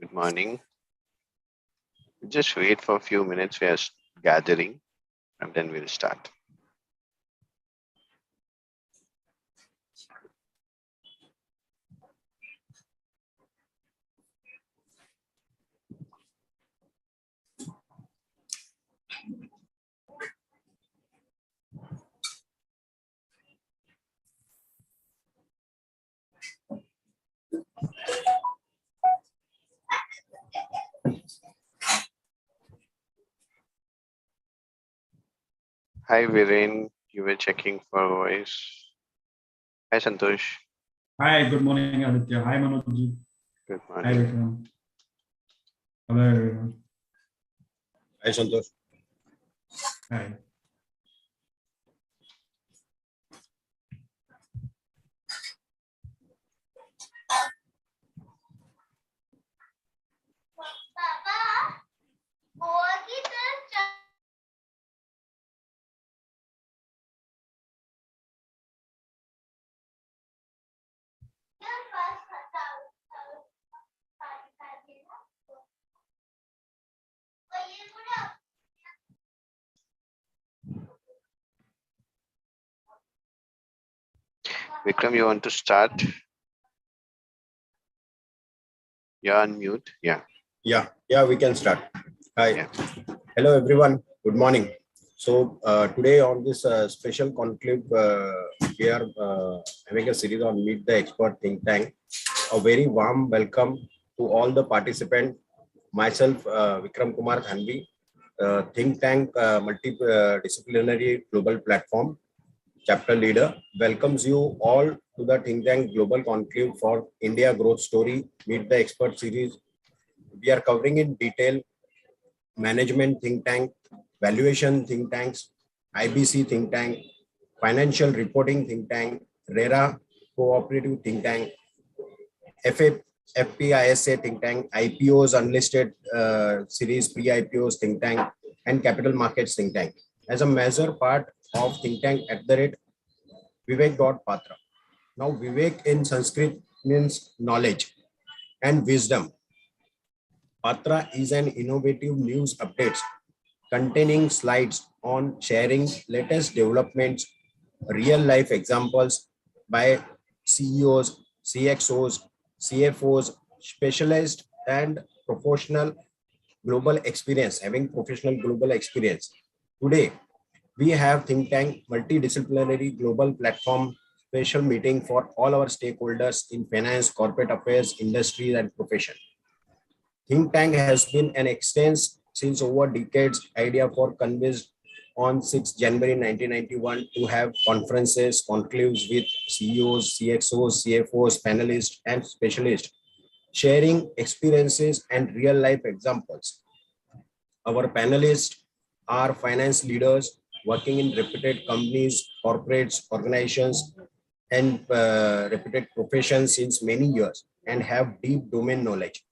Good morning. Just wait for a few minutes. We are gathering and then we'll start. Hi, Viren. You were checking for voice. Hi, Santosh. Hi, good morning, Aditya. Hi, Manoj. Good Hi, morning. Vikram. Hello, everyone. Hi, Santosh. Hi. Vikram, you want to start? You're on mute. Yeah. Yeah, we can start. Hi. Yeah. Hello, everyone. Good morning. So today on this special conclave, we are having a series on Meet the Expert Think Tank. A very warm welcome to all the participants. Myself, Vikram Thanvi, Think Tank Multidisciplinary Global Platform Chapter Leader, welcomes you all to the Think Tank Global Conclave for India Growth Story Meet the Expert series. We are covering in detail management think tank, valuation think tanks, IBC think tank, financial reporting think tank, RERA cooperative think tank, FPISA think tank, IPOs unlisted series pre-IPOs think tank, and capital markets think tank. As a major part of think tank at the rate Vivek.Patra. Now Vivek in Sanskrit means knowledge and wisdom. Patra is an innovative news updates containing slides on sharing latest developments, real life examples by CEOs, CXOs, CFOs, specialized and professional global experience, having professional global experience. Today, we have Think Tank Multidisciplinary Global Platform special meeting for all our stakeholders in finance, corporate affairs, industry, and profession. Think Tank has been an extensive since over decades idea for convinced on 6 January 1991 to have conferences, conclaves with CEOs, CXOs, CFOs, panelists, and specialists, sharing experiences and real-life examples. Our panelists are finance leaders working in reputed companies, corporates, organizations, and reputed professions since many years and have deep domain knowledge.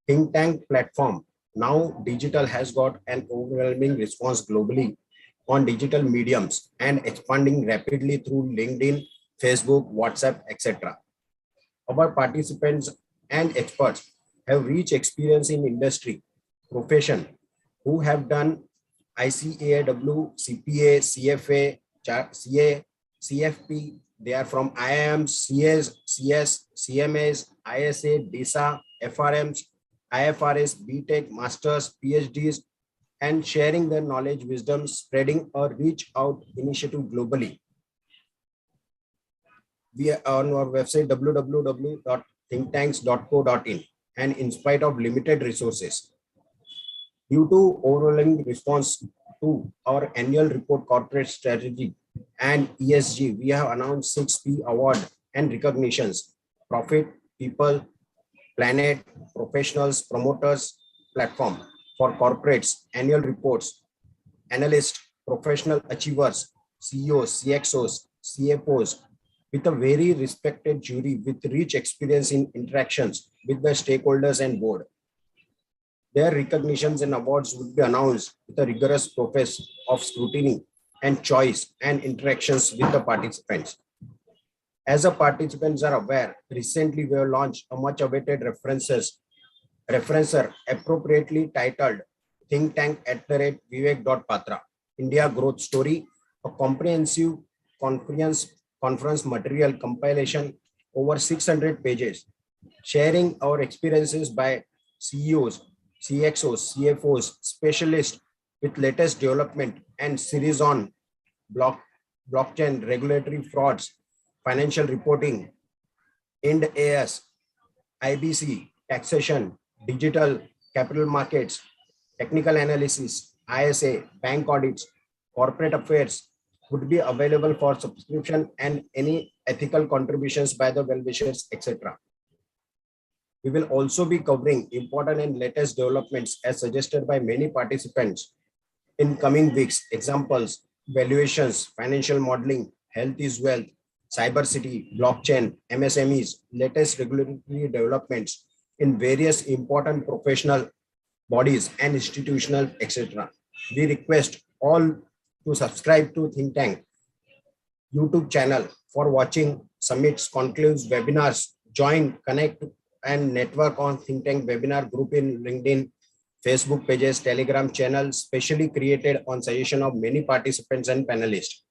Think Tank platform, now digital, has got an overwhelming response globally on digital mediums and expanding rapidly through LinkedIn, Facebook, WhatsApp, etc. Our participants and experts have rich experience in industry, profession, who have done ICAW, CPA, CFA, CA, CFP. They are from IIMs, CS, CMAs, ISA, DISA, FRMs, IFRS, BTech, Masters, PhDs, and sharing their knowledge, wisdom, spreading a reach out initiative globally. We are on our website www.thinktanks.co.in, and in spite of limited resources, due to overwhelming response to our annual report, corporate strategy, and ESG, we have announced 6 P award and recognitions: Profit, People, Planet, Professionals, Promoters, Platform for corporates, annual reports, analysts, professional achievers, CEOs, CXOs, CFOs, with a very respected jury with rich experience in interactions with the stakeholders and board. Their recognitions and awards would be announced with a rigorous process of scrutiny and choice and interactions with the participants. As the participants are aware, recently we have launched a much awaited references referencer appropriately titled Think Tank @Vivek.Patra, India Growth Story, a comprehensive conference material compilation over 600 pages, sharing our experiences by CEOs, CXOs, CFOs, specialists with latest development and series on blockchain, regulatory frauds, financial reporting, IndAs, IBC, taxation, digital capital markets, technical analysis, ISA, bank audits, corporate affairs would be available for subscription and any ethical contributions by the well-wishers, etc. We will also be covering important and latest developments as suggested by many participants in coming weeks. Examples, valuations, financial modeling, health is wealth, cyber city, blockchain, MSMEs, latest regulatory developments in various important professional bodies and institutional, etc. We request all to subscribe to Think Tank YouTube channel for watching summits, conclaves, webinars, join, connect, and network on Think Tank webinar group in LinkedIn, Facebook pages, Telegram channels, specially created on suggestion of many participants and panelists.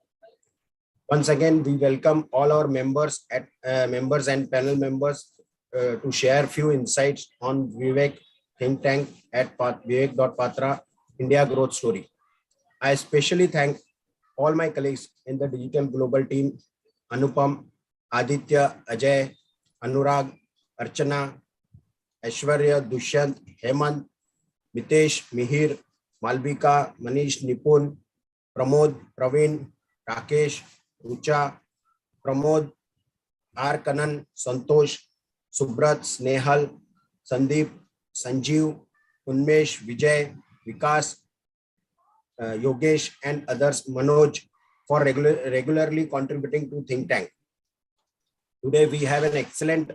Once again, we welcome all our members and panel members to share few insights on Vivek Think Tank @Vivek.Patra, India Growth Story. I especially thank all my colleagues in the digital global team, Anupam, Aditya, Ajay, Anurag, Archana, Aishwarya, Dushyant, Hemant, Mitesh, Mihir, Malvika, Manish, Nipun, Pramod, Praveen, Rakesh, Rucha, Pramod, R. Kanan, Santosh, Subrat, Snehal, Sandeep, Sanjeev, Unmesh, Vijay, Vikas, Yogesh, and others, Manoj, for regularly contributing to Think Tank. Today, we have an excellent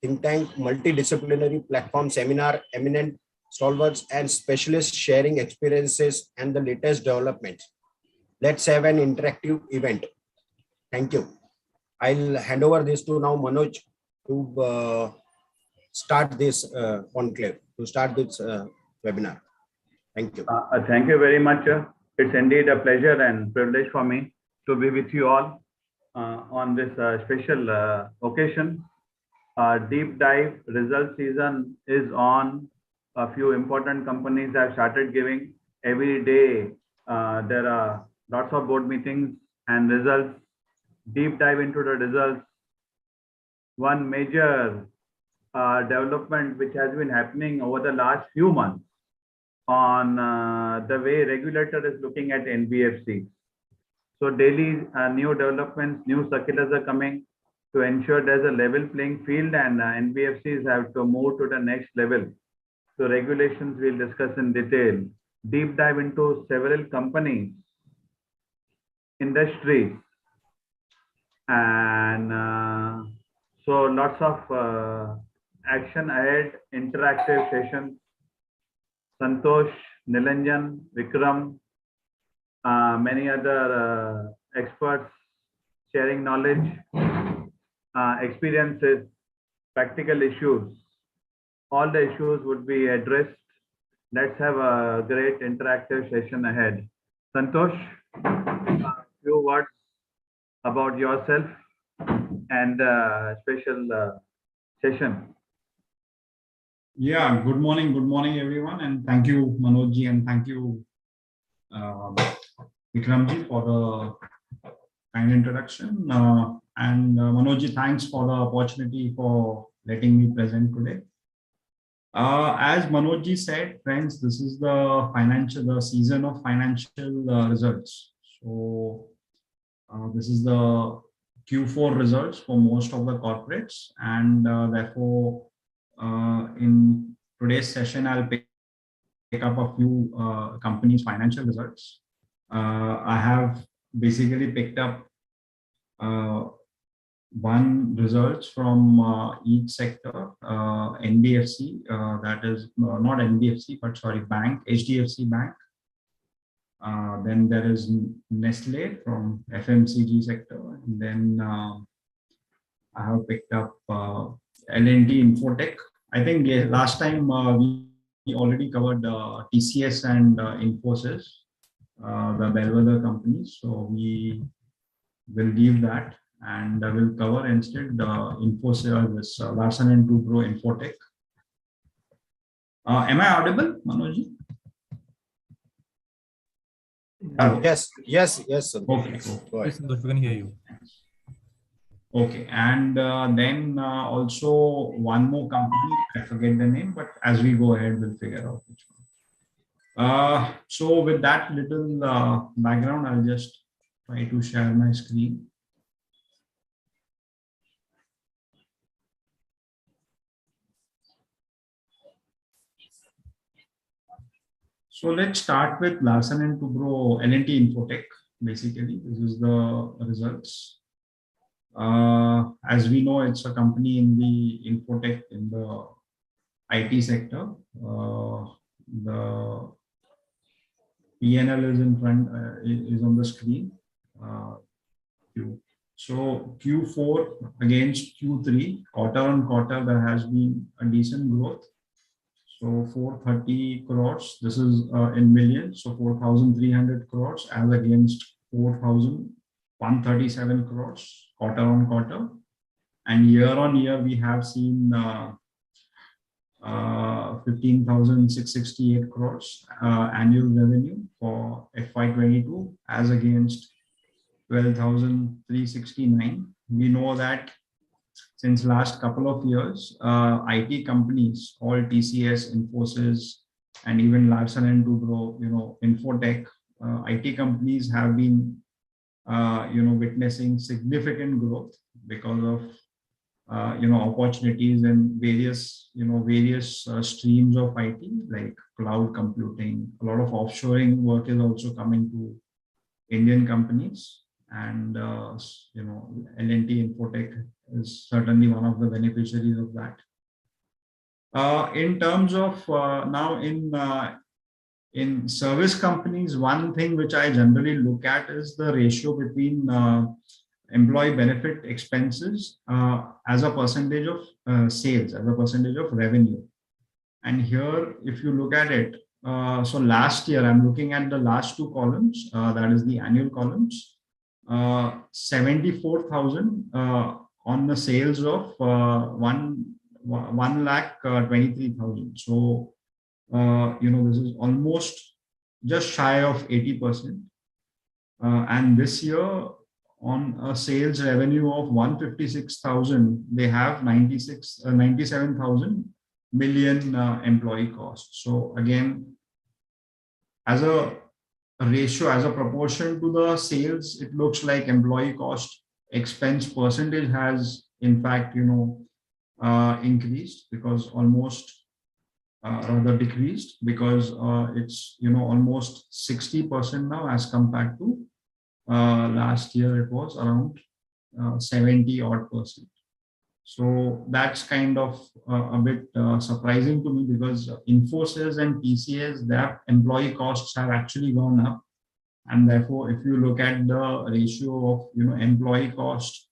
Think Tank multidisciplinary platform seminar, eminent stalwarts and specialists sharing experiences and the latest developments. Let's have an interactive event. Thank you. I'll hand over this to now Manoj to start this conclave, to start this webinar. Thank you. Thank you very much. It's indeed a pleasure and privilege for me to be with you all on this special occasion. Deep dive result season is on. A few important companies have started giving. Every day there are lots of board meetings and results. Deep dive into the results. One major development which has been happening over the last few months on the way regulator is looking at NBFCs. So daily new developments, new circulars are coming to ensure there's a level playing field, and NBFCs have to move to the next level. So regulations we'll discuss in detail. Deep dive into several companies, industries, and so lots of action ahead, interactive sessions. Santosh, Nilanjan, Vikram, many other experts sharing knowledge, experiences, practical issues. All the issues would be addressed. Let's have a great interactive session ahead. Santosh, a few words about yourself and special session. Yeah, good morning everyone, and thank you Manojji, and thank you Vikramji for the kind introduction, and Manojji, thanks for the opportunity for letting me present today. As Manojji said, friends, this is the season of financial results. So this is the Q4 results for most of the corporates, and therefore in today's session, I'll pick up a few companies' financial results. I have basically picked up one results from each sector. NBFC, that is not NBFC, but sorry, bank, Hdfc Bank. Then there is Nestle from FMCG sector, and then I have picked up T Infotech I think last time we already covered TCS and Infosys, the bellwether companies. So we will leave that and we'll cover instead Infosys, this Larsen and Toubro Infotech. Am I audible, Manoj? Yes. Okay. Go ahead. Yes, Santosh, we can hear you. Okay, and then also one more company, I forget the name, but as we go ahead, we'll figure out which one. So with that little background, I'll just try to share my screen. So let's start with Larsen and Toubro L&T Infotech. Basically, this is the results. As we know, it's a company in the Infotech in the IT sector. The P&L is in front, is on the screen. So Q4 against Q3, quarter on quarter, there has been a decent growth. So 430 crores, this is in millions, so 4,300 crores as against 4,137 crores quarter on quarter. And year on year, we have seen 15,668 crores annual revenue for FY22 as against 12,369. We know that since last couple of years, IT companies, all TCS, Infosys, and even Larsen and Toubro, Infotech, IT companies have been, witnessing significant growth because of, opportunities in various streams of IT, like cloud computing. A lot of offshoring work is also coming to Indian companies, and L&T Infotech is certainly one of the beneficiaries of that. In terms of now in service companies, one thing which I generally look at is the ratio between employee benefit expenses as a percentage of sales, as a percentage of revenue. And here, if you look at it, so last year, I'm looking at the last two columns, that is the annual columns, 74,000 on the sales of 1,23,000. So, this is almost just shy of 80%. And this year, on a sales revenue of 156,000, they have 97,000 million employee costs. So again, as a ratio, as a proportion to the sales, it looks like employee cost expense percentage has in fact, increased, because almost rather decreased, because it's, almost 60% now as compared to last year it was around 70 odd percent. So that's kind of a bit surprising to me, because Infosys and TCS, their employee costs have actually gone up. And therefore, if you look at the ratio of, employee cost,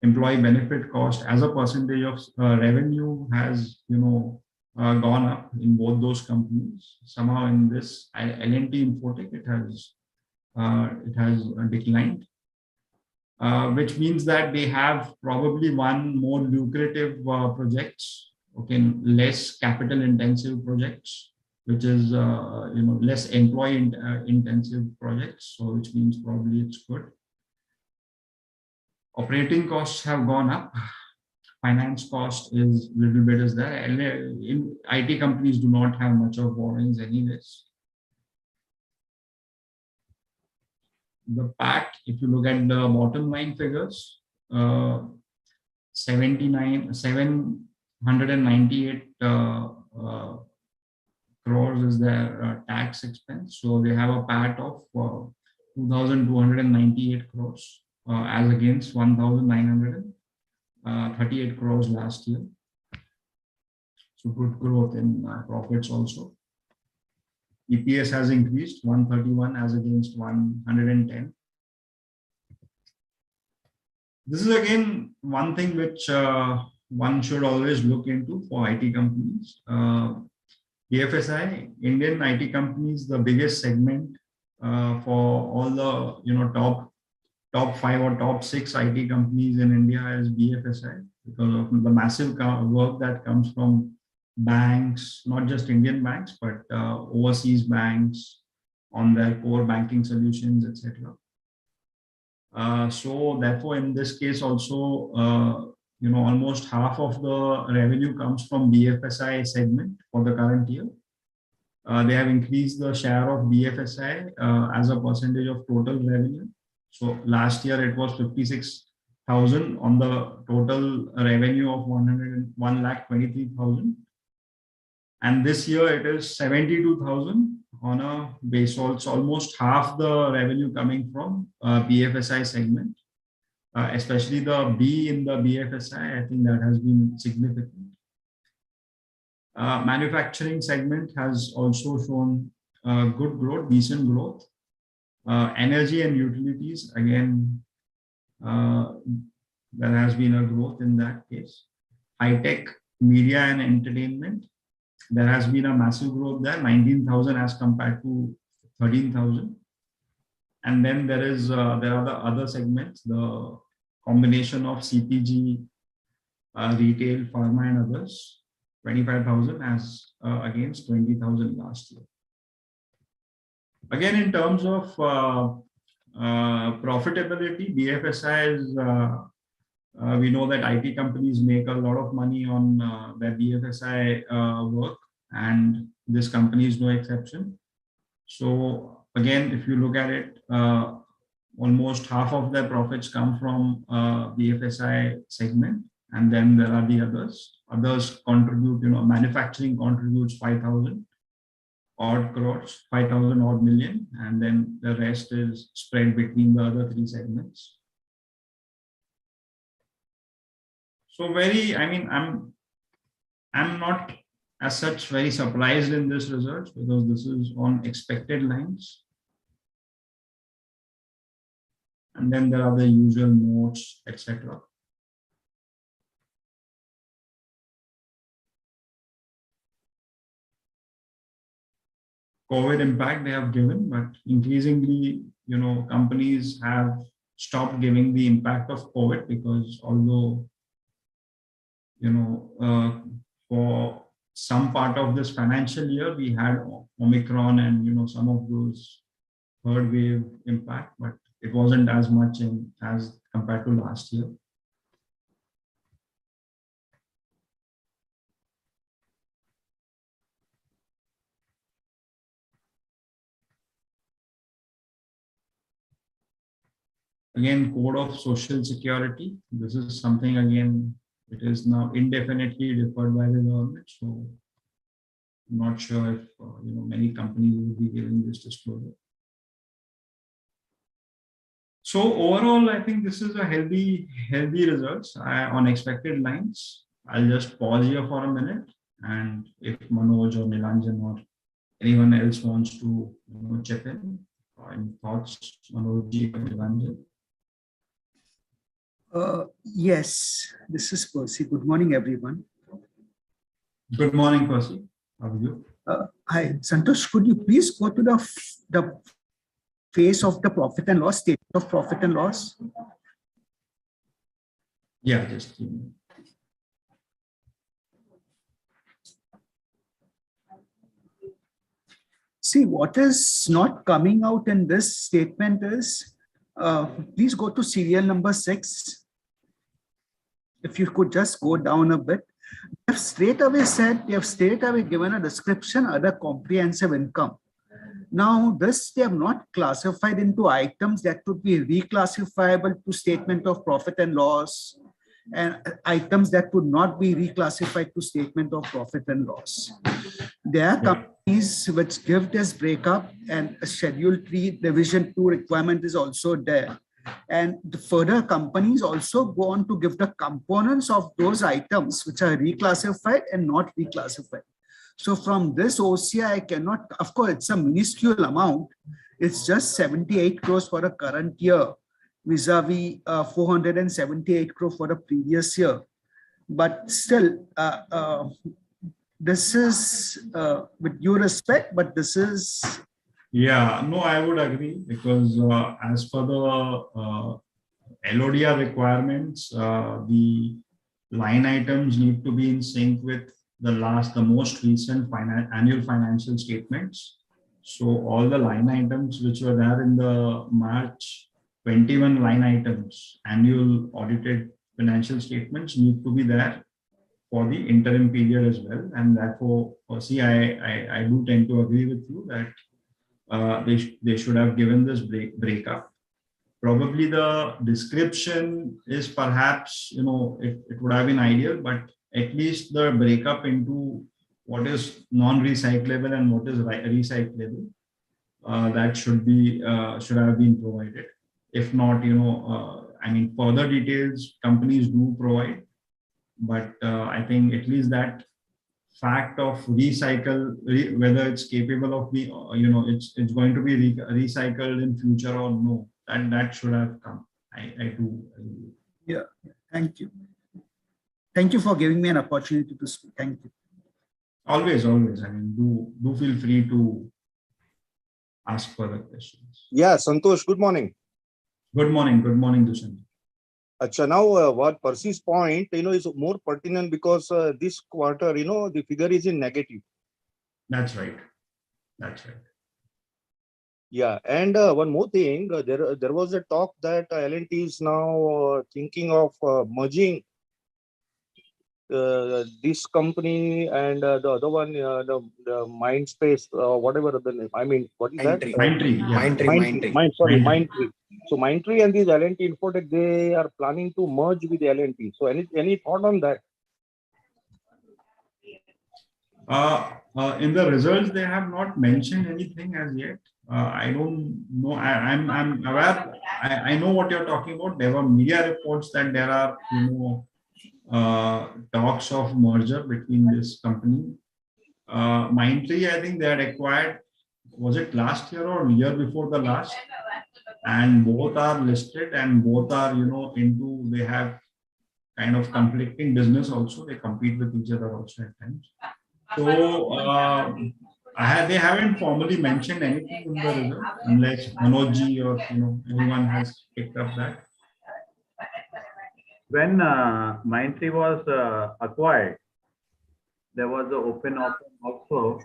employee benefit cost as a percentage of revenue has, gone up in both those companies. Somehow in this L&T Infotech, it has declined. Which means that they have probably won more lucrative projects, less capital intensive projects, which is less employee intensive projects. So which means probably it's good. Operating costs have gone up. Finance cost is little bit is there. In IT companies do not have much of borrowings anyways. The PAT, if you look at the bottom line figures, 798 crores is their tax expense. So they have a PAT of 2,298 crores as against 1,938 crores last year. So good growth in profits also. EPS has increased 131 as against 110. This is again one thing which one should always look into for IT companies. BFSI, Indian IT companies, the biggest segment for all the top 5 or top 6 IT companies in India is BFSI, because of the massive work that comes from banks, not just Indian banks, but overseas banks on their core banking solutions, etc. So therefore, in this case also, almost half of the revenue comes from BFSI segment for the current year. They have increased the share of BFSI as a percentage of total revenue. So last year it was 56,000 on the total revenue of 1,23,000. And this year it is 72,000 on a base. So it's almost half the revenue coming from BFSI segment, especially the B in the BFSI. I think that has been significant. Manufacturing segment has also shown good growth, decent growth. Energy and utilities, again, there has been a growth in that case. High tech, media and entertainment, there has been a massive growth there, 19,000 as compared to 13,000. And then there are the other segments, the combination of CPG, retail, pharma and others, 25,000 as against 20,000 last year. Again, in terms of profitability, BFSI is, we know that IT companies make a lot of money on their BFSI work, and this company is no exception. So again, if you look at it, almost half of their profits come from BFSI segment, and then there are the others. Others contribute, manufacturing contributes 5,000 odd crores, 5,000 odd million, and then the rest is spread between the other 3 segments. So I'm not as such very surprised in this result, because this is on expected lines. And then there are the usual notes, etc. COVID impact they have given, but increasingly, companies have stopped giving the impact of COVID, because although, for some part of this financial year, we had Omicron and, some of those third wave impact, but it wasn't as much as compared to last year. Again, Code of Social Security. This is something, again, it is now indefinitely deferred by the government. So I'm not sure if, many companies will be giving this disclosure. So overall, I think this is a healthy results on expected lines. I'll just pause here for a minute. And if Manoj or Nilanjan or anyone else wants to chip in, any thoughts, Manoj or Nilanjan? Yes, this is Percy. Good morning, everyone. Good morning, Percy. How are you? Hi, Santosh, could you please go to the face of the profit and loss, statement of profit and loss? Yeah, just give me. See, what is not coming out in this statement is, please go to serial number 6. If you could just go down a bit. They have straight away given a description, other comprehensive income. Now, this they have not classified into items that could be reclassifiable to statement of profit and loss, and items that would not be reclassified to statement of profit and loss. There are companies which give this breakup, and a Schedule 3 Division 2 requirement is also there. And the further companies also go on to give the components of those items which are reclassified and not reclassified. So from this OCI, I cannot, of course, it's a minuscule amount. It's just 78 crores for the current year, vis-a-vis 478 crore for the previous year. but still, this is with due respect, but this is. Yeah, no, I would agree because as per the LODR requirements, the line items need to be in sync with the most recent annual financial statements. So all the line items which were there in the March 21 line items, annual audited financial statements need to be there for the interim period as well. And therefore, see, I do tend to agree with you that they should have given this breakup. Probably the description is perhaps, it would have been ideal, but at least the breakup into what is non-recyclable and what is recyclable, that should have been provided. If not, I mean, further details companies do provide, but I think at least that fact of whether it's capable of being, it's going to be recycled in future or no, and that should have come. I do agree. Yeah, thank you. Thank you for giving me an opportunity to speak. Thank you. Always. I mean, do feel free to ask further questions. Yeah, Santosh, good morning. Good morning, Dushyant. Acha, now what Percy's point, is more pertinent because this quarter, the figure is in negative. That's right. Yeah, and one more thing, there was a talk that L&T is now thinking of merging this company and the other one, the Mindspace, whatever the name. I mean, what is that? Mindtree. Mindtree. So Mindtree and these L&T Infotech, they are planning to merge with L&T. So any thought on that? In the results, they have not mentioned anything as yet. I don't know. I'm aware. I know what you're talking about. There were media reports that there are, talks of merger between this company. Mindtree, I think they had acquired, was it last year or year before the last? And both are listed and both are, they have kind of conflicting business also. They compete with each other also at times. So they haven't formally mentioned anything in the result unless Manoj or anyone has picked up that. When Mindtree was acquired, there was an open offer also.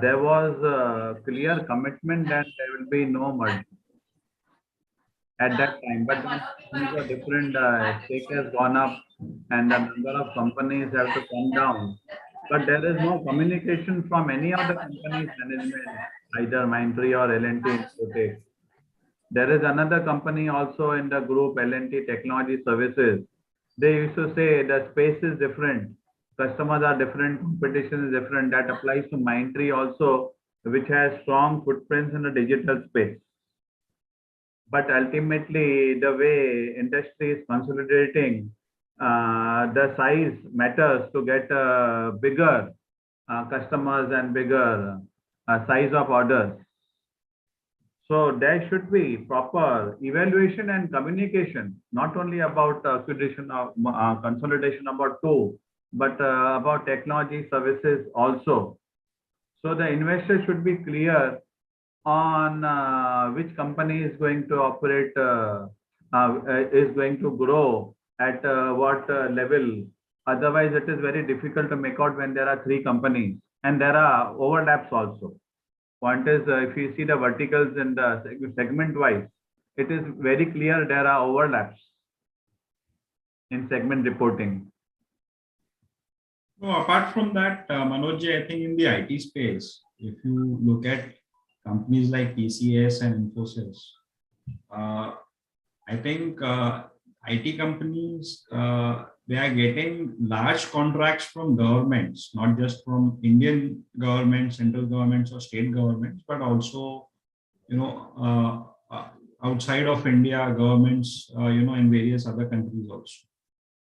There was a clear commitment that there will be no merger at that time, but then things are different. Stake has gone up and the number of companies have to come down. But there is no communication from any of the company's management, either Mindtree or L&T Infotech. There is another company also in the group, L&T Technology Services. They used to say the space is different, customers are different, competition is different. That applies to Mindtree also, which has strong footprints in the digital space. But ultimately, the way industry is consolidating, the size matters to get bigger customers and bigger size of orders. So there should be proper evaluation and communication, not only about acquisition of consolidation about two, but about technology services also. So the investor should be clear on which company is going to operate, is going to grow at what level. Otherwise, it is very difficult to make out when there are three companies and there are overlaps also. Point is, if you see the verticals in the segment wise, it is very clear there are overlaps in segment reporting. No, apart from that, Manoj, I think in the IT space, if you look at companies like TCS and Infosys, I think IT companies, they are getting large contracts from governments, not just from Indian governments, central governments or state governments, but also, outside of India, governments, in various other countries also.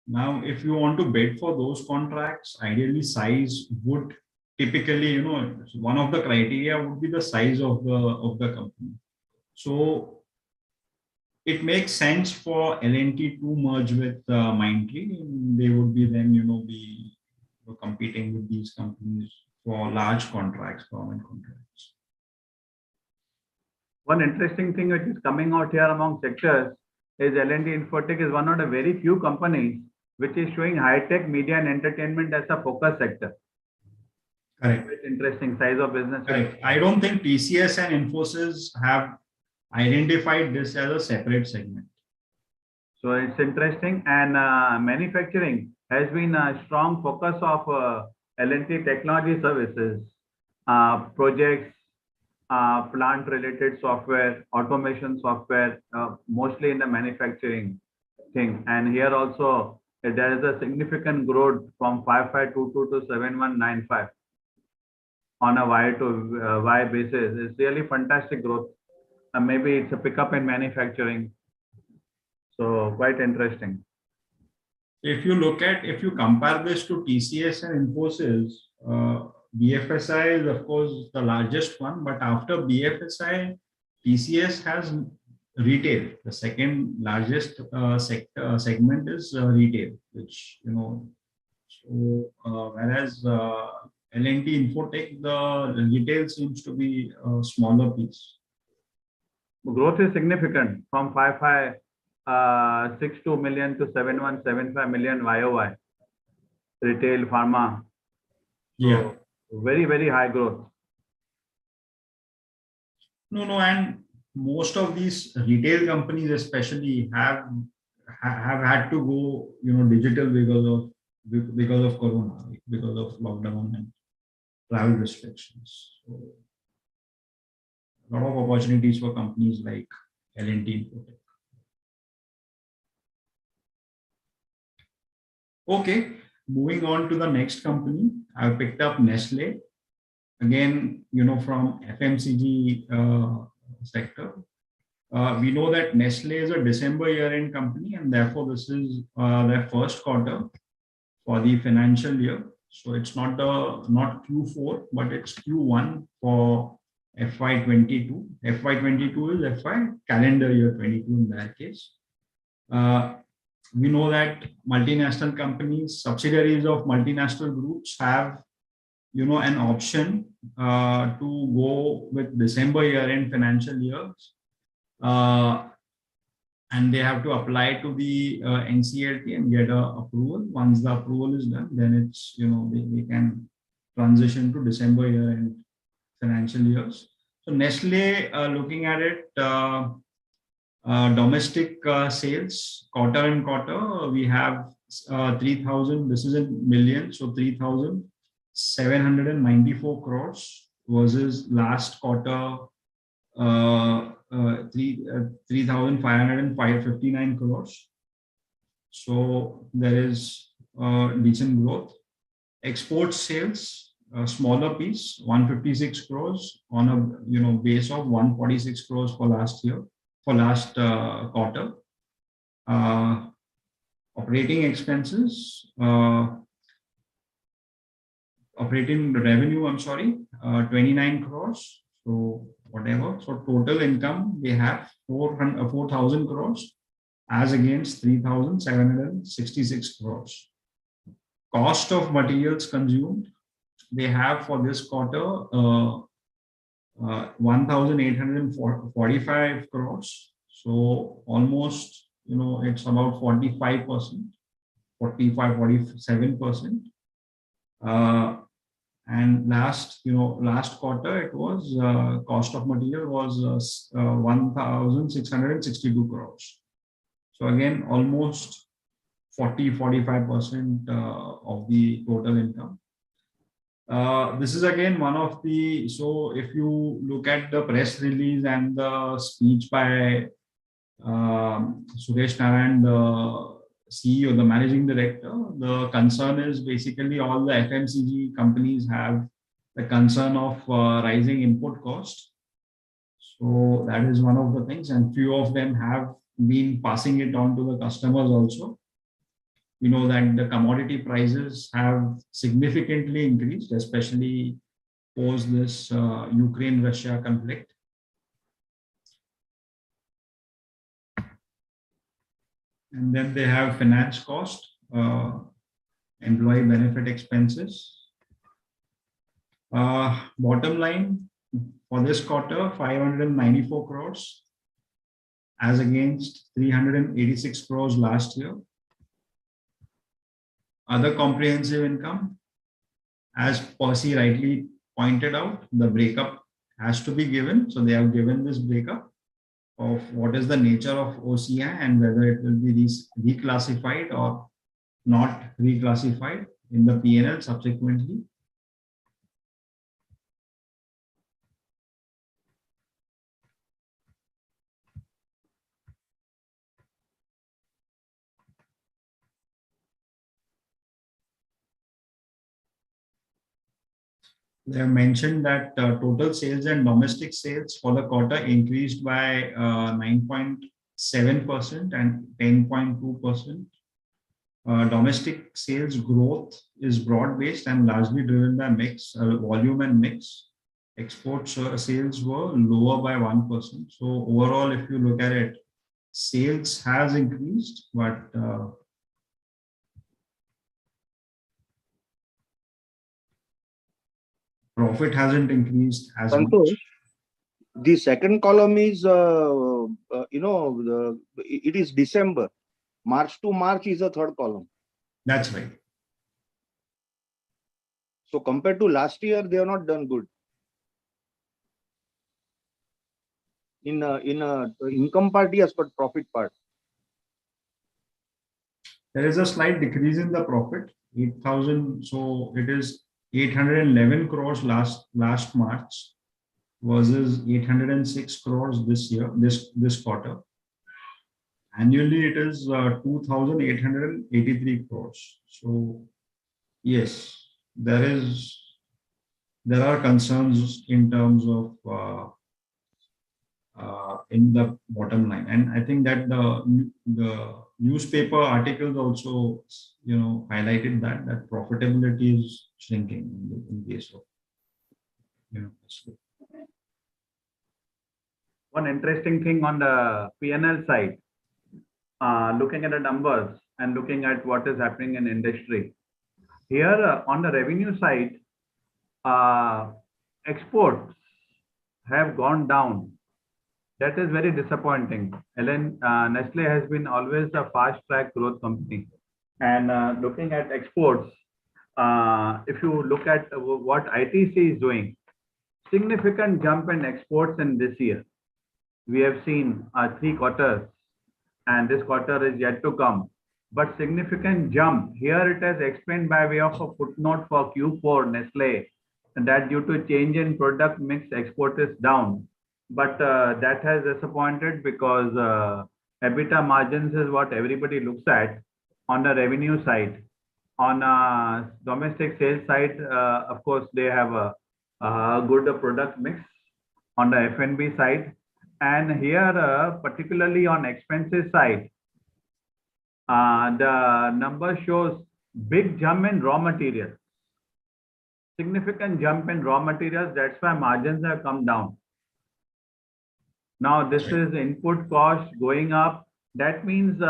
Now, if you want to bid for those contracts, ideally size would typically, one of the criteria would be the size of the company. So it makes sense for L&T to merge with Mindtree. And they would be then, be competing with these companies for large contracts, government contracts. One interesting thing which is coming out here among sectors is L&T Infotech is one of the very few companies which is showing high-tech media and entertainment as a focus sector. Correct. It's interesting size of business. Correct. I don't think TCS and Infosys have identified this as a separate segment. So it's interesting, and manufacturing has been a strong focus of L&T Technology Services, projects, plant-related software, automation software, mostly in the manufacturing thing. And here also, there is a significant growth from 5522 to 7195 on a Y to Y basis. It's really fantastic growth. Maybe it's a pickup in manufacturing. So quite interesting. If you compare this to TCS and Infosys, BFSI is of course the largest one, but after BFSI, TCS has retail. The second largest segment is retail, which, whereas L&T Infotech, the retail seems to be a smaller piece. Growth is significant from 5562 million to 7175 million YOY. Retail, pharma. Yeah. So very, very high growth. No, and most of these retail companies especially have had to go, digital because of Corona, because of lockdown and travel restrictions. So a lot of opportunities for companies like L&T Infotech. Okay, moving on to the next company, I picked up Nestle. Again, from FMCG sector. We know that Nestle is a December year-end company, and therefore this is their first quarter for the financial year. So it's not Q4, but it's Q1 for FY22. FY22 is FY calendar year 22 in that case. We know that multinational companies, subsidiaries of multinational groups have, an option to go with December year-end financial years. And they have to apply to the NCLT and get approval. Once the approval is done, then it's, they can transition to December year-end financial years. So Nestle, looking at it, domestic sales quarter and quarter, we have 3,000. This is in millions, so 3,794 crores versus last quarter 3,559 crores. So there is decent growth. Export sales, a smaller piece, 156 crores on a base of 146 crores for last quarter. Operating expenses, operating revenue, 29 crores. So whatever. So total income, they have 4,000 crores as against 3,766 crores. Cost of materials consumed, they have for this quarter 1,845 crores. So almost, it's about 45%, 47%. And last quarter, it was cost of material was 1,662 crores. So again, almost 40-45% of the total income. This is again one of the, so if you look at the press release and the speech by Suresh Narayan, the CEO, the managing director, the concern is basically all the FMCG companies have the concern of rising input cost. So that is one of the things, and few of them have been passing it on to the customers also. We know that the commodity prices have significantly increased, especially post this Ukraine-Russia conflict. And then they have finance cost, employee benefit expenses. Bottom line for this quarter, 594 crores as against 386 crores last year. Other comprehensive income, as Percy rightly pointed out, the breakup has to be given. So they have given this breakup of what is the nature of OCI and whether it will be reclassified or not reclassified in the P&L subsequently. They have mentioned that total sales and domestic sales for the quarter increased by 9.7% and 10.2%. Domestic sales growth is broad-based and largely driven by mix, volume and mix. Export sales were lower by 1%. So overall, if you look at it, sales has increased, but profit hasn't increased as much. The second column is, it is December. March to March is the third column. That's right. So compared to last year, they have not done good. In income part, yes, but profit part. There is a slight decrease in the profit, 8,000. So it is 811 crores last March versus 806 crores this year, this quarter. Annually, it is 2,883 crores. So yes, there are concerns in terms of in the bottom line, and I think that the newspaper articles also highlighted that profitability is shrinking in case of One interesting thing on the P&L side, looking at the numbers and looking at what is happening in industry. Here on the revenue side, exports have gone down. That is very disappointing. Nestle has been always a fast-track growth company. And looking at exports, if you look at what ITC is doing, significant jump in exports in this year. We have seen 3 quarters, and this quarter is yet to come. But significant jump. Here it is explained by way of a footnote for Q4 Nestle, and that due to change in product mix, export is down. But that has disappointed because EBITDA margins is what everybody looks at on the revenue side. On domestic sales side, of course, they have a good product mix on the F&B side. And here, particularly on expenses side, the number shows big jump in raw materials. Significant jump in raw materials. That's why margins have come down. Now, this is input cost going up. That means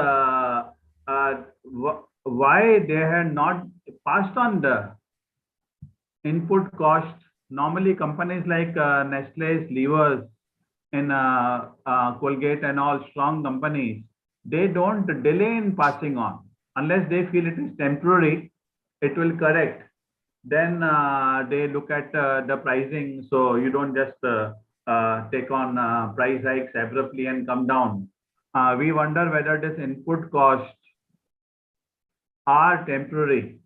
why they had not passed on the input cost. Normally, companies like Nestle's levers in Colgate and all strong companies, they don't delay in passing on unless they feel it is temporary. It will correct. Then they look at the pricing. So you don't just take on price hikes abruptly and come down. We wonder whether this input costs are temporary.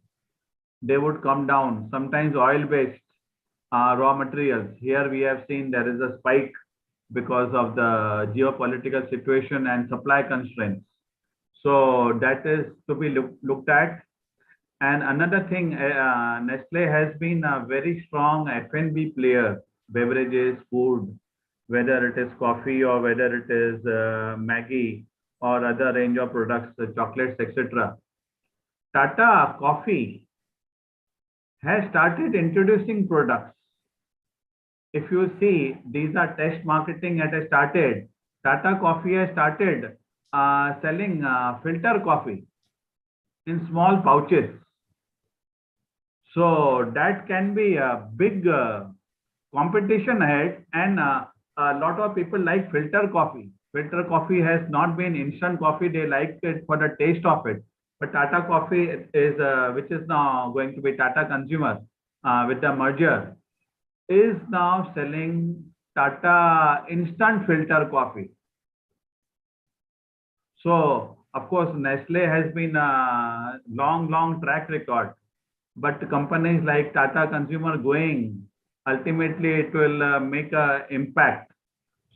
They would come down. Sometimes oil-based raw materials. Here we have seen there is a spike because of the geopolitical situation and supply constraints. So that is to be looked at. And another thing, Nestle has been a very strong F&B player, beverages, food, whether it is coffee or whether it is Maggi or other range of products, chocolates, etc. Tata Coffee has started introducing products. If you see, these are test marketing that has started. Tata Coffee has started selling filter coffee in small pouches. So that can be a big competition ahead, and a lot of people like filter coffee. Filter coffee has not been instant coffee. They like it for the taste of it. But Tata Coffee is, which is now going to be Tata Consumer with the merger, is now selling Tata instant filter coffee. So of course, Nestle has been a long track record, but companies like Tata Consumer going, ultimately it will make an impact.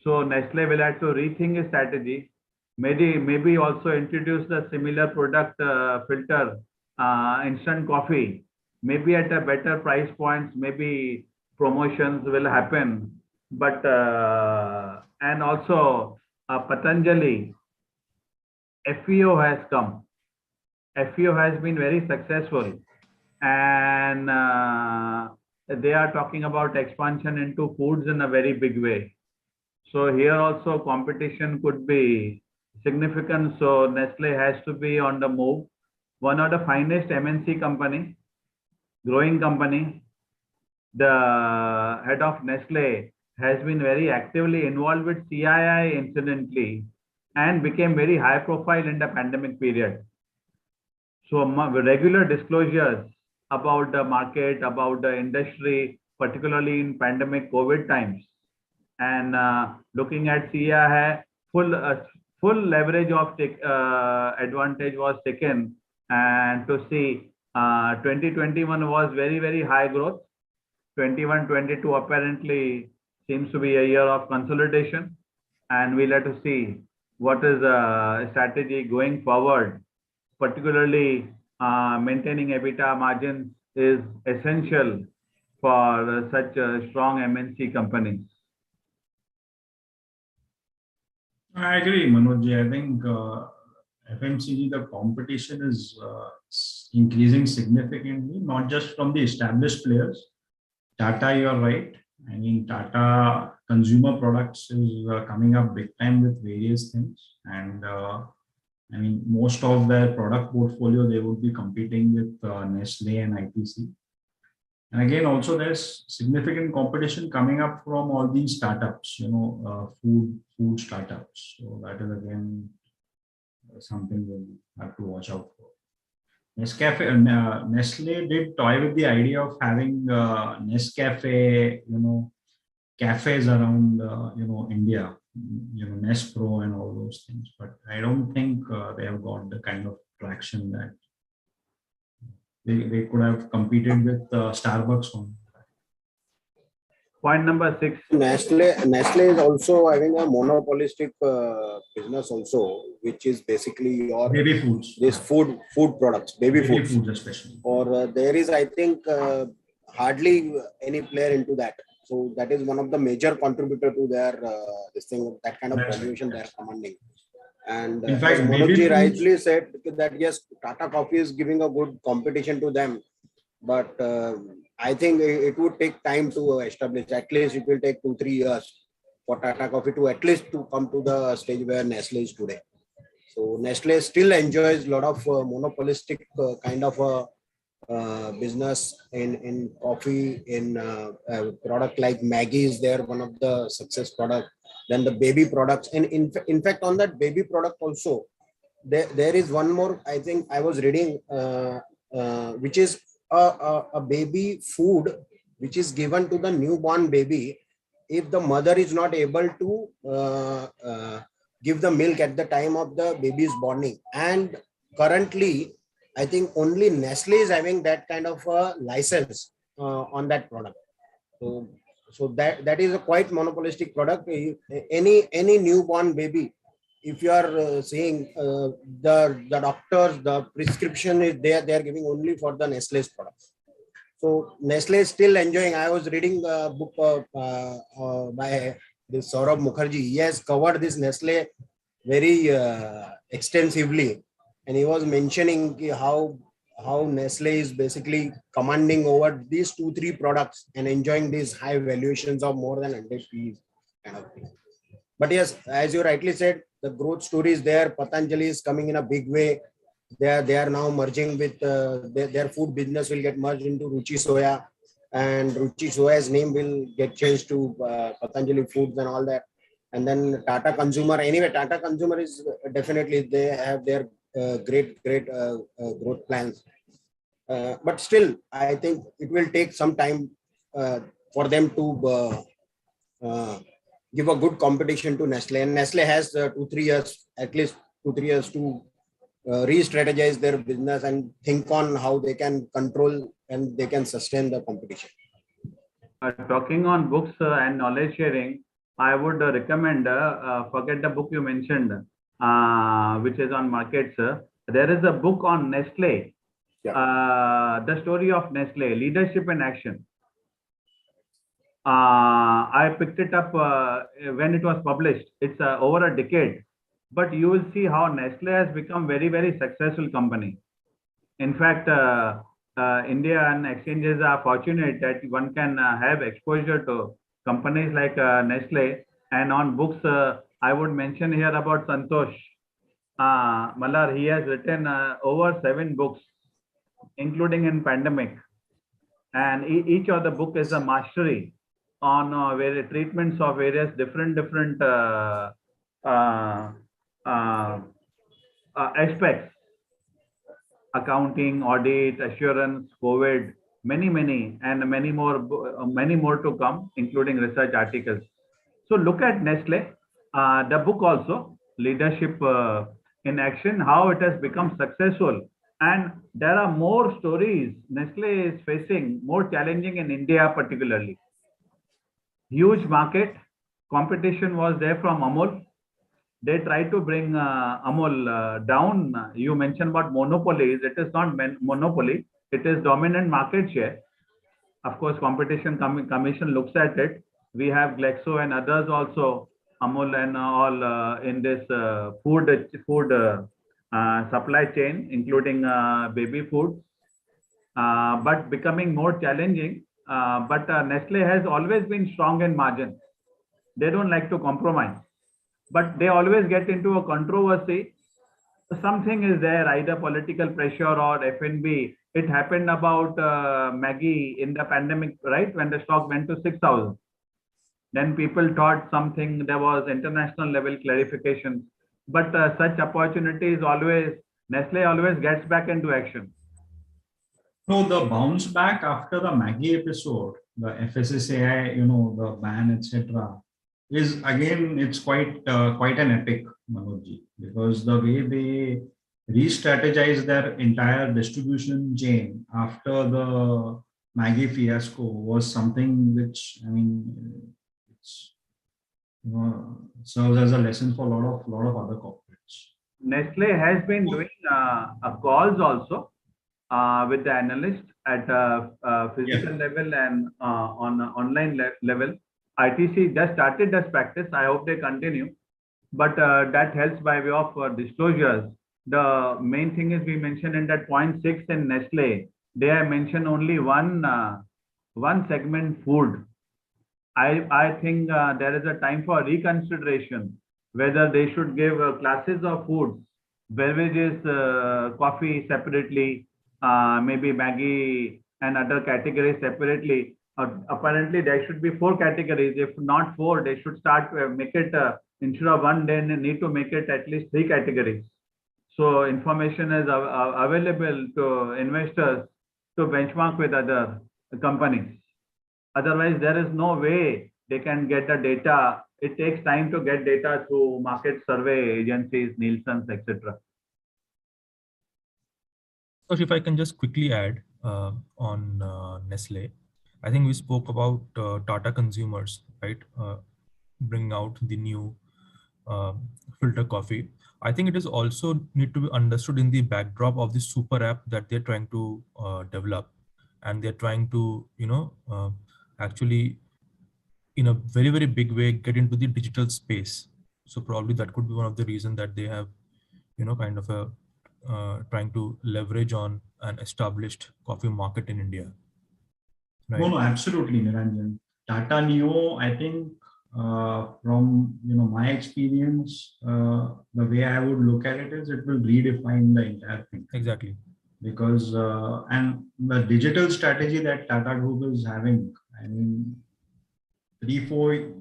So Nestle will have to rethink its strategy. Maybe also introduce the similar product filter, instant coffee, maybe at a better price points, maybe promotions will happen. But and also Patanjali, FEO has come. FEO has been very successful, and they are talking about expansion into foods in a very big way. So here also competition could be significant. So Nestle has to be on the move. One of the finest MNC company, growing company. The head of Nestle has been very actively involved with CII incidentally, and became very high profile in the pandemic period. So regular disclosures about the market, about the industry, particularly in pandemic COVID times, and looking at CII, full leverage of advantage was taken, and to see 2021 was very high growth. 21-22 apparently seems to be a year of consolidation, and we'll have to see what is the strategy going forward. Particularly maintaining EBITDA margins is essential for such strong MNC companies. I agree, Manoj. I think FMCG, the competition is increasing significantly, not just from the established players. Tata, you're right. I mean, Tata consumer products is coming up big time with various things. And I mean, most of their product portfolio, they would be competing with Nestle and ITC. And again, also there's significant competition coming up from all these startups, food startups. So that is again something we'll have to watch out for. Nestle did toy with the idea of having Nescafe, cafes around, India, Nespro and all those things. But I don't think they have got the kind of traction that they could have competed with Starbucks on. Point number 6. Nestle is also having a monopolistic business also, which is basically your Baby foods. This food products, baby foods especially. Or there is, I think, hardly any player into that. So that is one of the major contributor to their this thing, that kind of valuation they are commanding. And in fact, Manoj rightly said that yes, Tata Coffee is giving a good competition to them, but I think it would take time to establish. At least it will take 2-3 years for Tata Coffee to at least to come to the stage where Nestle is today. So Nestle still enjoys a lot of monopolistic kind of a business in coffee. In a product like Maggi is there, one of the success product. Then the baby products, and in fact on that baby product also, there is one more. I think I was reading, which is a baby food which is given to the newborn baby if the mother is not able to give the milk at the time of the baby's borning. And currently, I think only Nestle is having that kind of a license on that product. So that is a quite monopolistic product. Any newborn baby, if you are seeing the doctors, the prescription is there, they are giving only for the Nestle's products. So Nestle is still enjoying. I was reading a book by this Saurabh Mukherjee. He has covered this Nestle very extensively, and he was mentioning how Nestle is basically commanding over these 2-3 products and enjoying these high valuations of more than 100 Ps kind of thing. But yes, as you rightly said, the growth story is there. Patanjali is coming in a big way. They are now merging with their food business will get merged into Ruchi Soya, and Ruchi Soya's name will get changed to Patanjali Foods and all that. And then Tata Consumer. Anyway, Tata Consumer is definitely, they have their great growth plans. But still, I think it will take some time for them to give a good competition to Nestle. And Nestle has 2-3 years, at least 2-3 years to re-strategize their business and think on how they can control and they can sustain the competition. Talking on books and knowledge sharing, I would recommend, forget the book you mentioned, which is on markets. There is a book on Nestle, the story of Nestle, Leadership in Action. I picked it up when it was published. It's over a decade, but you will see how Nestle has become very, very successful company. In fact, India and exchanges are fortunate that one can have exposure to companies like Nestle. And on books, I would mention here about Santosh Maller. He has written over 7 books, including in pandemic. And each of the book is a mastery on various treatments of various different aspects: accounting, audit, assurance, COVID, many more to come, including research articles. So look at Nestle, the book also, Leadership in Action, how it has become successful. And there are more stories Nestle is facing, more challenging in India particularly. Huge market, competition was there from Amul. They try to bring Amul down. You mentioned about monopolies. It is not monopoly. It is dominant market share. Of course, competition commission looks at it. We have Glaxo and others also, Amul and all in this food supply chain, including baby food, but becoming more challenging. But Nestle has always been strong in margin. They don't like to compromise, but they always get into a controversy. Something is there, either political pressure or F&B. It happened about Maggi in the pandemic, right? When the stock went to 6,000. Then people thought something, there was international level clarification. But such opportunities always, Nestle always gets back into action. No, the bounce back after the Maggi episode, the FSSAI, the ban, etc., is again, it's quite an epic, Manojji, because the way they re-strategize their entire distribution chain after the Maggi fiasco was something which, I mean, it's, serves as a lesson for a lot of other corporates. Nestle has been doing calls also with the analyst at physical level and on online level. ITC just started this practice. I hope they continue, but that helps by way of disclosures. The main thing is we mentioned in that 0.6 in Nestle, they have mentioned only one segment, food. I think there is a time for reconsideration whether they should give classes of foods, beverages, coffee separately, maybe Maggi and other categories separately. Apparently, there should be 4 categories. If not 4, they should start make it instead of 1. Then need to make it at least 3 categories. So information is available to investors to benchmark with other companies. Otherwise, there is no way they can get the data. It takes time to get data through market survey agencies, Nielsen's, etc. So if I can just quickly add on Nestle, I think we spoke about Tata Consumers, right? Bringing out the new filter coffee. I think it is also need to be understood in the backdrop of the super app that they're trying to develop, and they're trying to, actually in a very, very big way get into the digital space. So probably that could be one of the reasons that they have, kind of a trying to leverage on an established coffee market in India. Right? No, absolutely, Nilanjan. Tata Neo, I think from my experience, the way I would look at it is it will redefine the entire thing. Exactly. Because and the digital strategy that Tata Group is having, I mean, 3-4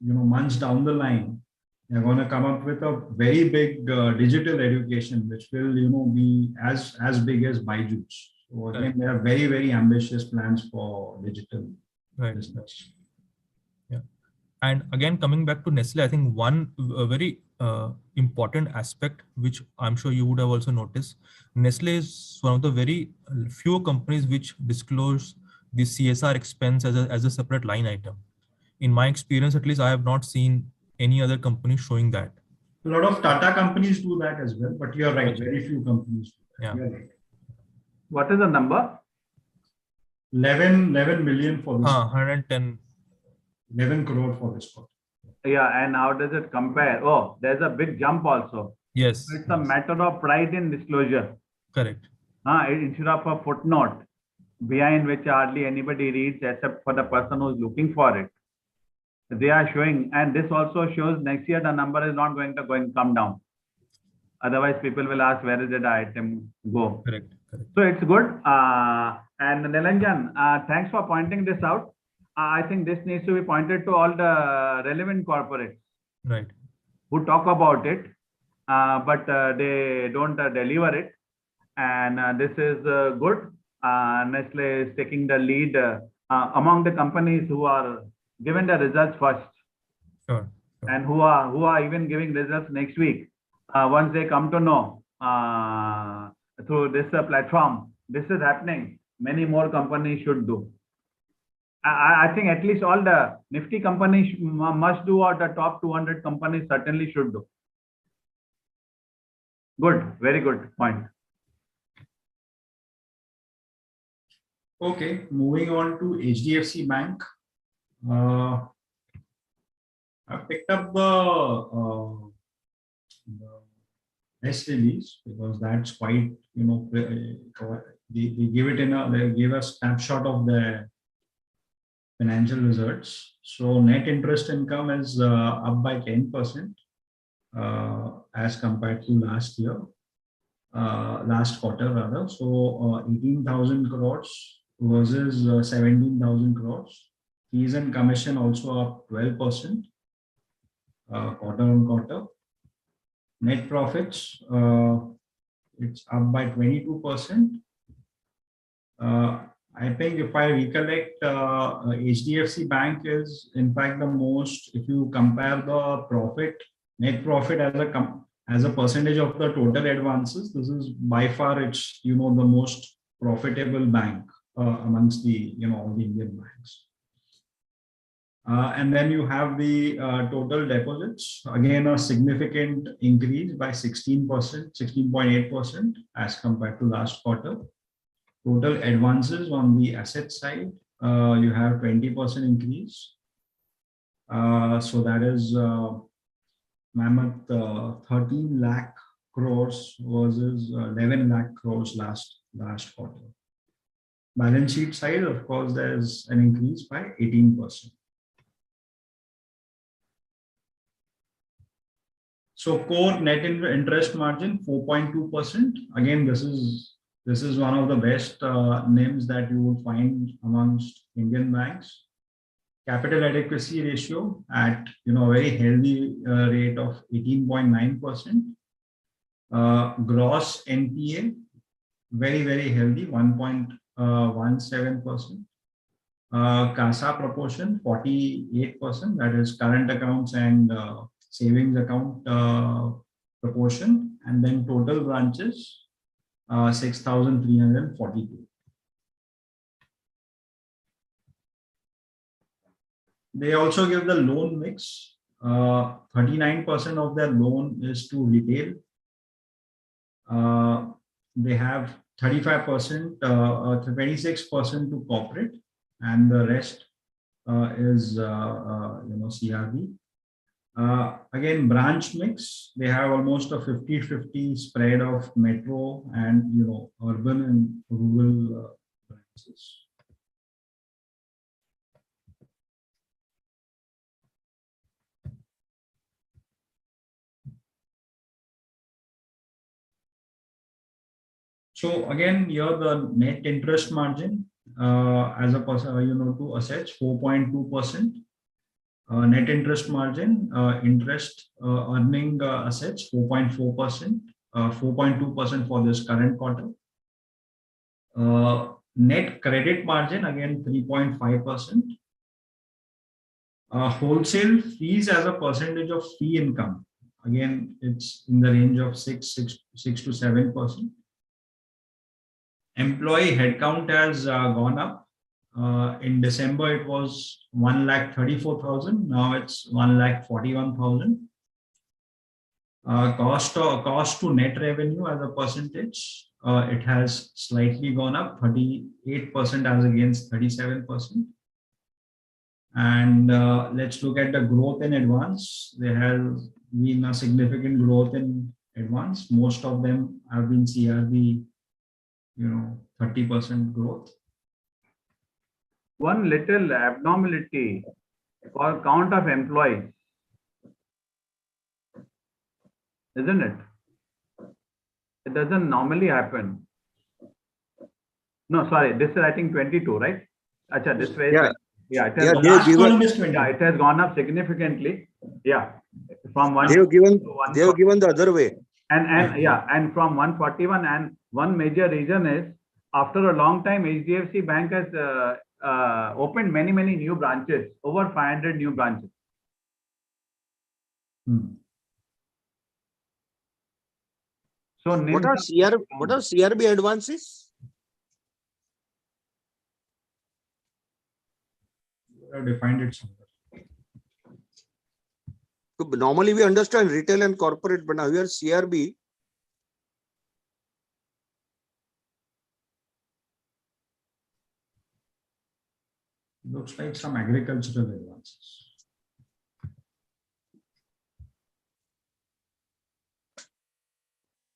months down the line, they're going to come up with a very big digital education, which will be as big as Byju's. So again, Correct. there are very, very ambitious plans for digital business. Yeah. And again, coming back to Nestle, I think one very important aspect, which I'm sure you would have also noticed, Nestle is one of the very few companies which disclose the CSR expense as a separate line item. In my experience, at least, I have not seen any other company showing that. A lot of Tata companies do that as well, but you're right, Okay. very few companies do that. Yeah. You're right. What is the number? 11 million for this. 110. 11 crore for this quarter. Yeah, and how does it compare? Oh, there's a big jump also. Yes. It's a matter of pride in disclosure. Correct. Instead of a footnote behind which hardly anybody reads except for the person who's looking for it. They are showing, and this also shows next year the number is not going to come down. Otherwise, people will ask, where did the item go? Correct. Correct. So it's good. And Nilanjan, thanks for pointing this out. I think this needs to be pointed to all the relevant corporates. Right. Who talk about it, but they don't deliver it. And this is good. Nestle is taking the lead among the companies who are given the results first. Sure. And who are even giving results next week. Once they come to know through this platform, this is happening, many more companies should do. I think at least all the Nifty companies must do, or the top 200 companies certainly should do. Good, very good point. Okay, moving on to Hdfc Bank. I picked up the press release because that's quite, they give it they give a snapshot of the financial results. So net interest income is up by 10% as compared to last year, last quarter rather. So 18,000 crores versus 17,000 crores. Fees and commission also up 12% quarter on quarter. Net profits, it's up by 22%. I think if I recollect, Hdfc Bank is in fact the most, if you compare the profit, net profit as a percentage of the total advances, this is by far it's, the most profitable bank amongst the, all the Indian banks. And then you have the total deposits, again, a significant increase by 16%, 16.8% as compared to last quarter. Total advances on the asset side, you have 20% increase. So that is mammoth 13 lakh crores versus 11 lakh crores last quarter. Balance sheet side, of course, there's an increase by 18%. So core net interest margin 4.2%. Again, this is one of the best NIMs that you would find amongst Indian banks. Capital adequacy ratio at a very healthy rate of 18.9%. Gross NPA very, very healthy 1.17%. CASA proportion 48%, that is current accounts and savings account proportion, and then total branches 6,342. They also give the loan mix. 39% of their loan is to retail. They have 35%, 26% to corporate, and the rest is CRB. Again, branch mix, they have almost a 50-50 spread of metro and urban and rural branches. So again, here the net interest margin as a percent, to assets 4.2%. Net interest margin, interest earning assets 4.4%, 4.2% for this current quarter. Net credit margin again 3.5%. Wholesale fees as a percentage of fee income, again it's in the range of 6 to 7%. Employee headcount has gone up. In December it was 1,34,000. Now it's 1,41,000. Cost to net revenue as a percentage, it has slightly gone up, 38% as against 37%. And let's look at the growth in advance. There has been a significant growth in advance. Most of them have been CRB, 30% growth. One little abnormality for count of employees, isn't it? It doesn't normally happen. No, sorry, this is I think 22, right? Acha, this way. Yeah, it has, they have given, it has gone up significantly. Yeah, from one. they have given the other way. And from 141, and one major reason is after a long time, HDFC Bank has opened many new branches, over 500 new branches. So what are CRB advances? Defined it somewhere. So normally we understand retail and corporate, but now here CRB. Looks like some agricultural advances.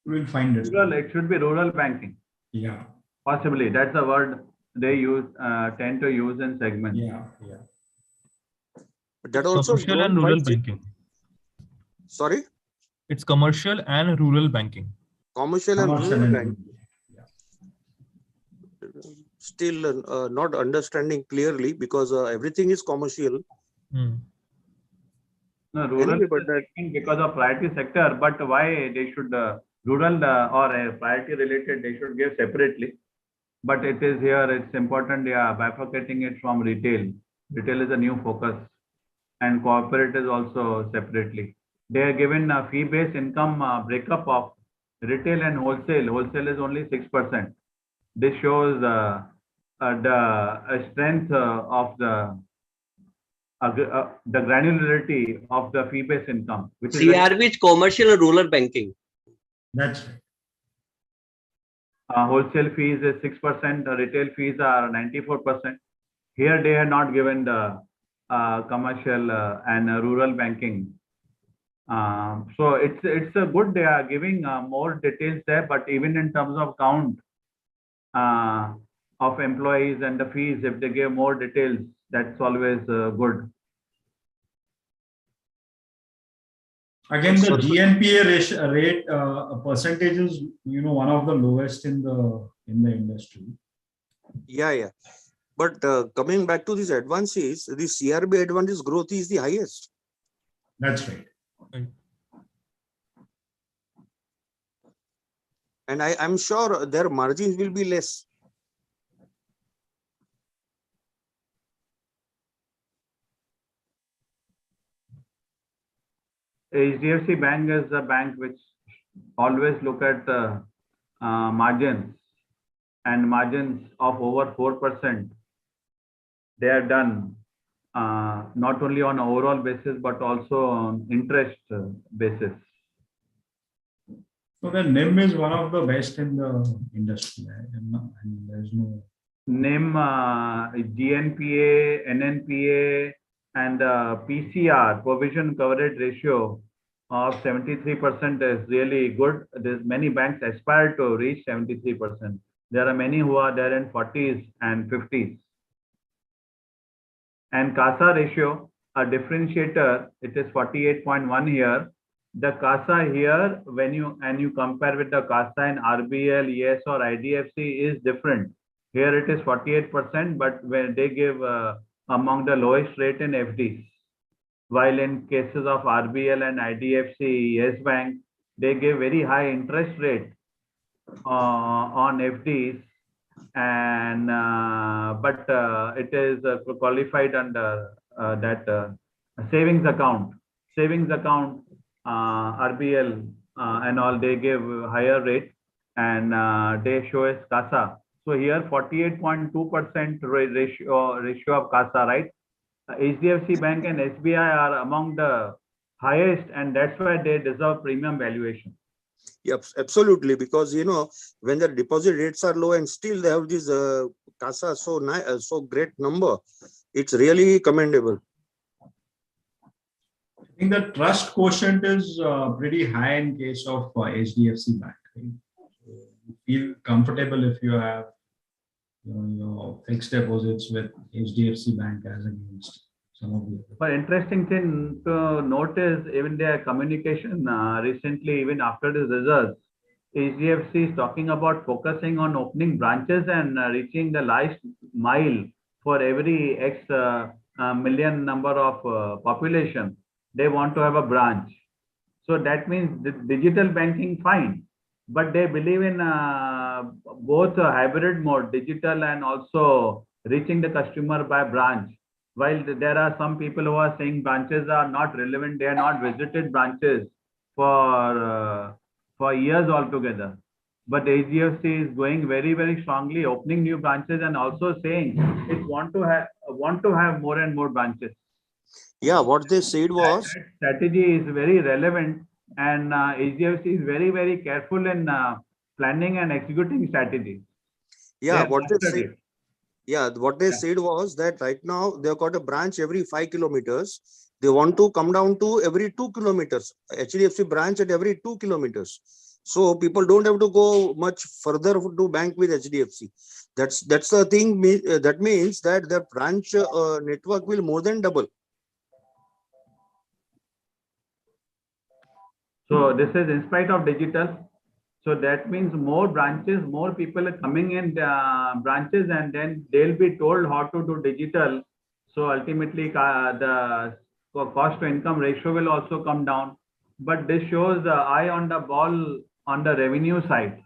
We'll find it. It should be rural banking. Yeah. Possibly. That's the word they use, tend to use in segments. Yeah. But that also commercial and rural banking. Sorry? It's commercial and rural banking. Commercial and rural banking. Still not understanding clearly because everything is commercial. No, rural anyway, but that, because of priority sector, but why they should rural or priority related they should give separately. But it is here, it's important, bifurcating it from retail. Retail is a new focus and corporate is also separately. They are given a fee-based income breakup of retail and wholesale. Wholesale is only 6%. This shows the strength of the granularity of the fee-based income. Which CRB is commercial and rural banking. That's right. Wholesale fees is 6%, retail fees are 94%. Here they are not given the commercial and rural banking. So it's a good, they are giving more details there, but even in terms of count of employees and the fees, if they give more details, that's always good. Again, the GNPA rate percentage is one of the lowest in the industry. Yeah. But coming back to these advances, the CRB advantage growth is the highest. That's right. And I'm sure their margins will be less. HDFC Bank is a bank which always look at margins, and margins of over 4%. They are done not only on overall basis but also on interest basis. So the NIM is one of the best in the industry, and there's no NIM, GNPA, NNPA, and PCR, provision coverage ratio of 73% is really good. There's many banks aspire to reach 73%. There are many who are there in 40s and 50s. And CASA ratio, a differentiator, it is 48.1 here. the CASA here, when you compare with the CASA in RBL, yes, or IDFC is different. Here it is 48%, but when they give among the lowest rate in FDs. While in cases of RBL and IDFC, Yes Bank, they give very high interest rate on FDs, and but it is qualified under that savings account. RBL and all, they give higher rate, and they show as CASA. So here 48.2% ratio of CASA, right? HDFC Bank and SBI are among the highest, and that's why they deserve premium valuation. Yep, absolutely. Because when the deposit rates are low and still they have this CASA so great number, it's really commendable. I think the trust quotient is pretty high in case of HDFC Bank. Right? So you feel comfortable if you have your fixed deposits with HDFC Bank as against some of the other. But interesting thing to note is even their communication recently, even after the results, HDFC is talking about focusing on opening branches and reaching the last mile for every X million number of population. They want to have a branch. So that means the digital banking, fine. But they believe in both a hybrid mode, digital and also reaching the customer by branch. While there are some people who are saying branches are not relevant, they are not visited branches for years altogether. But HDFC is going very, very strongly, opening new branches and also saying it want to have more and more branches. Yeah, what they said was that strategy is very relevant, and HDFC is very, very careful in planning and executing strategy. Yeah, what they said was that right now they've got a branch every 5 kilometers. They want to come down to every 2 kilometers. HDFC branch at every 2 kilometers. So people don't have to go much further to bank with HDFC. That's the thing. That means that their branch network will more than double. So this is in spite of digital. So that means more branches, more people are coming in branches, and then they'll be told how to do digital. So ultimately the cost to income ratio will also come down. But this shows the eye on the ball on the revenue side.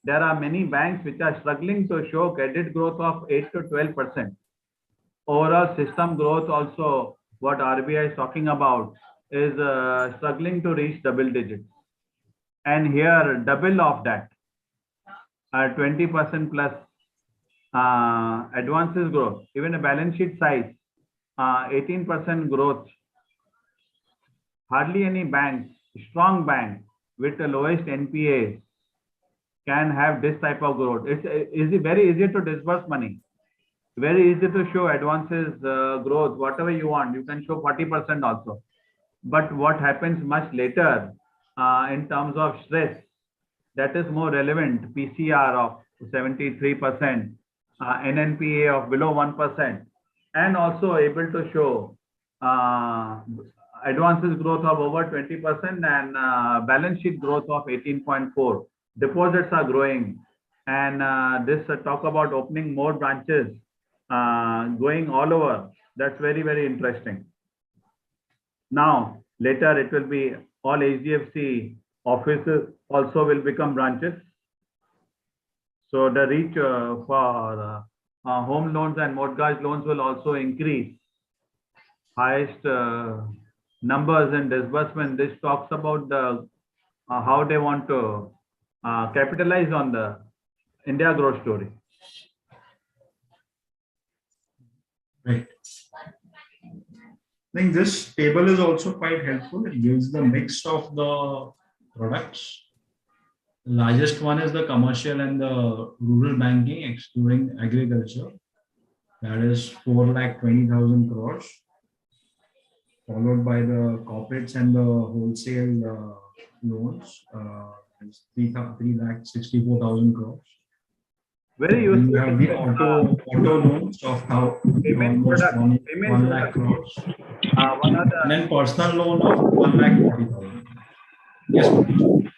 There are many banks which are struggling to show credit growth of 8 to 12%. Overall system growth also, what RBI is talking about, is struggling to reach double digits. And here double of that, 20% plus advances growth, even a balance sheet size, 18% growth. Hardly any bank, strong bank with the lowest NPAs can have this type of growth. It's very easy to disburse money, very easy to show advances growth, whatever you want. You can show 40% also. But what happens much later in terms of stress, that is more relevant. PCR of 73%, NNPA of below 1%, and also able to show advances growth of over 20% and balance sheet growth of 18.4. Deposits are growing, and this talk about opening more branches, going all over. That's very, very interesting. Now, later it will be all HDFC offices also will become branches. So the reach for home loans and mortgage loans will also increase. Highest numbers in disbursement. This talks about the how they want to capitalize on the India growth story. Right. I think this table is also quite helpful. It gives the mix of the products. The largest one is the commercial and the rural banking, excluding agriculture. That is 4,20,000 crores, followed by the corporates and the wholesale loans, 3,64,000 crores. Very You useful. have the auto loans of how Payment almost product, 1 lakh crores. one of And the, then personal loan of 1,40,000. Yes, Manish.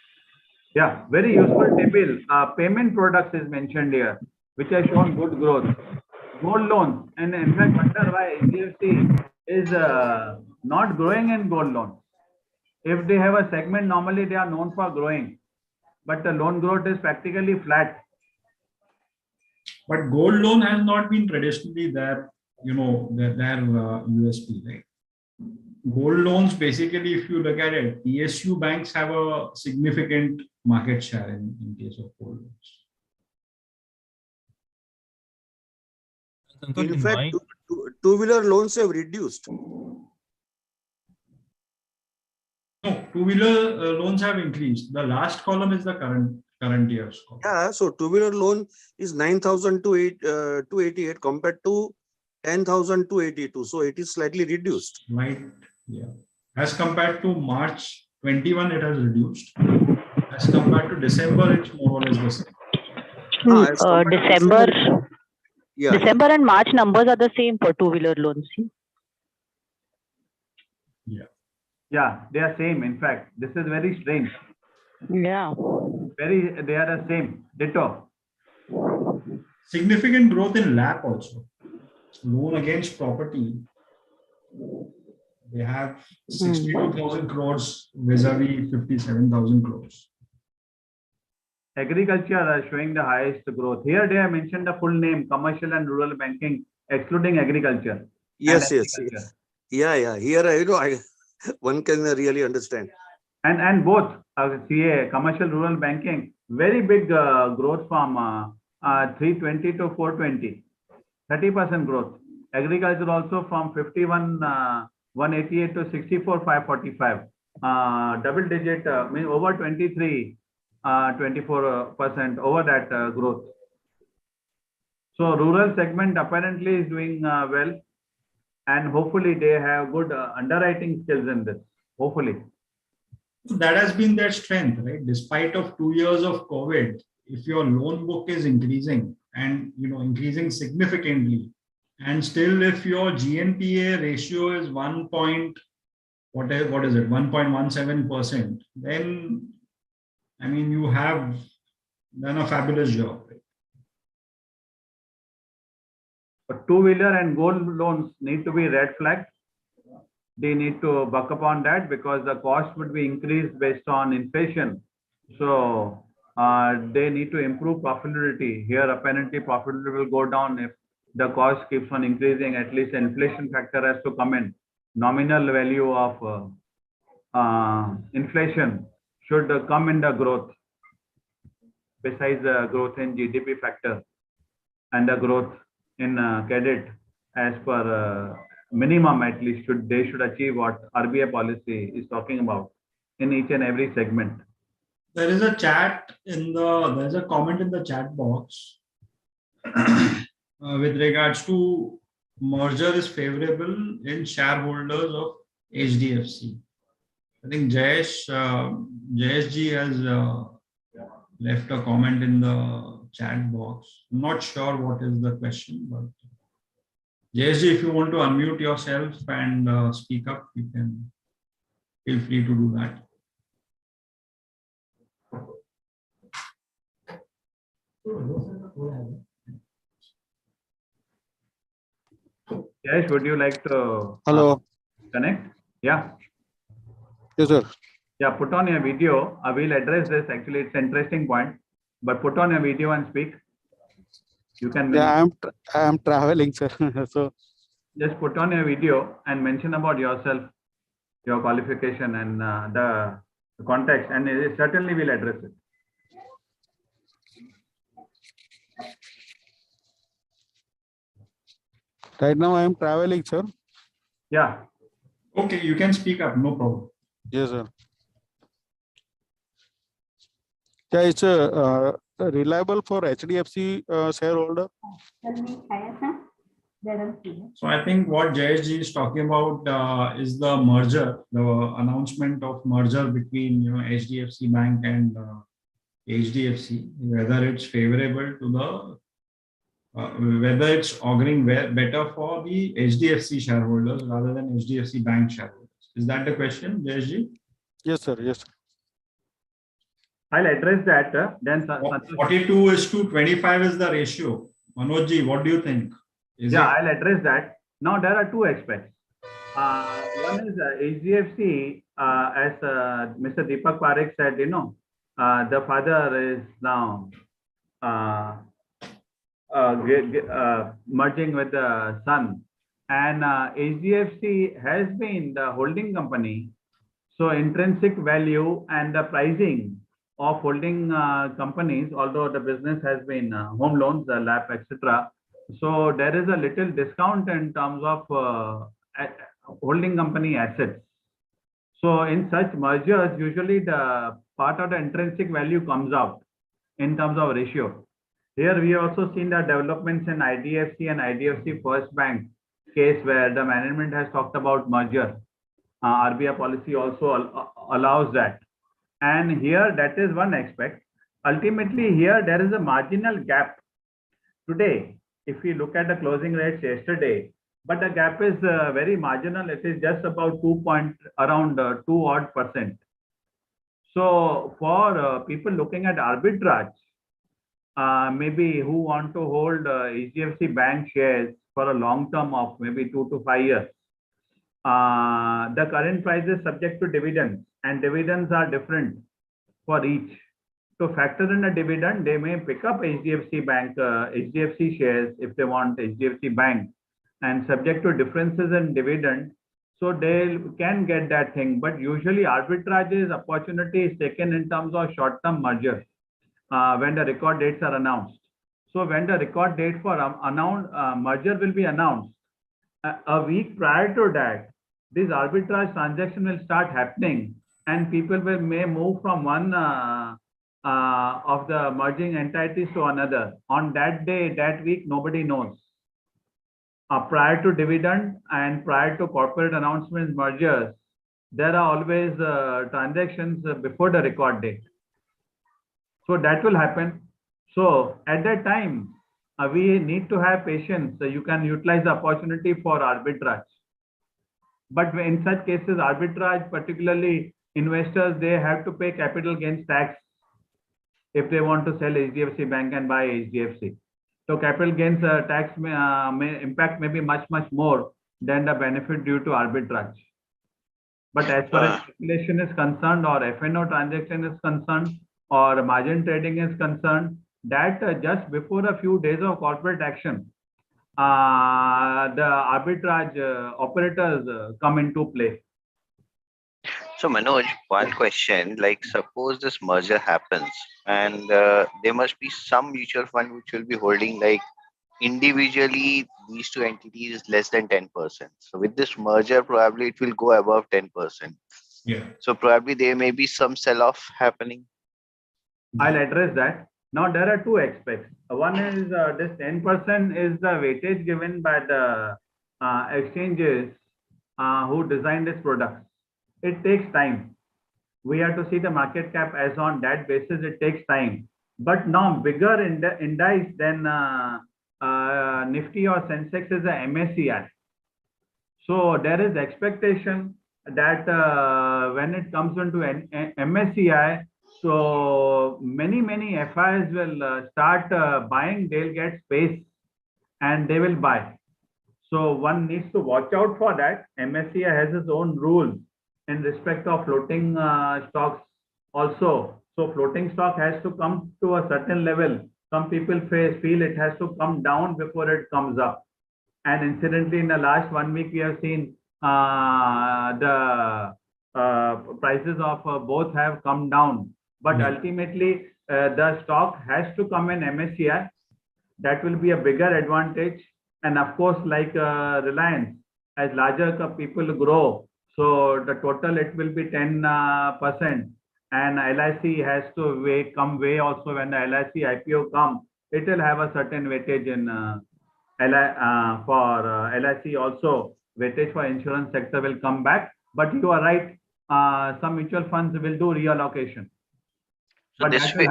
yeah, very useful table. Payment products is mentioned here, which has shown good growth. Gold loans, and in fact, wonder why Hdfc is not growing in gold loans. If they have a segment, normally they are known for growing, but the loan growth is practically flat. But gold loan has not been traditionally their USP, right? Gold loans, basically, if you look at it, PSU banks have a significant market share in case of gold loans. Santosh, In fact, two-wheeler loans have reduced. No, two-wheeler loans have increased. The last column is the current year's column. Yeah, so two-wheeler loan is 9,288 compared to 10,282. So it is slightly reduced. Right. Yeah. As compared to March 21, it has reduced. As compared to December, it's more or less the same. As compared to December, yeah, December and March numbers are the same for two-wheeler loans. Yeah, they are same. In fact, this is very strange. Yeah. They are the same. Ditto. Significant growth in LAP also. Loan against property. They have 62,000 crores vis-a-vis 57,000 crores. Agriculture are showing the highest growth. Here they have mentioned the full name, commercial and rural banking, excluding agriculture. yes. Yeah. Here, one can really understand. And both CA, commercial rural banking, very big growth from 320 to 420, 30% growth. Agriculture also from 51 188 to 64 545. Double digit, over 23 24% over that growth. So rural segment apparently is doing well, and hopefully they have good underwriting skills in this. Hopefully. That has been their strength, right? Despite of 2 years of COVID, if your loan book is increasing and increasing significantly, and still if your GNPA ratio is 1.17%, then you have done a fabulous job. Right? But two-wheeler and gold loans need to be red flagged. They need to buck upon that because the cost would be increased based on inflation. So they need to improve profitability. Here, apparently, profitability will go down if the cost keeps on increasing. At least the inflation factor has to come in. Nominal value of inflation should come in the growth. Besides the growth in GDP factor and the growth in credit, as per minimum, at least they should achieve what RBI policy is talking about in each and every segment. There is a there's a comment in the chat box with regards to merger is favorable in shareholders of HDFC. I think JSG has left a comment in the chat box. I'm not sure what is the question, but JSG, if you want to unmute yourself and speak up, you can feel free to do that. Yes, would you like to connect? Yeah. Yes, sir. Yeah, put on your video. I will address this. Actually, it's an interesting point, but put on your video and speak. You can. Yeah, I am traveling, sir. So just put on your video and mention about yourself, your qualification, and the context, and it certainly will address it. right now I am traveling, sir. Yeah. Okay, you can speak up. No problem. Yes, sir. Yeah, it's reliable for HDFC shareholder. So I think what JSG is talking about is the merger, the announcement of merger between HDFC Bank and HDFC, whether it's favorable to the whether it's auguring better for the HDFC shareholders rather than HDFC Bank shareholders. Is that the question, Jayashji? Yes, sir. Yes, sir. I'll address that. Then 42:25 is the ratio. Manojji, what do you think? I'll address that. Now there are two aspects. One is HDFC, as Mr. Deepak Parekh said, the father is now merging with the son, and HDFC has been the holding company. So intrinsic value and the pricing of holding companies, although the business has been home loans, LAP, etc. So there is a little discount in terms of holding company assets. So in such mergers, usually the part of the intrinsic value comes out in terms of ratio. Here we have also seen the developments in IDFC and IDFC First Bank case where the management has talked about merger. RBI policy also allows that. And here that is one aspect. Ultimately here there is a marginal gap. Today, if we look at the closing rates yesterday, but the gap is very marginal. It is just about 2%. So for people looking at arbitrage, maybe who want to hold HDFC Bank shares for a long term of maybe 2 to 5 years, the current price is subject to dividends, and dividends are different for each. To factor in a dividend, they may pick up HDFC Bank, HDFC shares if they want HDFC Bank, and subject to differences in dividend, so they can get that thing. But usually arbitrage is opportunity is taken in terms of short-term merger when the record dates are announced. So when the record date for merger will be announced, a week prior to that, this arbitrage transaction will start happening, and people may move from one of the merging entities to another. On that day, that week, nobody knows. Prior to dividend and prior to corporate announcements, mergers, there are always transactions before the record date. So that will happen. So at that time, we need to have patience. You can utilize the opportunity for arbitrage. But in such cases, arbitrage, particularly investors, they have to pay capital gains tax if they want to sell HDFC Bank and buy HDFC. So capital gains tax may impact maybe much more than the benefit due to arbitrage. But as far as speculation is concerned, or FNO transaction is concerned, or margin trading is concerned, that just before a few days of corporate action, the arbitrage operators come into play. So Manoj, one question, like suppose this merger happens and there must be some mutual fund which will be holding like individually these two entities is less than 10%. So with this merger, probably it will go above 10%. Yeah. So probably there may be some sell-off happening. I'll address that. Now there are two aspects. One is this 10% is the weightage given by the exchanges who designed this product. It takes time. We have to see the market cap as on that basis. It takes time. But now bigger index than Nifty or Sensex is the MSCI. So there is expectation that when it comes into MSCI, so many FIs will start buying. They'll get space and they will buy. So one needs to watch out for that. MSCI has its own rules in respect of floating stocks also. So floating stock has to come to a certain level. Some people feel it has to come down before it comes up. And incidentally, in the last 1 week, we have seen the prices of both have come down. But ultimately, the stock has to come in MSCI. That will be a bigger advantage. And of course, like Reliance, as larger people grow, so the total it will be 10%. And LIC has to come way also when the LIC IPO comes. It will have a certain weightage in for LIC also. Weightage for insurance sector will come back. But you are right. Some mutual funds will do reallocation. So this way,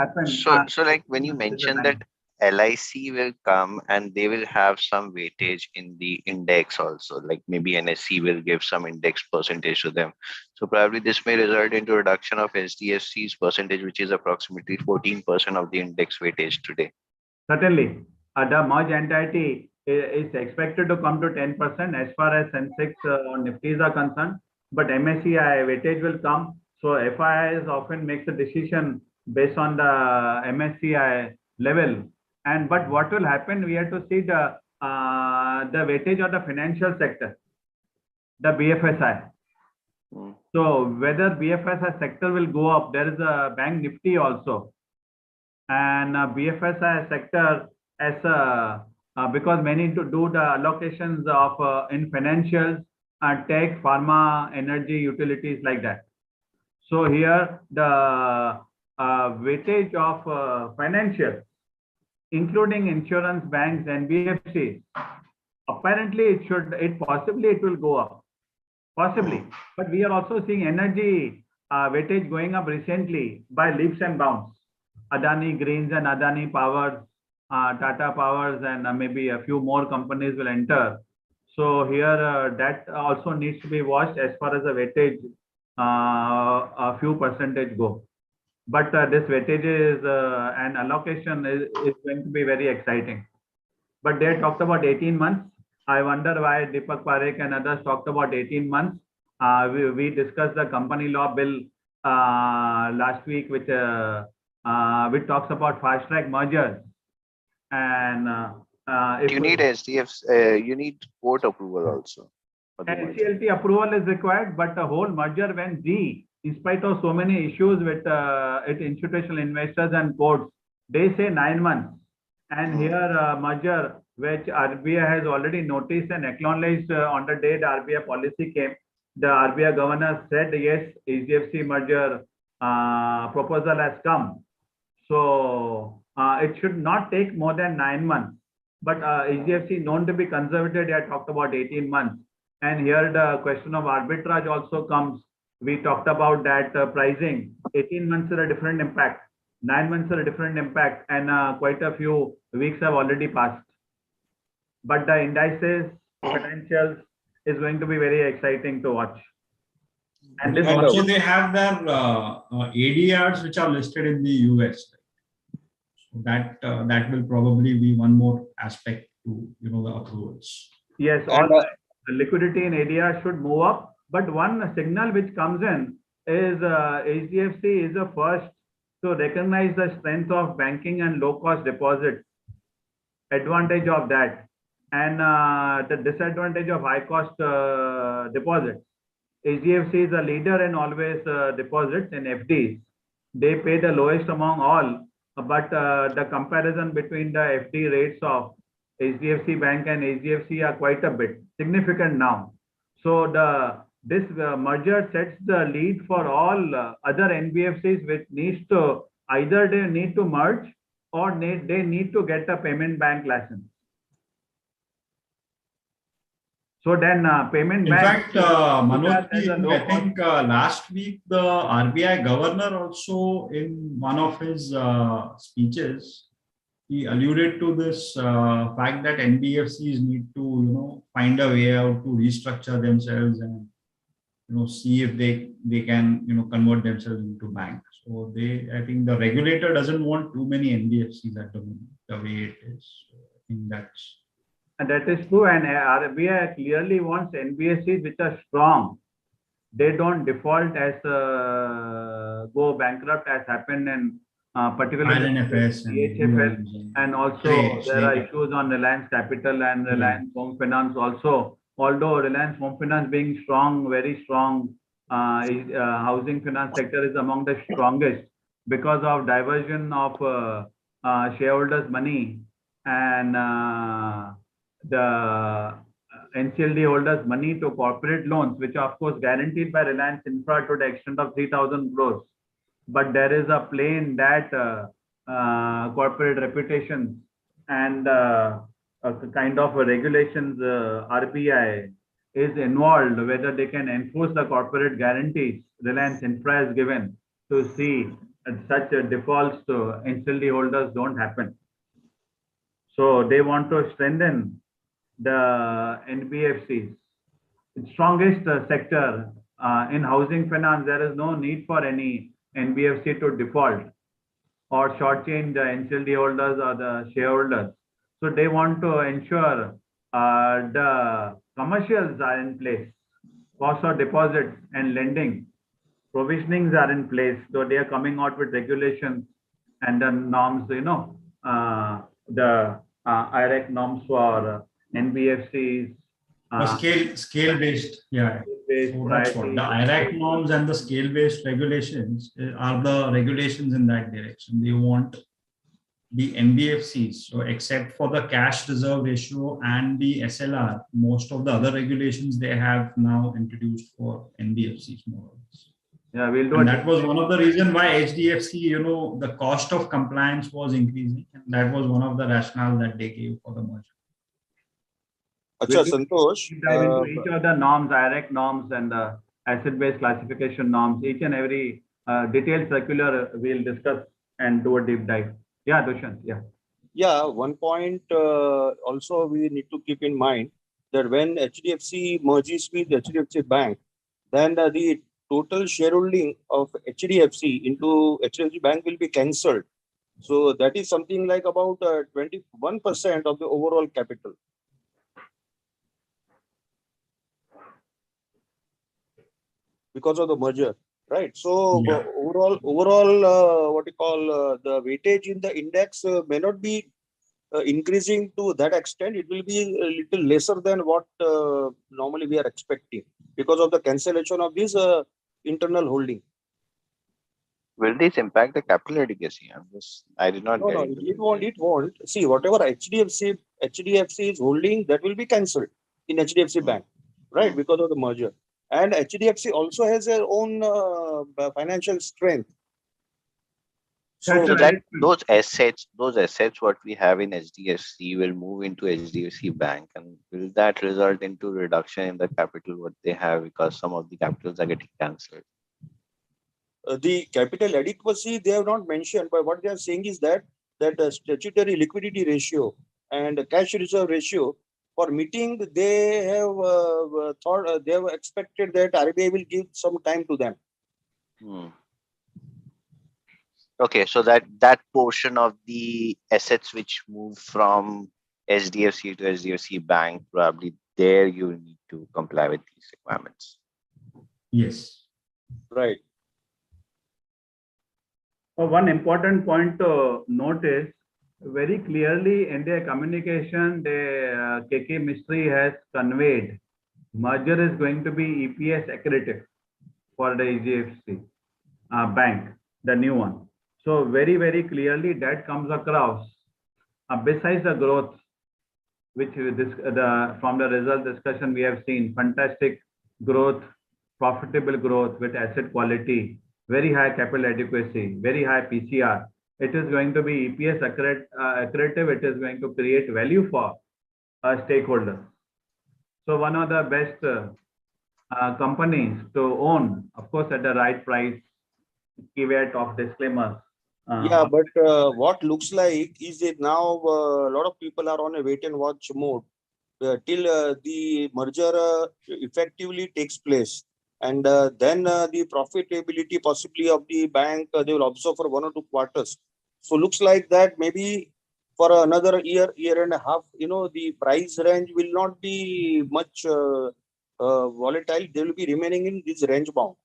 so like when you mentioned that LIC will come and they will have some weightage in the index also, like maybe NSE will give some index percentage to them. So probably this may result into reduction of HDFC's percentage, which is approximately 14% of the index weightage today. Certainly, the merged entity is expected to come to 10% as far as Sensex or Nifties are concerned, but MSCI weightage will come. So FIIs often makes a decision based on the MSCI level. And but what will happen? We have to see the weightage of the financial sector, the BFSI. So whether BFSI sector will go up, there is a bank Nifty also, and BFSI sector as because many to do the allocations of in financials, tech, pharma, energy, utilities like that. So here the weightage of financial, including insurance, banks, NBFCs, apparently it will go up, possibly. But we are also seeing energy weightage going up recently by leaps and bounds. Adani Greens and Adani Powers, Tata Powers, and maybe a few more companies will enter. So here that also needs to be watched as far as the weightage, a few percentage go. But this weightage is and allocation is going to be very exciting. But they talked about 18 months. I wonder why Deepak Parekh and others talked about 18 months. We discussed the company law bill last week, which talks about fast track mergers. And if you need SDFs, you need court approval also. NCLT approval is required, but the whole merger went G, in spite of so many issues with institutional investors and courts. They say 9 months. And here merger, which RBI has already noticed and acknowledged on the day the RBI policy came, the RBI governor said, yes, Hdfc merger proposal has come. So it should not take more than 9 months. But Hdfc known to be conservative, they had talked about 18 months. And here the question of arbitrage also comes. We talked about that pricing. 18 months is a different impact. 9 months are a different impact, and quite a few weeks have already passed. But the indices, financials is going to be very exciting to watch. And also they have their ADRs which are listed in the US. So that will probably be one more aspect to the approvals. Yes, all the liquidity in ADR should move up. But one signal which comes in is HDFC is the first to recognize the strength of banking and low-cost deposits, advantage of that, and the disadvantage of high-cost deposits. HDFC is a leader in always deposits in FDs. They pay the lowest among all, but the comparison between the FD rates of HDFC Bank and HDFC are quite a bit significant now. So this merger sets the lead for all other NBFCs, which needs to either they need to merge or they need to get a payment bank license. So then payment bank. In fact, Manoj, I think last week the RBI governor also in one of his speeches, he alluded to this fact that NBFCs need to find a way out to restructure themselves and see if they can convert themselves into banks. So I think the regulator doesn't want too many NBFCs at the moment, the way it is. I think that's. And that is true. And RBI clearly wants NBFCs which are strong. They don't default as go bankrupt as happened in particularly DHFL, and also there are issues on Reliance Capital and Reliance Home Finance also. Although Reliance Home Finance being strong, very strong, housing finance sector is among the strongest because of diversion of shareholders' money and the NCLD holders' money to corporate loans, which are of course guaranteed by Reliance Infra to the extent of 3,000 crores. But there is a play in that corporate reputation and kind of regulations RBI is involved, whether they can enforce the corporate guarantees Reliance Infra is given to see such defaults to NCLD holders don't happen. So they want to strengthen the NBFCs. Strongest sector in housing finance, there is no need for any NBFC to default or shortchange the NCLD holders or the shareholders. So they want to ensure the commercials are in place, cost of deposits and lending, provisionings are in place. So they are coming out with regulations and the norms, the IRAC norms for NBFCs. Scale-based, yeah. So that's what the IRAC norms and the scale-based regulations are the regulations in that direction. They want the NBFCs, so except for the cash reserve ratio and the SLR, most of the other regulations they have now introduced for NBFCs more or less. Yeah, we'll do and it. That was one of the reasons why HDFC, the cost of compliance was increasing, and that was one of the rationale that they gave for the merger. Acha, Santosh. Dive into each of the norms, IRAC norms and the asset-based classification norms, each and every detailed circular we'll discuss and do a deep dive. Yeah, Dushyant, yeah. Yeah, one point also we need to keep in mind that when HDFC merges with HDFC Bank, then the total shareholding of HDFC into HDFC Bank will be cancelled. So that is something like about 21% of the overall capital. Because of the merger, right? So Yeah. overall, what you call the weightage in the index may not be increasing to that extent. It will be a little lesser than what normally we are expecting because of the cancellation of this internal holding. Will this impact the capital adequacy? I did not. No, it won't. It won't. See, whatever HDFC is holding, that will be cancelled in HDFC Bank, right? Because of the merger. And HDFC also has their own financial strength. So that those assets what we have in HDFC will move into HDFC Bank, and will that result into reduction in the capital what they have because some of the capitals are getting cancelled? The capital adequacy they have not mentioned, but what they are saying is that statutory liquidity ratio and cash reserve ratio for meeting, they have thought they have expected that RBI will give some time to them. Okay, so that portion of the assets which move from HDFC to HDFC Bank, probably there you need to comply with these requirements. Yes. Right. One important point to note is very clearly in their communication, the KK Mistry has conveyed merger is going to be EPS accretive for the HDFC Bank, the new one. So very, very clearly that comes across. Besides the growth, which from the result discussion we have seen, fantastic growth, profitable growth with asset quality, very high capital adequacy, very high PCR. It is going to be EPS accretive. It is going to create value for stakeholders. So one of the best companies to own, of course, at the right price, caveat of disclaimers. Yeah, but what looks like is that now a lot of people are on a wait and watch mode till the merger effectively takes place. And then the profitability possibly of the bank, they will observe for 1 or 2 quarters. So looks like that maybe for another year and a half, the price range will not be much volatile. They will be remaining in this range bound.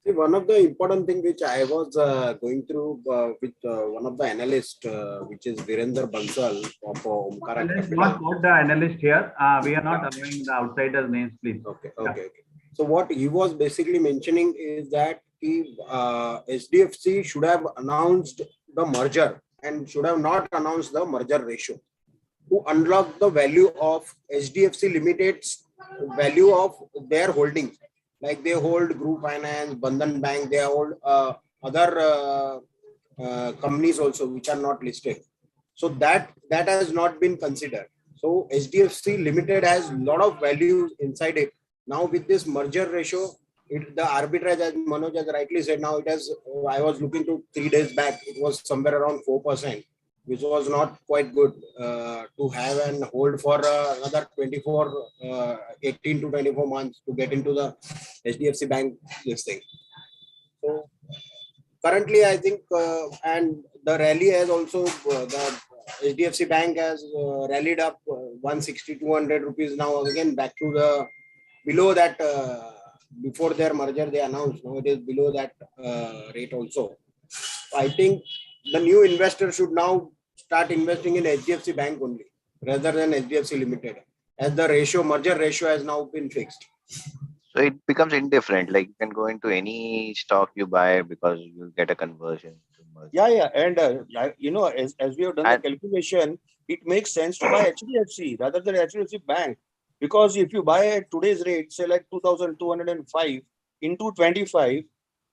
See, one of the important thing which I was going through with one of the analysts, which is Virender Bansal of Omkara. Let's not quote the analyst here. We are not allowing the outsiders' names, please. Okay. So what he was basically mentioning is that HDFC should have announced the merger and should have not announced the merger ratio to unlock the value of HDFC Limited's value of their holdings. Like they hold Group Finance, Bandhan Bank, they hold other companies also which are not listed. So that has not been considered. So HDFC Limited has a lot of value inside it. Now with this merger ratio, the arbitrage, as Manoj has rightly said, now it has, I was looking to 3 days back, it was somewhere around 4%, which was not quite good to have and hold for another 18 to 24 months to get into the HDFC Bank this thing. So currently, I think, and the rally has also, the HDFC Bank has rallied up 160, 200 rupees now again back to the below that. Before their merger, they announced, now it is below that rate also. I think the new investor should now start investing in HDFC Bank only rather than HDFC Limited, as the merger ratio has now been fixed. So it becomes indifferent. Like you can go into any stock you buy because you get a conversion. Yeah. And, as we have done the calculation, it makes sense to buy HDFC rather than HDFC Bank. Because if you buy at today's rate, say like 2,205 into 25,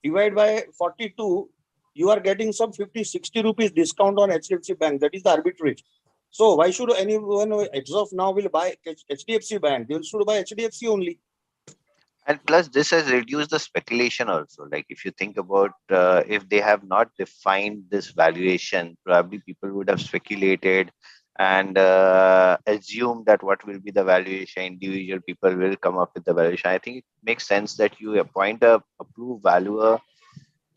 divide by 42, you are getting some 50, 60 rupees discount on HDFC Bank. That is the arbitrage. So why should anyone as of now will buy HDFC Bank? They should buy HDFC only. And plus, this has reduced the speculation also. Like if you think about if they have not defined this valuation, probably people would have speculated and assumed that what will be the valuation. Individual people will come up with the valuation. I think it makes sense that you appoint a approved valuer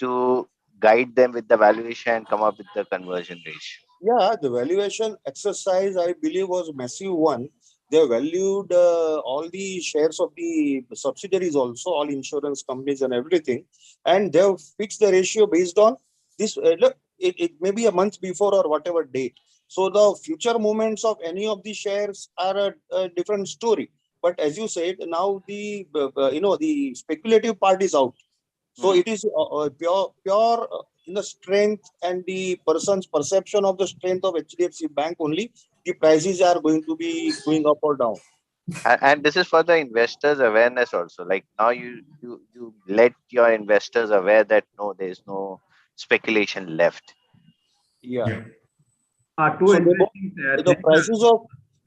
to guide them with the valuation and come up with the conversion ratio. Yeah, the valuation exercise, I believe, was a massive one. They valued all the shares of the subsidiaries also, all insurance companies and everything. And they've fixed the ratio based on this. It may be a month before or whatever date. So the future movements of any of the shares are a different story. But as you said, now the the speculative part is out. So it is pure in the strength and the person's perception of the strength of HDFC Bank only. The prices are going to be going up or down. And this is for the investors' awareness also. Like now you let your investors aware that no, there is no speculation left. Yeah. Two So interesting the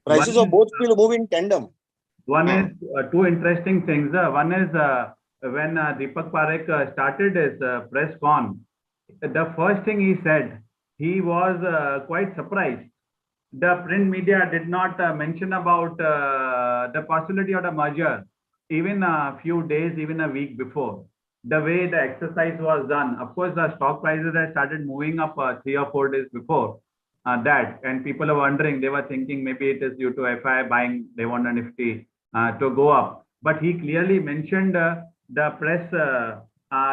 prices of both will move in tandem. One is two interesting things. One is when Deepak Parekh started his press con, the first thing he said, he was quite surprised. The print media did not mention about the possibility of the merger even a few days, even a week before. The way the exercise was done, of course, the stock prices had started moving up 3 or 4 days before that, and people are wondering, they were thinking maybe it is due to FI buying, they want a Nifty to go up. But he clearly mentioned the press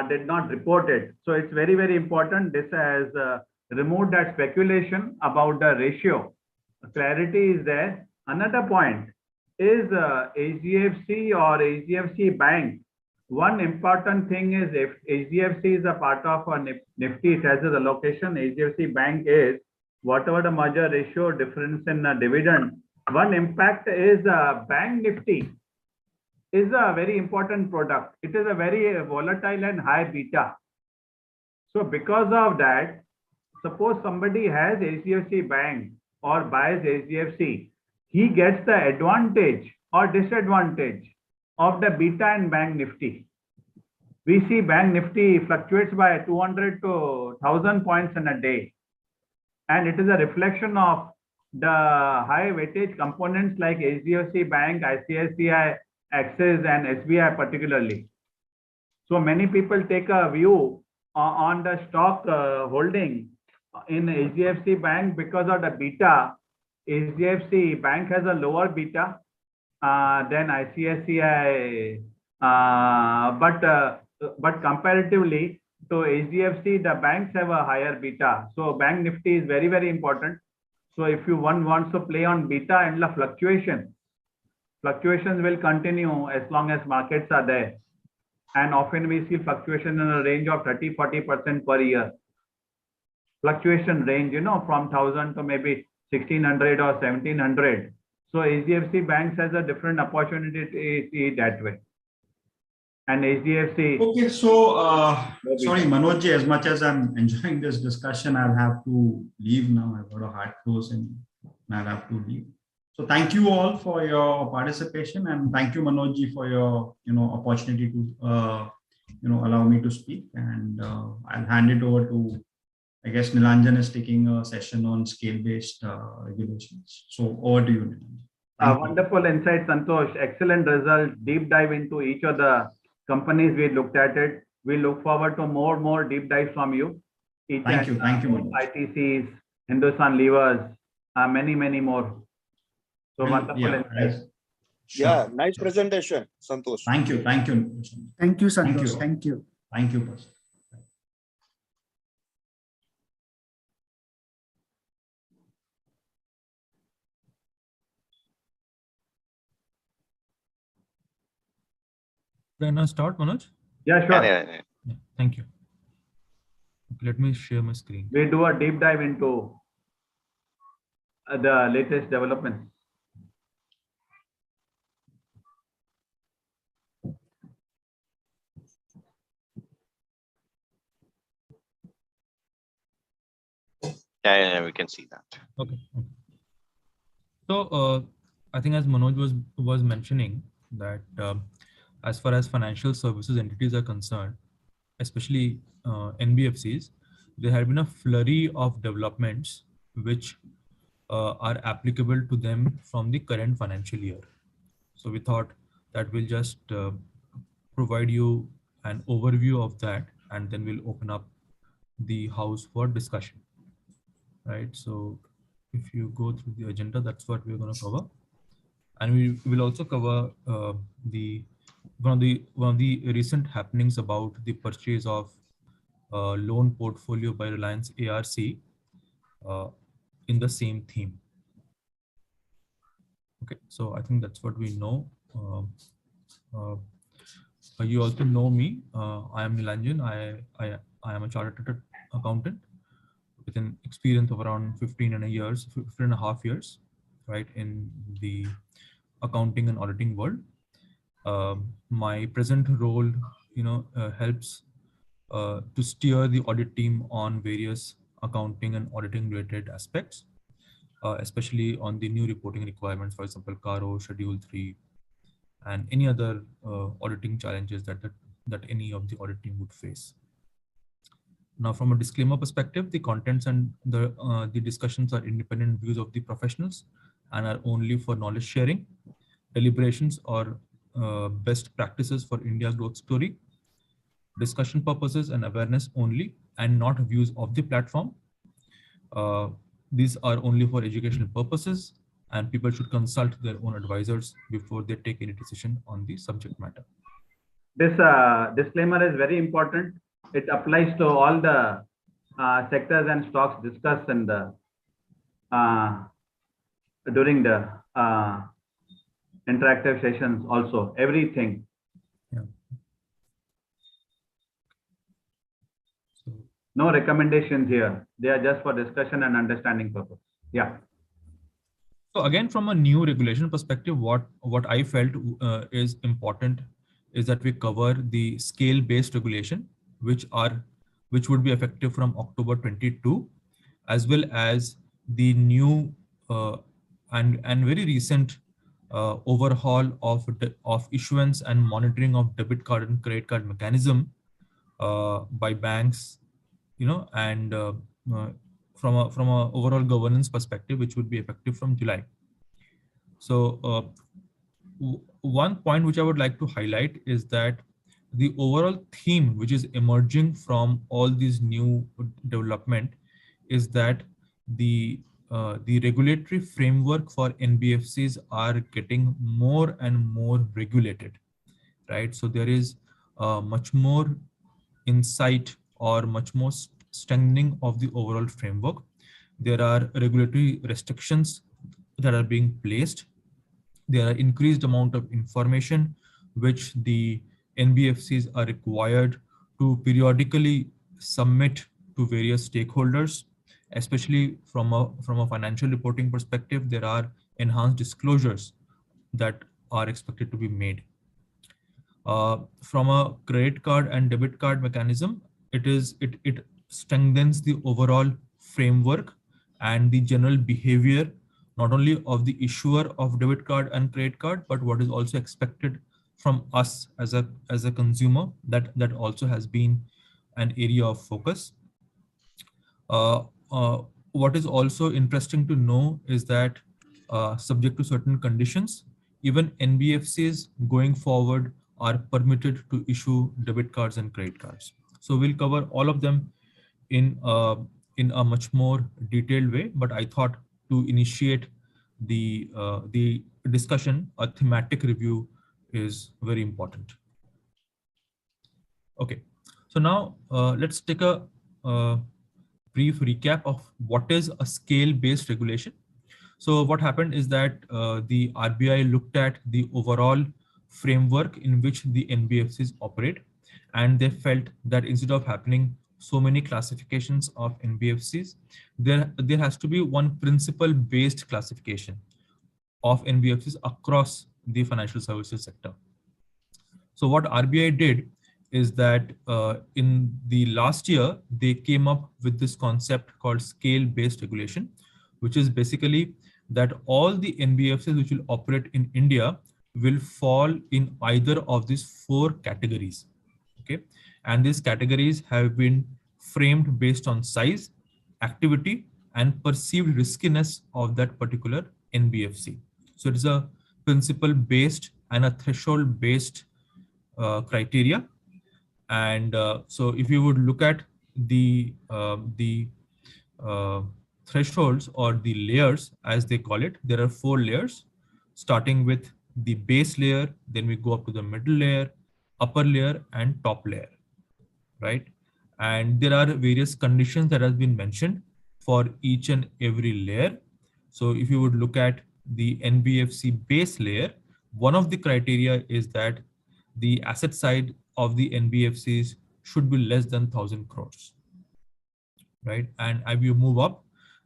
did not report it. So it's very, very important. This has removed that speculation about the ratio. Clarity is there. Another point is HDFC or HDFC Bank. One important thing is if HDFC is a part of a Nifty, it has a allocation. HDFC Bank is whatever the merger ratio difference in dividend. One impact is Bank Nifty is a very important product. It is a very volatile and high beta. So because of that, suppose somebody has HDFC Bank or buys HDFC, he gets the advantage or disadvantage of the beta and Bank Nifty. We see Bank Nifty fluctuates by 200 to 1000 points in a day. And it is a reflection of the high weightage components like HDFC Bank, ICICI, Axis and SBI particularly. So many people take a view on the stock holding in HDFC Bank because of the beta. HDFC Bank has a lower beta than ICICI, but comparatively to HDFC, the banks have a higher beta. So Bank Nifty is very, very important. So if one wants to play on beta and the fluctuations will continue as long as markets are there. And often we see fluctuation in a range of 30-40% per year. Fluctuation range, from 1000 to maybe 1600 or 1700. So HDFC Banks has a different opportunity that way. And HDFC. Okay, so sorry, Manoj, as much as I'm enjoying this discussion, I'll have to leave now. I've got a hard close and I'll have to leave. So thank you all for your participation, and thank you, Manojji, for your opportunity to allow me to speak. And I'll hand it over to, I guess Nilanjan is taking a session on scale-based regulations. So over to you, Nilanjan. Wonderful insight, Santosh. Excellent result. Deep dive into each of the companies we looked at it. We look forward to more deep dives from you. Thank you, Manoj. ITCs, Hindustan Levers, many more. So wonderful insight. Yeah, nice presentation, Santosh. Thank you. Thank you, Santosh. Thank you. Thank you, person. Can I start, Manoj? Yeah, sure. Yeah. Thank you. Let me share my screen. We do a deep dive into the latest developments. Yeah, we can see that. Okay. So I think as Manoj was mentioning that as far as financial services entities are concerned, especially NBFCs, there have been a flurry of developments which are applicable to them from the current financial year. So we thought that we'll just provide you an overview of that, and then we'll open up the house for discussion. Right. So if you go through the agenda, that's what we're going to cover, and we will also cover one of the recent happenings about the purchase of loan portfolio by Reliance ARC in the same theme. Okay, so I think that's what we know. You also know me. I am Nilanjan. I am a chartered accountant with an experience of around 15 and a half years, right, in the accounting and auditing world. My present role, helps to steer the audit team on various accounting and auditing related aspects, especially on the new reporting requirements, for example, CARO, Schedule 3, and any other auditing challenges that any of the audit team would face. Now, from a disclaimer perspective, the contents and the discussions are independent views of the professionals and are only for knowledge sharing, deliberations, or best practices for India growth story, discussion purposes and awareness only, and not views of the platform. These are only for educational purposes, and people should consult their own advisors before they take any decision on the subject matter. This disclaimer is very important. It applies to all the sectors and stocks discussed in the during the interactive sessions also, everything. Yeah. No recommendations here. They are just for discussion and understanding purpose. Yeah. So again, from a new regulation perspective, what I felt is important is that we cover the scale-based regulation, which would be effective from October 22, as well as the new and very recent overhaul of issuance and monitoring of debit card and credit card mechanism by banks, and from a overall governance perspective, which would be effective from July. So one point which I would like to highlight is that the overall theme which is emerging from all these new development is that the regulatory framework for NBFCs are getting more and more regulated, right? So there is much more insight or much more strengthening of the overall framework. There are regulatory restrictions that are being placed. There are increased amount of information which the NBFCs are required to periodically submit to various stakeholders, especially from a financial reporting perspective. There are enhanced disclosures that are expected to be made. From a credit card and debit card mechanism, it strengthens the overall framework and the general behavior not only of the issuer of debit card and credit card, but what is also expected from us as a consumer. That also has been an area of focus. Uh, uh, what is also interesting to know is that subject to certain conditions, even NBFCs going forward are permitted to issue debit cards and credit cards. So we'll cover all of them in a much more detailed way. But I thought to initiate the discussion, a thematic review is very important. Okay, so now let's take a brief recap of what is a scale-based regulation. So what happened is that the RBI looked at the overall framework in which the NBFCs operate, and they felt that instead of happening so many classifications of NBFCs, there has to be one principle-based classification of NBFCs across the financial services sector. So what RBI did is that in the last year, they came up with this concept called scale-based regulation, which is basically that all the NBFCs which will operate in India will fall in either of these 4 categories. Okay, and these categories have been framed based on size, activity, and perceived riskiness of that particular NBFC. So it is a principle-based and a threshold-based criteria. And so if you would look at the thresholds or the layers, as they call it, there are 4 layers, starting with the base layer, then we go up to the middle layer, upper layer, and top layer, right? And there are various conditions that has been mentioned for each and every layer. So if you would look at the NBFC base layer, one of the criteria is that the asset side of the NBFCs should be less than 1,000 crores, right? And as you move up,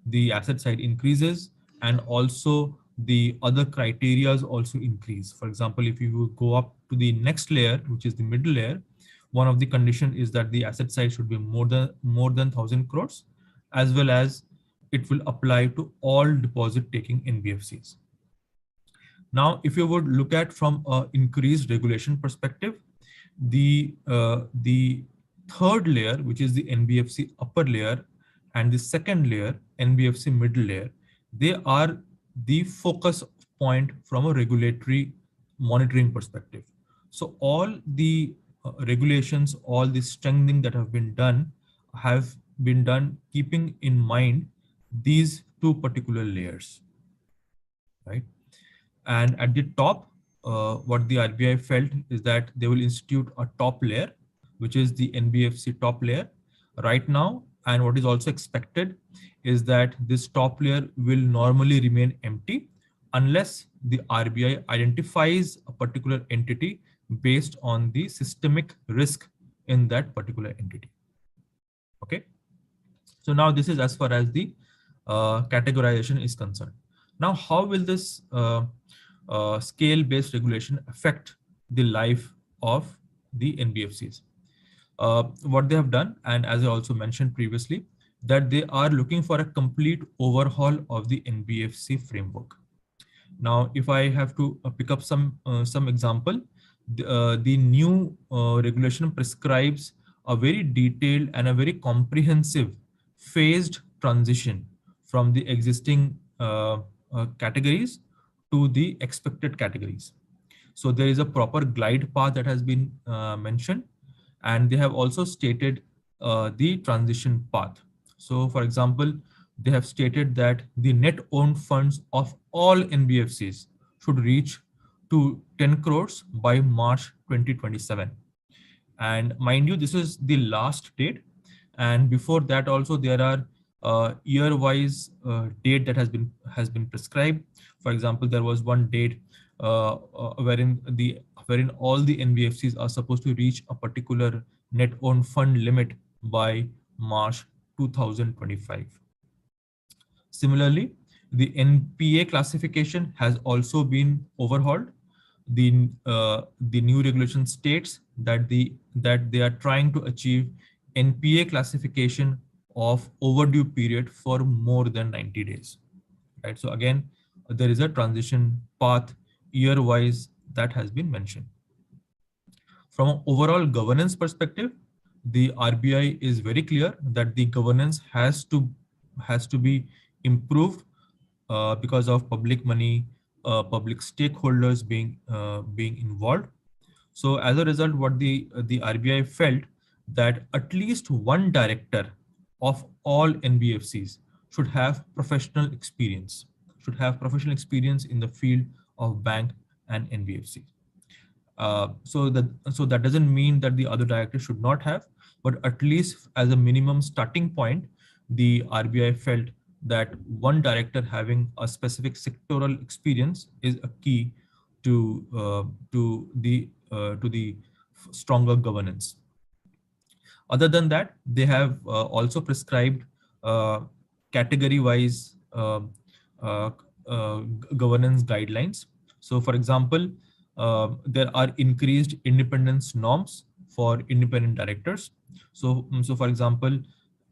the asset side increases, and also the other criterias also increase. For example, if you go up to the next layer, which is the middle layer, one of the condition is that the asset side should be more than 1,000 crores, as well as it will apply to all deposit taking NBFCs. Now, if you would look at from an increased regulation perspective, the third layer, which is the NBFC upper layer, and the second layer, NBFC middle layer, they are the focus point from a regulatory monitoring perspective. So all the regulations, all the strengthening that have been done keeping in mind these 2 particular layers, right? And at the top, what the RBI felt is that they will institute a top layer, which is the NBFC top layer right now. And what is also expected is that this top layer will normally remain empty unless the RBI identifies a particular entity based on the systemic risk in that particular entity. Okay. So now this is as far as the categorization is concerned. Now, how will this scale-based regulation affect the life of the NBFCs? What they have done, and as I also mentioned previously, that they are looking for a complete overhaul of the NBFC framework. Now, if I have to pick up some example, the new regulation prescribes a very detailed and a very comprehensive phased transition from the existing categories to the expected categories. So there is a proper glide path that has been mentioned, and they have also stated the transition path. So for example, they have stated that the net owned funds of all NBFCs should reach to 10 crores by March 2027. And mind you, this is the last date. And before that also there are year-wise date that has been prescribed. For example, there was one date wherein all the NBFCs are supposed to reach a particular net owned fund limit by March 2025. Similarly, the NPA classification has also been overhauled. The new regulation states that they are trying to achieve NPA classification of overdue period for more than 90 days. Right. So again, there is a transition path year-wise that has been mentioned. From an overall governance perspective, the RBI is very clear that the governance has to be improved because of public money, public stakeholders being involved. So as a result, what the RBI felt that at least one director of all NBFCs should have professional experience, in the field of bank and NBFC. So that doesn't mean that the other directors should not have, but at least as a minimum starting point, the RBI felt that one director having a specific sectoral experience is a key to the stronger governance. Other than that, they have also prescribed category-wise governance guidelines. So, for example, there are increased independence norms for independent directors. So for example,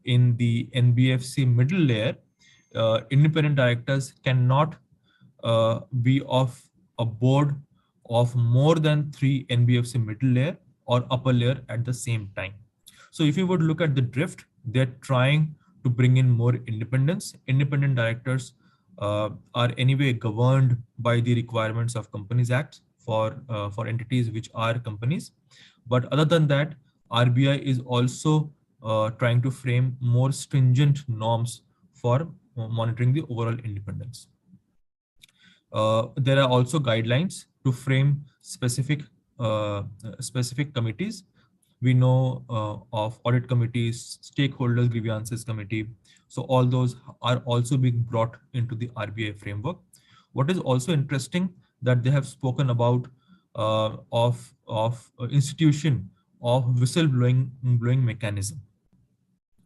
in the NBFC middle layer, independent directors cannot be of a board of more than 3 NBFC middle layer or upper layer at the same time. So if you would look at the drift, they're trying to bring in more independence. Independent directors are anyway governed by the requirements of Companies Act for entities which are companies. But other than that, RBI is also trying to frame more stringent norms for monitoring the overall independence. There are also guidelines to frame specific committees. We know of audit committees, stakeholders grievances committee. So all those are also being brought into the RBI framework. What is also interesting that they have spoken about institution of whistleblowing mechanism,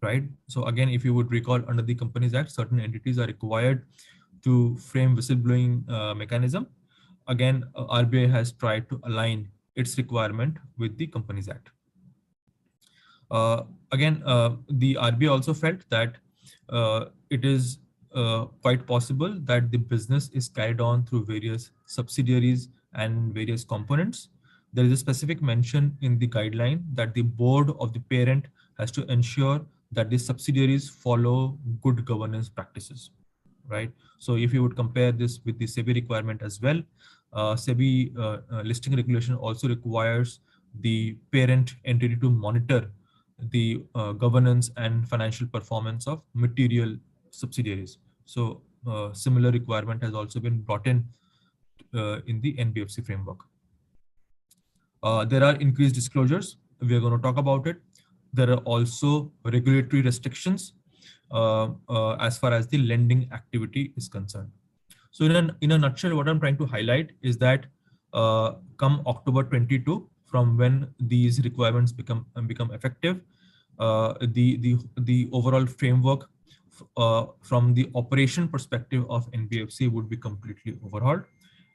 right? So again, if you would recall, under the Companies Act, certain entities are required to frame whistleblowing mechanism. Again, RBI has tried to align its requirement with the Companies Act. Again, the RBI also felt that it is quite possible that the business is carried on through various subsidiaries and various components. There is a specific mention in the guideline that the board of the parent has to ensure that the subsidiaries follow good governance practices, right? So if you would compare this with the SEBI requirement as well, SEBI listing regulation also requires the parent entity to monitor the governance and financial performance of material subsidiaries. So similar requirement has also been brought in the NBFC framework. There are increased disclosures. We are going to talk about it. There are also regulatory restrictions as far as the lending activity is concerned. So in a nutshell, what I'm trying to highlight is that come October 22, from when these requirements become effective, the overall framework from the operation perspective of NBFC would be completely overhauled.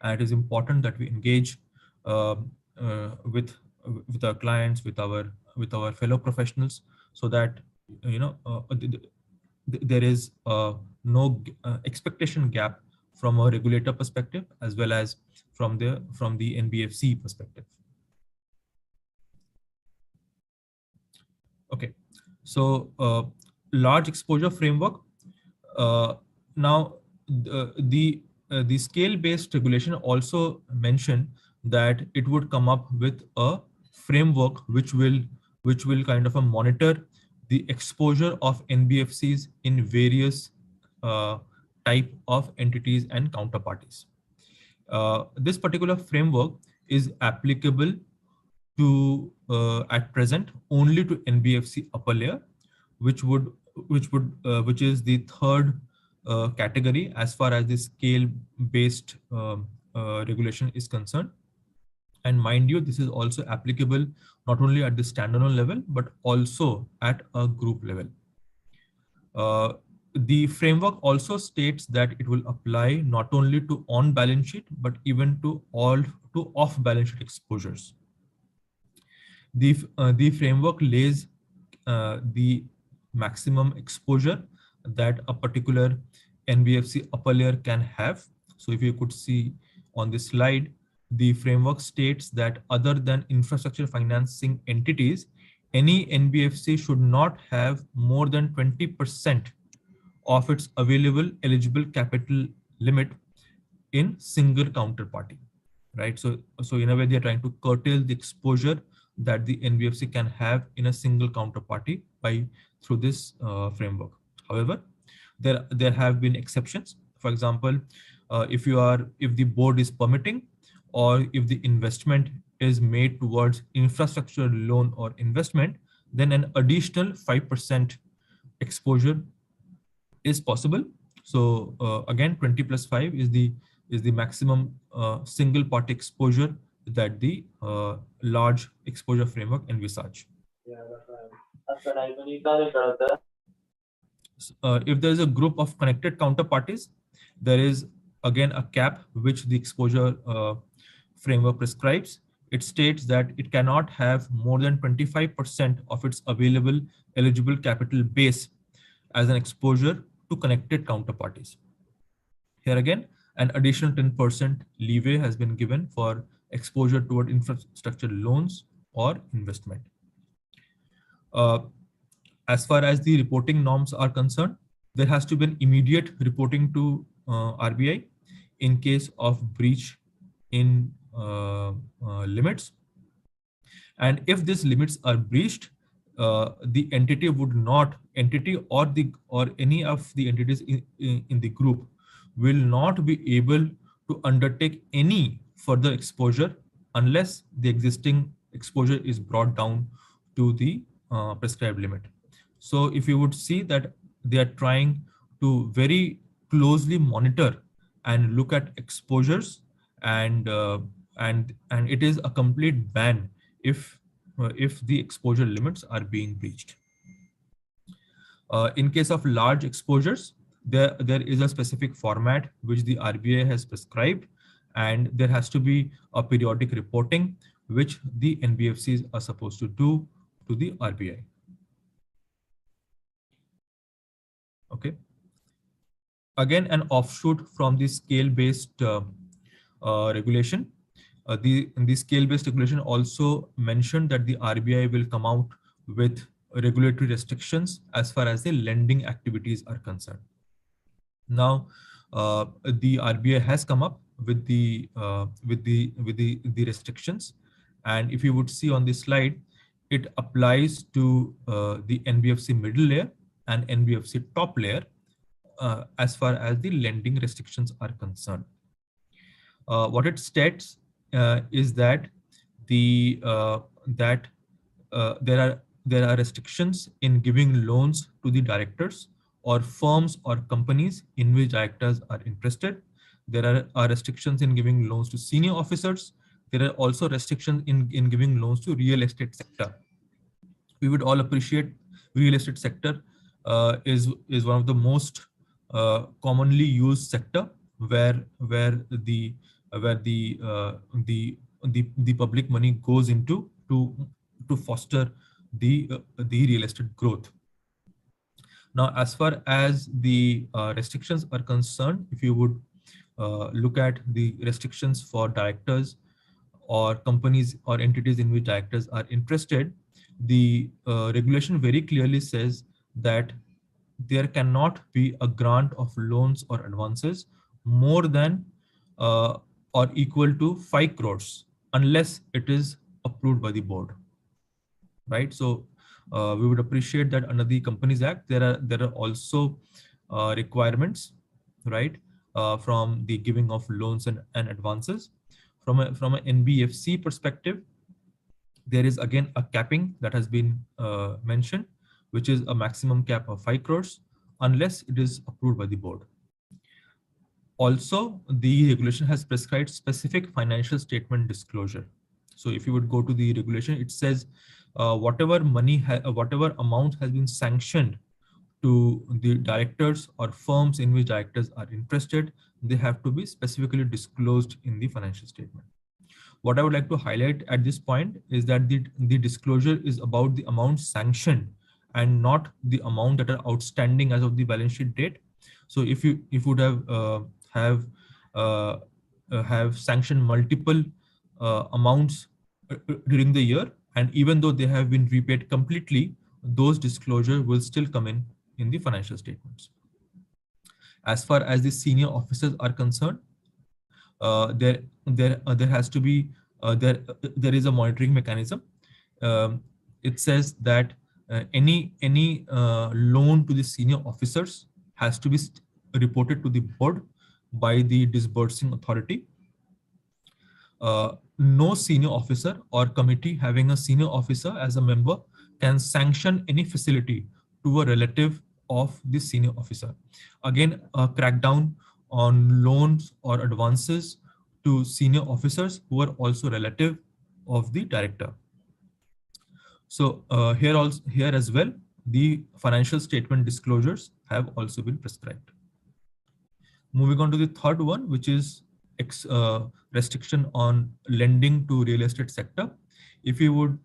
And it is important that we engage with our clients, with our fellow professionals, so that there is no expectation gap from a regulator perspective as well as from the NBFC perspective. Okay, so large exposure framework. Now the scale-based regulation also mentioned that it would come up with a framework which will kind of monitor the exposure of NBFCs in various type of entities and counterparties. This particular framework is applicable to at present only to NBFC upper layer, which is the third category as far as the scale-based regulation is concerned. And mind you, this is also applicable not only at the standalone level, but also at a group level. The framework also states that it will apply not only to on-balance sheet, but even to off-balance sheet exposures. The framework lays the maximum exposure that a particular NBFC upper layer can have. So if you could see on this slide, the framework states that other than infrastructure financing entities, any NBFC should not have more than 20% of its available eligible capital limit in single counterparty, right? So in a way, they're trying to curtail the exposure that the NBFC can have in a single counterparty through this framework. However, there have been exceptions. For example, if the board is permitting, or if the investment is made towards infrastructure loan or investment, then an additional 5% exposure is possible. So again, 20 plus 5 is the maximum single party exposure that the large exposure framework envisage. If there is a group of connected counterparties, there is again a cap which the exposure framework prescribes. It states that it cannot have more than 25% of its available eligible capital base as an exposure to connected counterparties. Here again, an additional 10% leeway has been given for exposure toward infrastructure loans or investment. As far as the reporting norms are concerned, there has to be an immediate reporting to RBI in case of breach in limits. And if these limits are breached, the entity or any of the entities in the group will not be able to undertake any further exposure unless the existing exposure is brought down to the prescribed limit. So if you would see that they are trying to very closely monitor and look at exposures, and it is a complete ban if the exposure limits are being breached. In case of large exposures, there is a specific format which the RBI has prescribed, and there has to be a periodic reporting which the NBFCs are supposed to do to the RBI. Okay. Again, an offshoot from the scale-based regulation. The scale-based regulation also mentioned that the RBI will come out with regulatory restrictions as far as the lending activities are concerned. Now, the RBI has come up with the restrictions, and if you would see on this slide, it applies to the NBFC middle layer and NBFC top layer as far as the lending restrictions are concerned. What it states is that there are restrictions in giving loans to the directors or firms or companies in which directors are interested. There are restrictions in giving loans to senior officers. There are also restrictions in giving loans to real estate sector. We would all appreciate real estate sector is one of the most commonly used sector where the public money goes into to foster the real estate growth. Now, as far as the restrictions are concerned, if you would look at the restrictions for directors or companies or entities in which directors are interested, the regulation very clearly says that there cannot be a grant of loans or advances more than or equal to 5 crores unless it is approved by the board, right? So we would appreciate that under the Companies Act, there are also requirements, right, from the giving of loans and advances. From an NBFC perspective, there is again a capping that has been mentioned, which is a maximum cap of 5 crores unless it is approved by the board. Also, the regulation has prescribed specific financial statement disclosure. So if you would go to the regulation, it says whatever amount has been sanctioned to the directors or firms in which directors are interested, they have to be specifically disclosed in the financial statement. What I would like to highlight at this point is that the disclosure is about the amount sanctioned and not the amount that are outstanding as of the balance sheet date. So if you would have have sanctioned multiple amounts during the year, and even though they have been repaid completely, those disclosures will still come in the financial statements. As far as the senior officers are concerned, there has to be there is a monitoring mechanism. It says that any loan to the senior officers has to be reported to the board by the disbursing authority. No senior officer or committee having a senior officer as a member can sanction any facility to a relative of the senior officer. Again, a crackdown on loans or advances to senior officers who are also relative of the director. So here as well, the financial statement disclosures have also been prescribed. Moving on to the third one, which is restriction on lending to real estate sector. If you would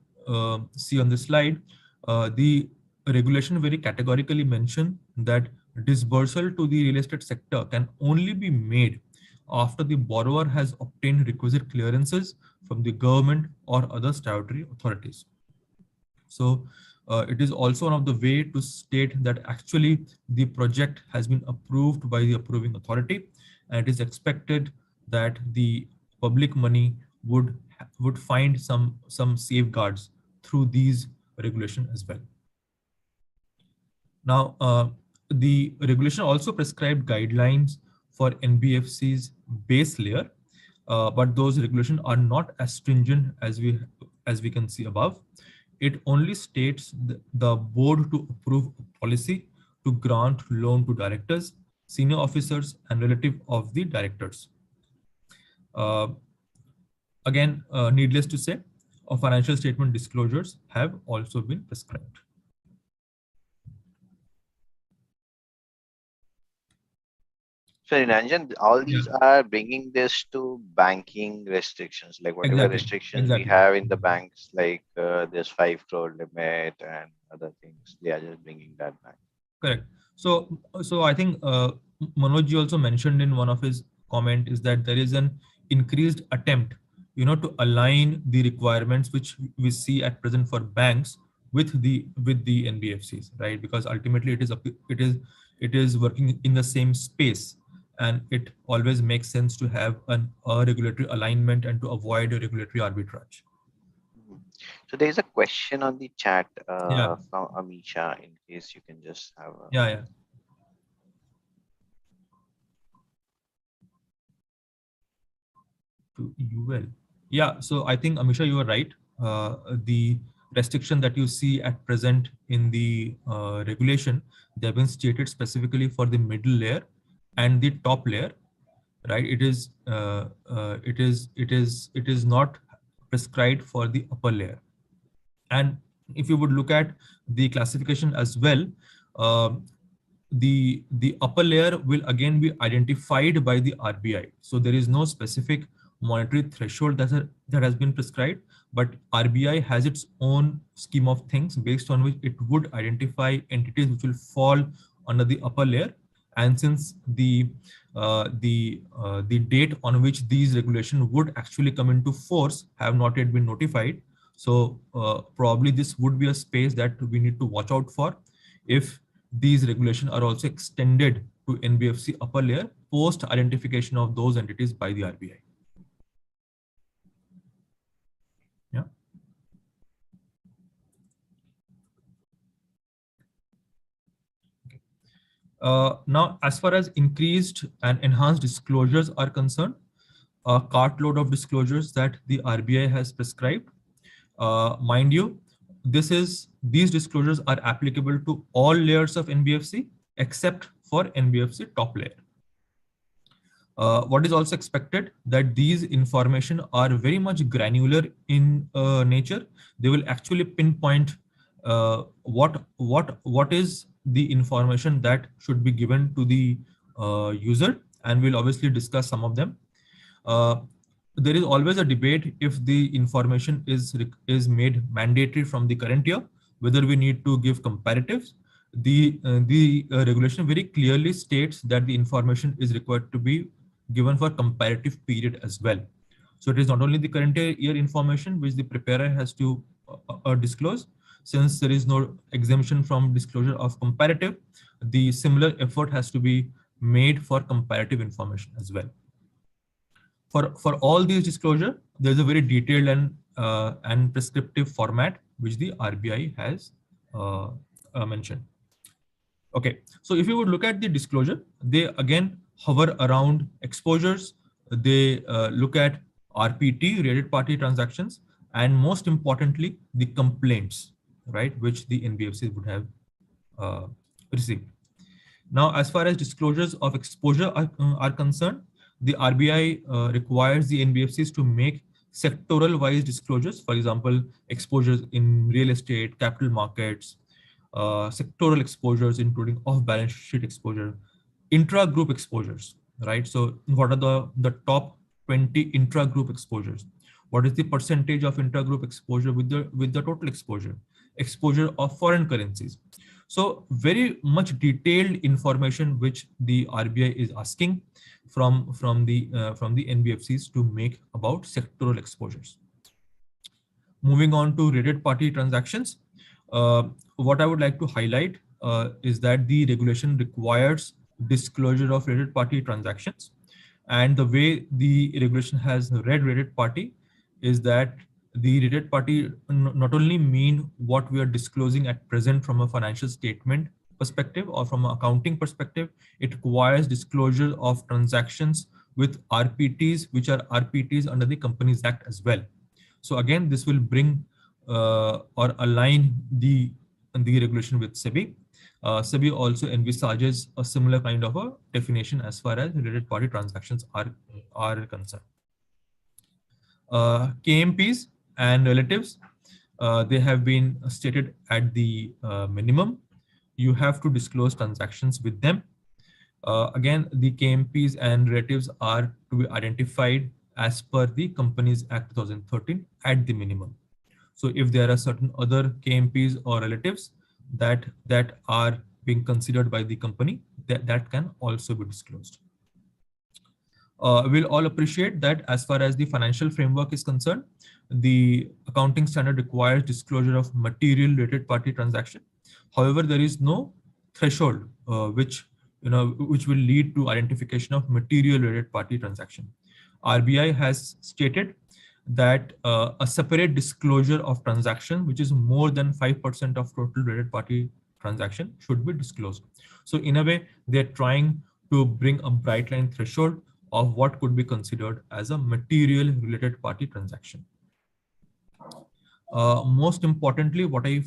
see on the slide, the regulation very categorically mention that disbursal to the real estate sector can only be made after the borrower has obtained requisite clearances from the government or other statutory authorities. So it is also one of the way to state that actually the project has been approved by the approving authority, and it is expected that the public money would find some safeguards through these regulations as well. Now, the regulation also prescribed guidelines for NBFC's base layer, but those regulations are not as stringent as we can see above. It only states the board to approve a policy to grant loan to directors, senior officers, and relative of the directors. Again, needless to say, financial statement disclosures have also been prescribed. So Nilanjan, all these are bringing this to banking restrictions, like whatever restrictions we have in the banks, like this 5 crore limit and other things, they are just bringing that back. Correct. So I think Manoj also mentioned in one of his comment is that there is an increased attempt, to align the requirements which we see at present for banks with the NBFCs, right? Because ultimately it is working in the same space. And it always makes sense to have a regulatory alignment and to avoid a regulatory arbitrage. So there is a question on the chat from Amisha, in case you can just have a... To UL. Yeah, so I think Amisha, you are right. The restriction that you see at present in the regulation, they have been stated specifically for the middle layer and the top layer, right? It is not prescribed for the upper layer. And if you would look at the classification as well, the upper layer will again be identified by the RBI. So there is no specific monetary threshold that has been prescribed, but RBI has its own scheme of things based on which it would identify entities which will fall under the upper layer. And since the date on which these regulations would actually come into force have not yet been notified, so probably this would be a space that we need to watch out for if these regulations are also extended to NBFC upper layer post identification of those entities by the RBI. Yeah. Now, as far as increased and enhanced disclosures are concerned, a cartload of disclosures that the RBI has prescribed. Mind you, these disclosures are applicable to all layers of NBFC except for NBFC top layer. What is also expected that these information are very much granular in nature. They will actually pinpoint what is the information that should be given to the user, and we'll obviously discuss some of them. There is always a debate if the information is made mandatory from the current year, whether we need to give comparatives. The regulation very clearly states that the information is required to be given for comparative period as well. So it is not only the current year information which the preparer has to disclose. Since there is no exemption from disclosure of comparative, the similar effort has to be made for comparative information as well. For all these disclosure, there is a very detailed and prescriptive format which the RBI has mentioned. Okay, so if you would look at the disclosure, they again hover around exposures. They look at RPT, related party transactions, and most importantly, the complaints, right, which the NBFCs would have received. Now, as far as disclosures of exposure are concerned, the RBI requires the NBFCs to make sectoral-wise disclosures. For example, exposures in real estate, capital markets, sectoral exposures, including off-balance sheet exposure, intra-group exposures, right? So what are the top 20 intra-group exposures? What is the percentage of intra-group exposure with the total exposure of foreign currencies? So very much detailed information which the RBI is asking from the NBFCs to make about sectoral exposures. Moving on to related party transactions, what I would like to highlight is that the regulation requires disclosure of related party transactions, and the way the regulation has read related party is that the related party not only mean what we are disclosing at present from a financial statement perspective or from an accounting perspective, it requires disclosure of transactions with RPTs, which are RPTs under the Companies Act as well. So again, this will bring or align the regulation with SEBI. SEBI also envisages a similar kind of a definition as far as related party transactions are concerned. KMPs and relatives, they have been stated at the minimum. You have to disclose transactions with them. Again, the KMPs and relatives are to be identified as per the Companies Act 2013 at the minimum. So if there are certain other KMPs or relatives that are being considered by the company, that can also be disclosed. We'll all appreciate that as far as the financial framework is concerned, the accounting standard requires disclosure of material related party transaction. However, there is no threshold which will lead to identification of material related party transaction. RBI has stated that a separate disclosure of transaction, which is more than 5% of total related party transaction, should be disclosed. So in a way, they're trying to bring a bright line threshold of what could be considered as a material related party transaction. Most importantly, what I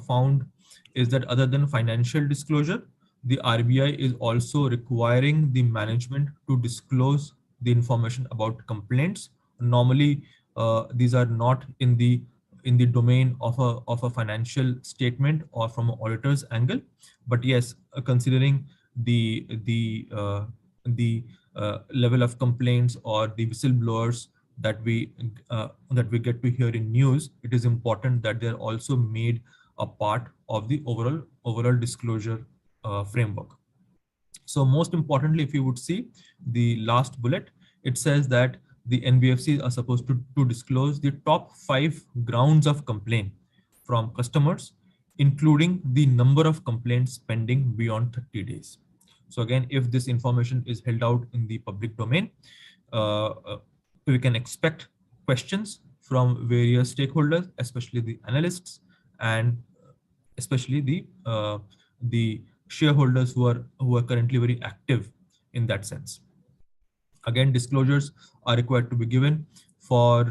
found is that other than financial disclosure, the RBI is also requiring the management to disclose the information about complaints. Normally, these are not in the domain of a financial statement or from an auditor's angle, but yes, considering the level of complaints or the whistleblowers that we get to hear in news, it is important that they're also made a part of the overall disclosure framework. So most importantly, if you would see the last bullet, it says that the NBFCs are supposed to disclose the top 5 grounds of complaint from customers, including the number of complaints pending beyond 30 days. So again, if this information is held out in the public domain, we can expect questions from various stakeholders, especially the analysts and especially the shareholders who are currently very active in that sense. Again, disclosures are required to be given for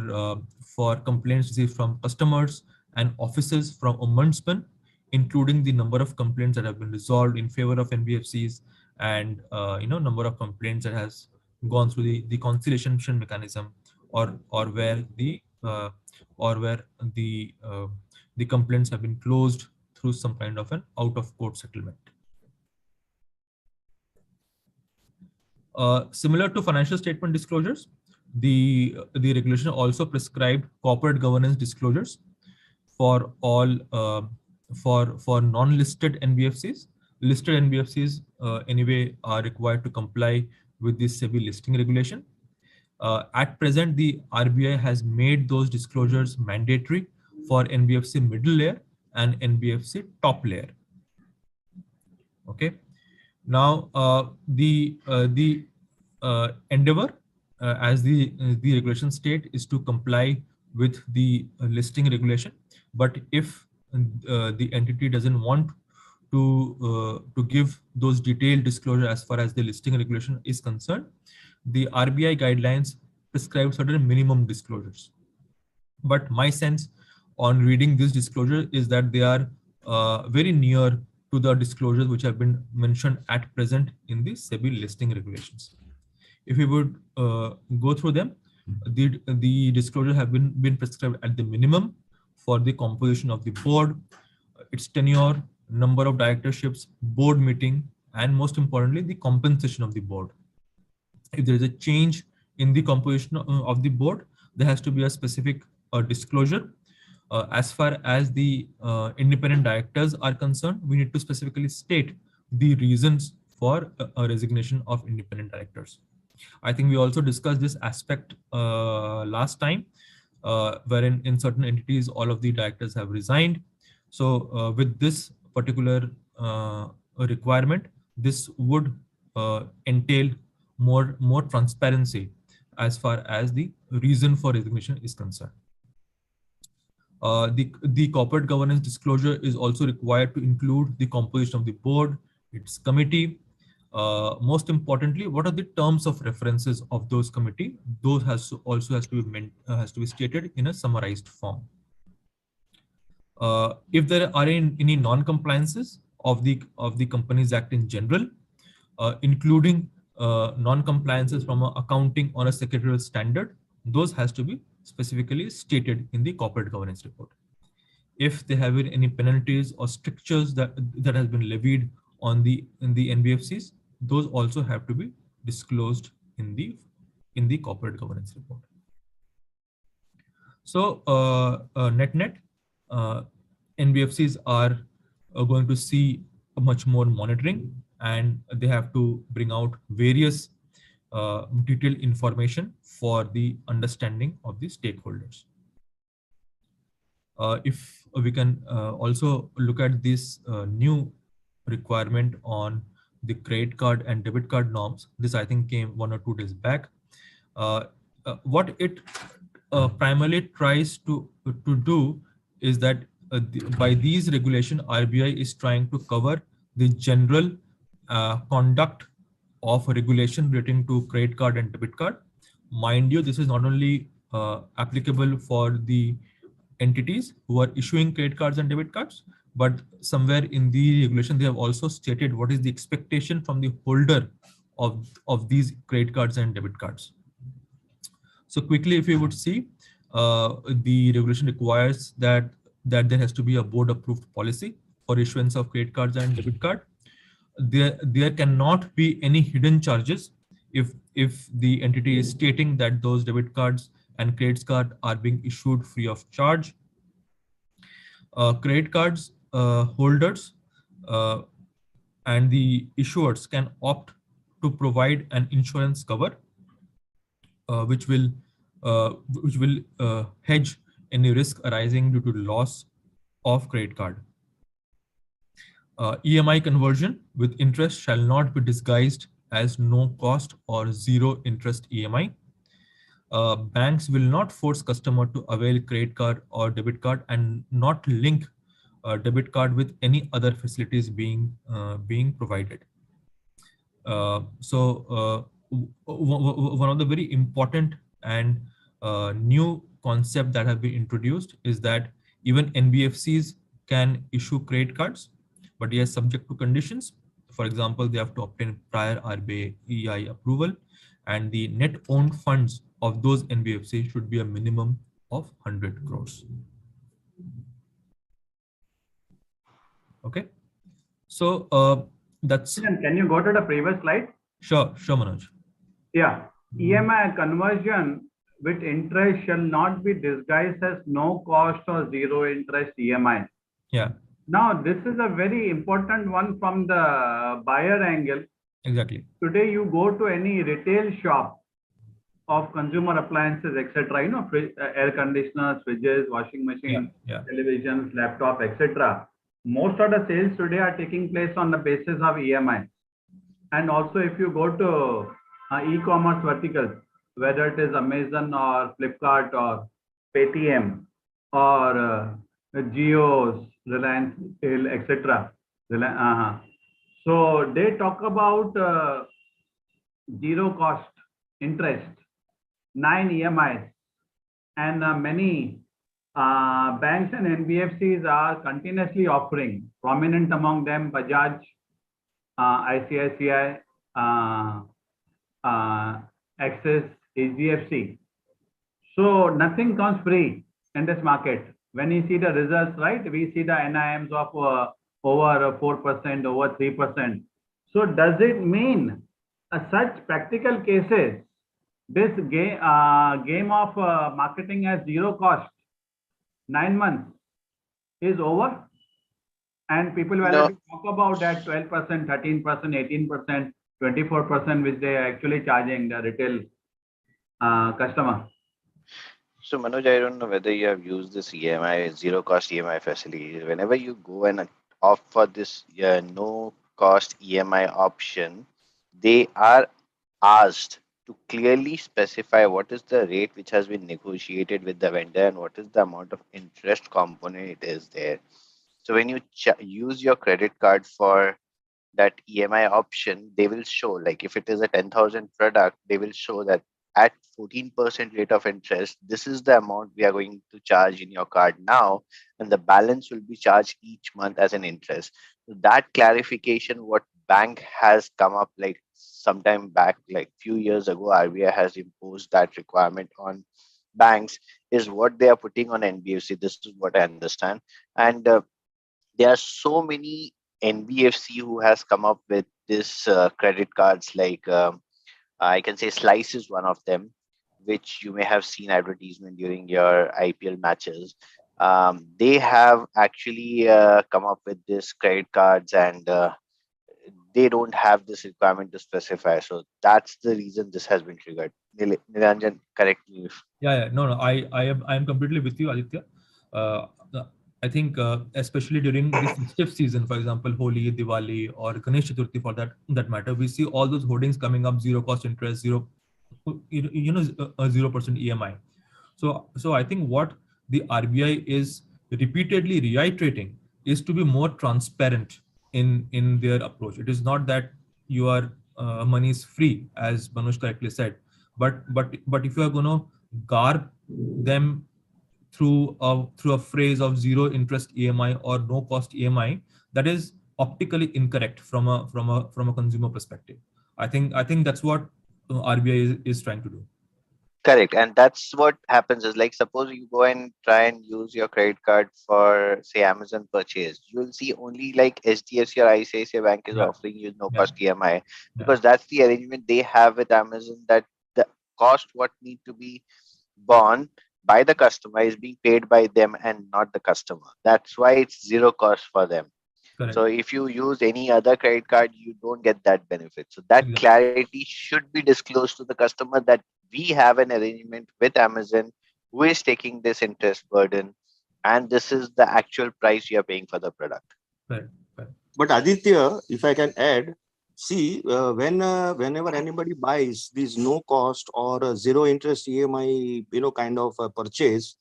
complaints received from customers and offices from ombudsman, including the number of complaints that have been resolved in favor of NBFCs and number of complaints that has gone through the conciliation mechanism, or where the complaints have been closed through some kind of an out-of-court settlement. Similar to financial statement disclosures, the regulation also prescribed corporate governance disclosures for all for non-listed NBFCs. Listed NBFCs anyway are required to comply with the SEBI listing regulation. At present, the RBI has made those disclosures mandatory for NBFC middle layer and NBFC top layer. Okay. Now, the endeavor, as the regulation state, is to comply with the listing regulation. But if the entity doesn't want to give those detailed disclosure as far as the listing regulation is concerned, the RBI guidelines prescribe certain minimum disclosures. But my sense on reading this disclosure is that they are very near to the disclosures which have been mentioned at present in the SEBI listing regulations. If we would go through them, the disclosure have been prescribed at the minimum for the composition of the board, its tenure, number of directorships, board meeting, and most importantly, the compensation of the board. If there is a change in the composition of the board, there has to be a specific disclosure. As far as the independent directors are concerned, we need to specifically state the reasons for a resignation of independent directors. I think we also discussed this aspect last time, wherein in certain entities, all of the directors have resigned. So with this particular requirement, this would entail more transparency as far as the reason for resignation is concerned. The corporate governance disclosure is also required to include the composition of the board, its committee. Most importantly, what are the terms of references of those committee? Those has to be stated in a summarized form. If there are any non-compliances of the Companies Act in general, including non-compliances from accounting on a secretarial standard, those has to be specifically stated in the corporate governance report. If there have been any penalties or strictures that has been levied on in the NBFCs, those also have to be disclosed in the corporate governance report. So net, NBFCs are going to see much more monitoring, and they have to bring out various detailed information for the understanding of the stakeholders. If we can also look at this new requirement on the credit card and debit card norms, this I think came 1 or 2 days back. What it primarily tries to do is that by these regulation, RBI is trying to cover the general conduct of regulation relating to credit card and debit card. Mind you, this is not only applicable for the entities who are issuing credit cards and debit cards, but somewhere in the regulation, they have also stated what is the expectation from the holder of these credit cards and debit cards. So quickly, if you would see, the regulation requires that there has to be a board approved policy for issuance of credit cards and debit card. There cannot be any hidden charges if the entity is stating that those debit cards and credit cards are being issued free of charge. Credit cards holders and the issuers can opt to provide an insurance cover, which will hedge any risk arising due to loss of credit card. EMI conversion with interest shall not be disguised as no cost or zero interest EMI. Banks will not force customer to avail credit card or debit card and not link debit card with any other facilities being provided. So one of the very important and new concept that have been introduced is that even NBFCs can issue credit cards, but yes, subject to conditions. For example, they have to obtain prior RBI approval, and the net owned funds of those NBFCs should be a minimum of 100 crores. Okay, so that's. Can you go to the previous slide? Sure, Manoj. Yeah, EMI conversion with interest shall not be disguised as no cost or zero interest EMI. Yeah. Now, this is a very important one from the buyer angle, Exactly. Today you go to any retail shop of consumer appliances, etc. Air conditioners, fridges, washing machine, televisions, laptop, etc. Most of the sales today are taking place on the basis of EMI. And also, if you go to e-commerce verticals, whether it is Amazon or Flipkart or Paytm or Jio's, Reliance, etc. So they talk about zero cost interest, 9 EMIs, and many banks and NBFCs are continuously offering. Prominent among them, Bajaj, ICICI, Axis, Hdfc. So nothing comes free in this market. When you see the results, right, we see the NIMs of over 4%, over 3%. So does it mean such practical cases, this game of marketing at zero cost, 9 months is over? And people will talk about that 12%, 13%, 18%, 24%, which they are actually charging the retail customer. So Manoj, I don't know whether you have used this EMI, zero cost EMI facility. Whenever you go and opt for this no cost EMI option, they are asked to clearly specify what is the rate which has been negotiated with the vendor and what is the amount of interest component it is there. So when you use your credit card for that EMI option, they will show, like if it is a 10,000 product, they will show that at 14% rate of interest, this is the amount we are going to charge in your card now, and the balance will be charged each month as an interest. So that clarification, what bank has come up like sometime back, like few years ago, RBI has imposed that requirement on banks, is what they are putting on NBFC. This is what I understand. And there are so many NBFC who has come up with this credit cards, like I can say Slice is one of them, which you may have seen advertisement during your IPL matches. They have actually come up with this credit cards, and they don't have this requirement to specify. So that's the reason this has been triggered. Nilanjan, correct me if. No, I am completely with you, Aditya. I think especially during this festive season, for example, Holi, Diwali, or Ganesh Chaturthi, for that matter, we see all those hoardings coming up, zero cost interest, 0% EMI. So I think what the RBI is repeatedly reiterating is to be more transparent in their approach. It is not that your money is free, as Manoj correctly said, but if you are going to garb them through a phrase of zero interest EMI or no cost EMI, that is optically incorrect from a consumer perspective. I think that's what RBI is trying to do. Correct. And that's what happens is, like, suppose you go and try and use your credit card for, say, Amazon purchase. You'll see only like HDFC or ICICI Bank is offering you no cost EMI, because that's the arrangement they have with Amazon, that the cost what need to be borne by the customer is being paid by them and not the customer. That's why it's zero cost for them. Correct. So if you use any other credit card, you don't get that benefit. So that clarity should be disclosed to the customer, that we have an arrangement with Amazon who is taking this interest burden, and this is the actual price you are paying for the product. Right. But Aditya, if I can add, see, whenever anybody buys these no cost or zero interest EMI, kind of purchase,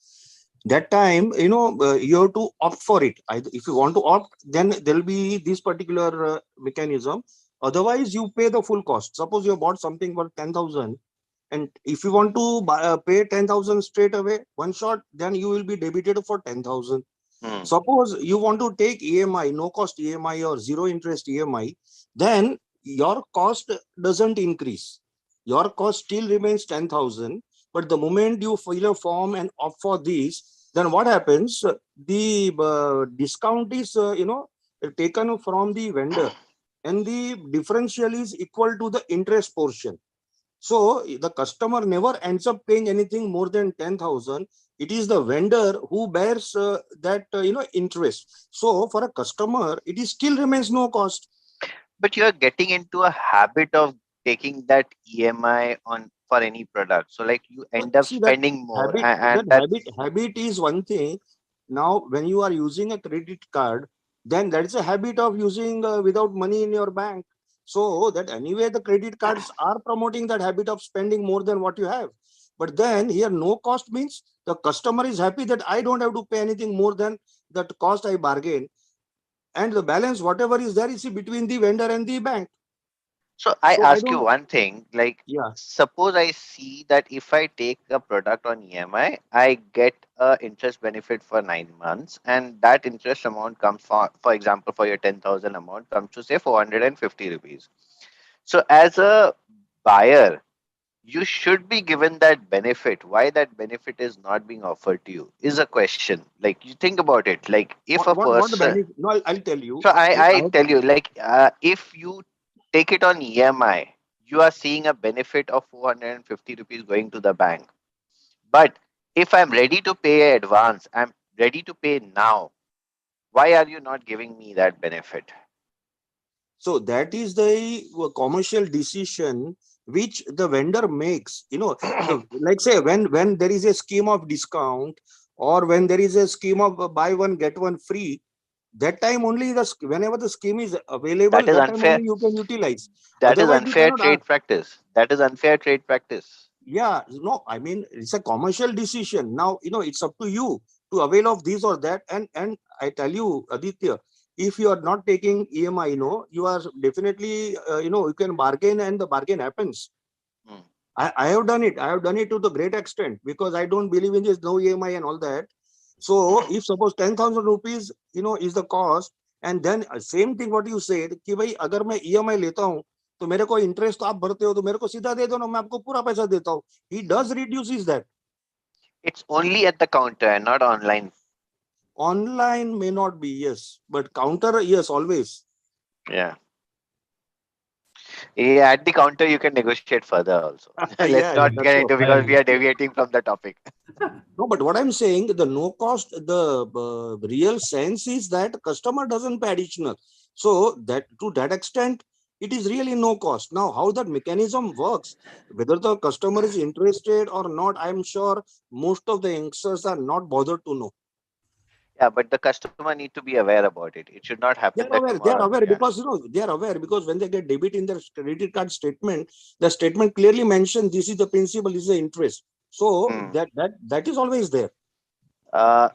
that time, you have to opt for it. If you want to opt, then there'll be this particular mechanism. Otherwise, you pay the full cost. Suppose you bought something for 10,000, and if you want to pay 10,000 straight away, one shot, then you will be debited for 10,000. Suppose you want to take EMI, no cost EMI or zero interest EMI, then your cost doesn't increase. Your cost still remains 10,000. But the moment you fill a form and opt for this, then what happens? The discount is, taken from the vendor, and the differential is equal to the interest portion. So the customer never ends up paying anything more than 10,000. It is the vendor who bears that interest. So for a customer, it is still remains no cost. but you're getting into a habit of taking that EMI on for any product. So like you But end up see that spending more, habit, that and that's habit is one thing. Now, when you are using a credit card, then that is a habit of using without money in your bank. So that anyway, the credit cards are promoting that habit of spending more than what you have. But then here, no cost means the customer is happy that I don't have to pay anything more than that cost I bargain. And the balance, whatever is there, is between the vendor and the bank. so I So I ask you don't, one thing, like yeah. suppose I see that if I take a product on EMI, I get a interest benefit for 9 months, and that interest amount comes for example, for your 10,000 amount comes to say 450 rupees. So as a buyer, you should be given that benefit. Why that benefit is not being offered to you is a question. Like you think about it. Like if a What the person, benefit? No, I'll tell you. so If I I, tell you, like if you take it on EMI, you are seeing a benefit of 450 rupees going to the bank. But if I'm ready to pay advance, I'm ready to pay now. Why are you not giving me that benefit? so that is the commercial decision which the vendor makes. The like say when there is a scheme of discount, or when there is a scheme of buy one get one free, that time only whenever the scheme is available, That is that time unfair. only you can utilize. That is Otherwise, you unfair cannot ask. trade practice. That is unfair trade practice. Yeah, no, I mean it's a commercial decision. Now, it's up to you to avail of this or that. And I tell you, Aditya, if you are not taking EMI, you are definitely, you can bargain, and the bargain happens. Hmm. I have done it. I have done it to the great extent, because I don't believe in this no EMI and all that. So if suppose 10,000 rupees, is the cost, and then same thing what you said कि भाई अगर मैं EMI लेता हूँ, तो मेरे को interest आप भरते हो, तो मेरे को सीधा दे दो ना, मैं आपको पूरा पैसा देता हूँ. He does reduces that. It's only at the counter and not online. Online may not be, yes, but counter, yes, always. Yeah. Yeah, at the counter you can negotiate further also. Let's Yeah, yeah, not that's get what. into because we are deviating from the topic. No, but what I'm saying, the no cost, the real sense is that customer doesn't pay additional. So that to that extent, it is really no cost. Now, how that mechanism works, whether the customer is interested or not, I'm sure most of the youngsters are not bothered to know. Yeah, but the customer need to be aware about it. It should not happen They that are aware. They are tomorrow. aware Yeah. because they are aware because when they get debit in their credit card statement, the statement clearly mentions this is the principal, this is the interest. So Hmm. that is always there. Uh,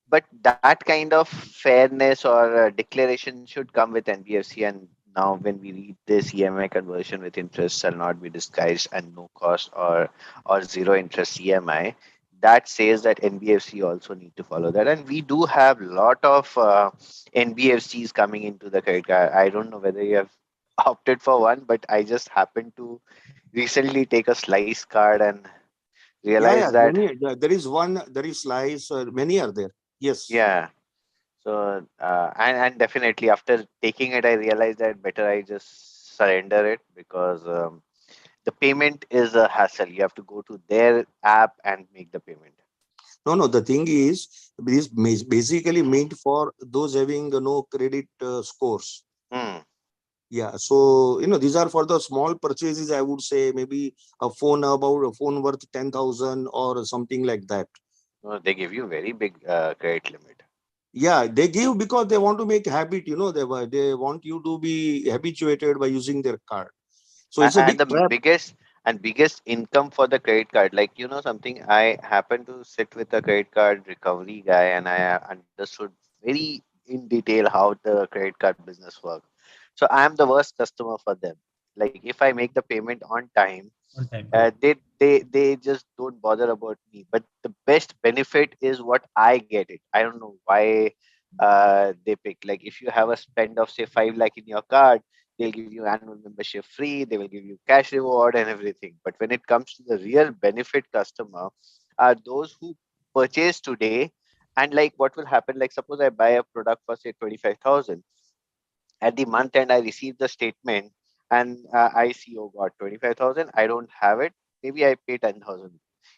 but that kind of fairness or declaration should come with NBFC. And now, when we read this, EMI conversion with interest shall not be disguised and no cost or zero interest EMI. That says that NBFC also need to follow that, and we do have lot of NBFCs coming into the credit card. I don't know whether you have opted for one, but I just happened to recently take a slice card and Yeah, realize yeah. that Many. There is one. There is slice. Many are there. Yes. yeah. So and definitely after taking it, I realized that better I just surrender it because the payment is a hassle. You have to go to their app and make the payment. No, no. The thing is, this is basically meant for those having no credit scores. Hmm. Yeah. So these are for the small purchases. I would say maybe a phone worth 10,000 or something like that. No, they give you very big credit limit. Yeah, they give because they want to make habit. They want you to be habituated by using their card. So it's a And big the trap. biggest income for the credit card, like something, I happened to sit with a credit card recovery guy, and I understood very in detail how the credit card business works. So I am the worst customer for them. Like if I make the payment on time, On time, yeah. they just don't bother about me. But the best benefit is what I get it. I don't know why they pick. Like if you have a spend of say 5 lakh in your card, they'll give you annual membership free. They will give you cash reward and everything. But when it comes to the real benefit customer, are those who purchase today. And like what will happen? Like suppose I buy a product for say 25,000. At the month end, I receive the statement and I see, oh God, 25,000. I don't have it. Maybe I pay 10,000.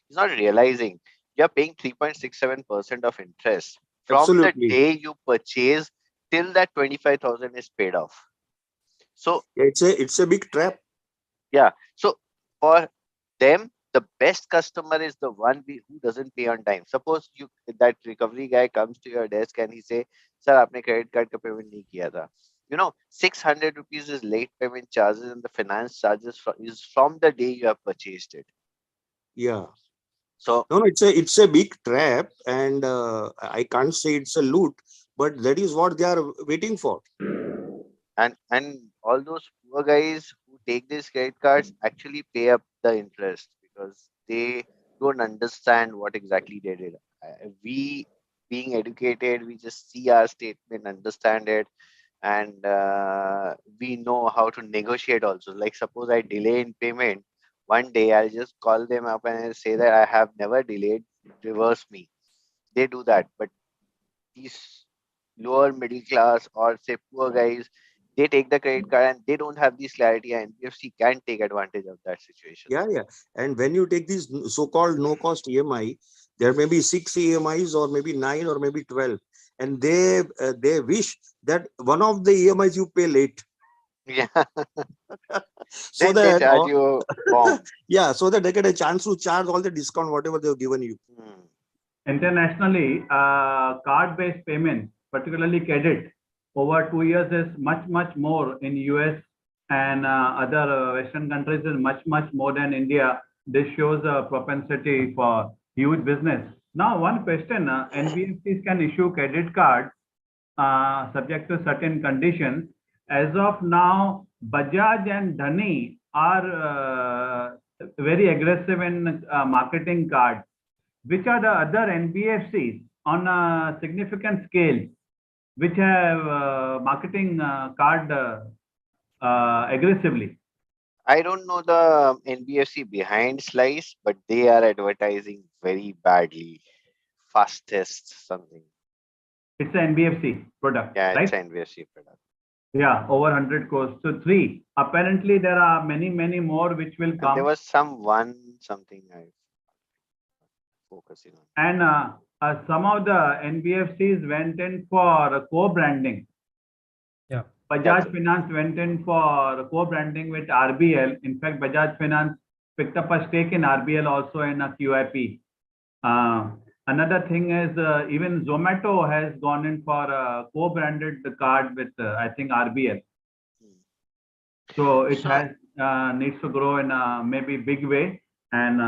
He's not realizing you're paying 3.67% of interest from the Absolutely. day you purchase till that 25,000 is paid off. So It's a big trap. yeah, so for them, the best customer is the one who doesn't pay on time. Suppose that recovery guy comes to your desk and he say, "Sir, आपने credit card का payment नहीं किया था." 600 rupees is late payment charges, and the finance charges is from the day you have purchased it. Yeah. So No, it's a big trap, and I can't say it's a loot, but that is what they are waiting for. and all those poor guys who take these credit cards actually pay up the interest because they don't understand what exactly they did. We, being educated, we just see our statement, understand it, and we know how to negotiate also. Like suppose I delay in payment, one day I'll just call them up and I'll say that I have never delayed, reverse me. They do that, but these lower middle class or say poor guys, they take the credit card and they don't have this clarity, and NBFC can take advantage of that situation. Yeah. And when you take these so-called no-cost EMI, there may be 6 EMIs or maybe 9 or maybe 12, and they wish that one of the EMIs you pay late. Yeah. So Then they that charge you a bomb. yeah, so that they get a chance to charge all the discount whatever they've given you. Internationally, card-based payments, particularly credit, over 2 years is much more in US and other Western countries is much more than India. This shows a propensity for huge business. Now, one question: NBFCs can issue credit cards subject to certain conditions. As of now, Bajaj and Dhani are very aggressive in marketing cards. Which are the other NBFCs on a significant scale which have marketing card aggressively? I don't know the NBFC behind Slice, but they are advertising very badly. Fastest something. It's an NBFC product, Yeah, right? it's an NBFC product. Yeah, over 100 crores. So 3. Apparently, there are many more which will come. And there was something I focusing on. And some of the NBFCs went in for co-branding. Yeah. Bajaj Finance went in for co-branding with RBL. In fact, Bajaj Finance picked up a stake in RBL also in a QIP. Another thing is even Zomato has gone in for a co-branded card with I think RBL. So it has needs to grow in a maybe big way, and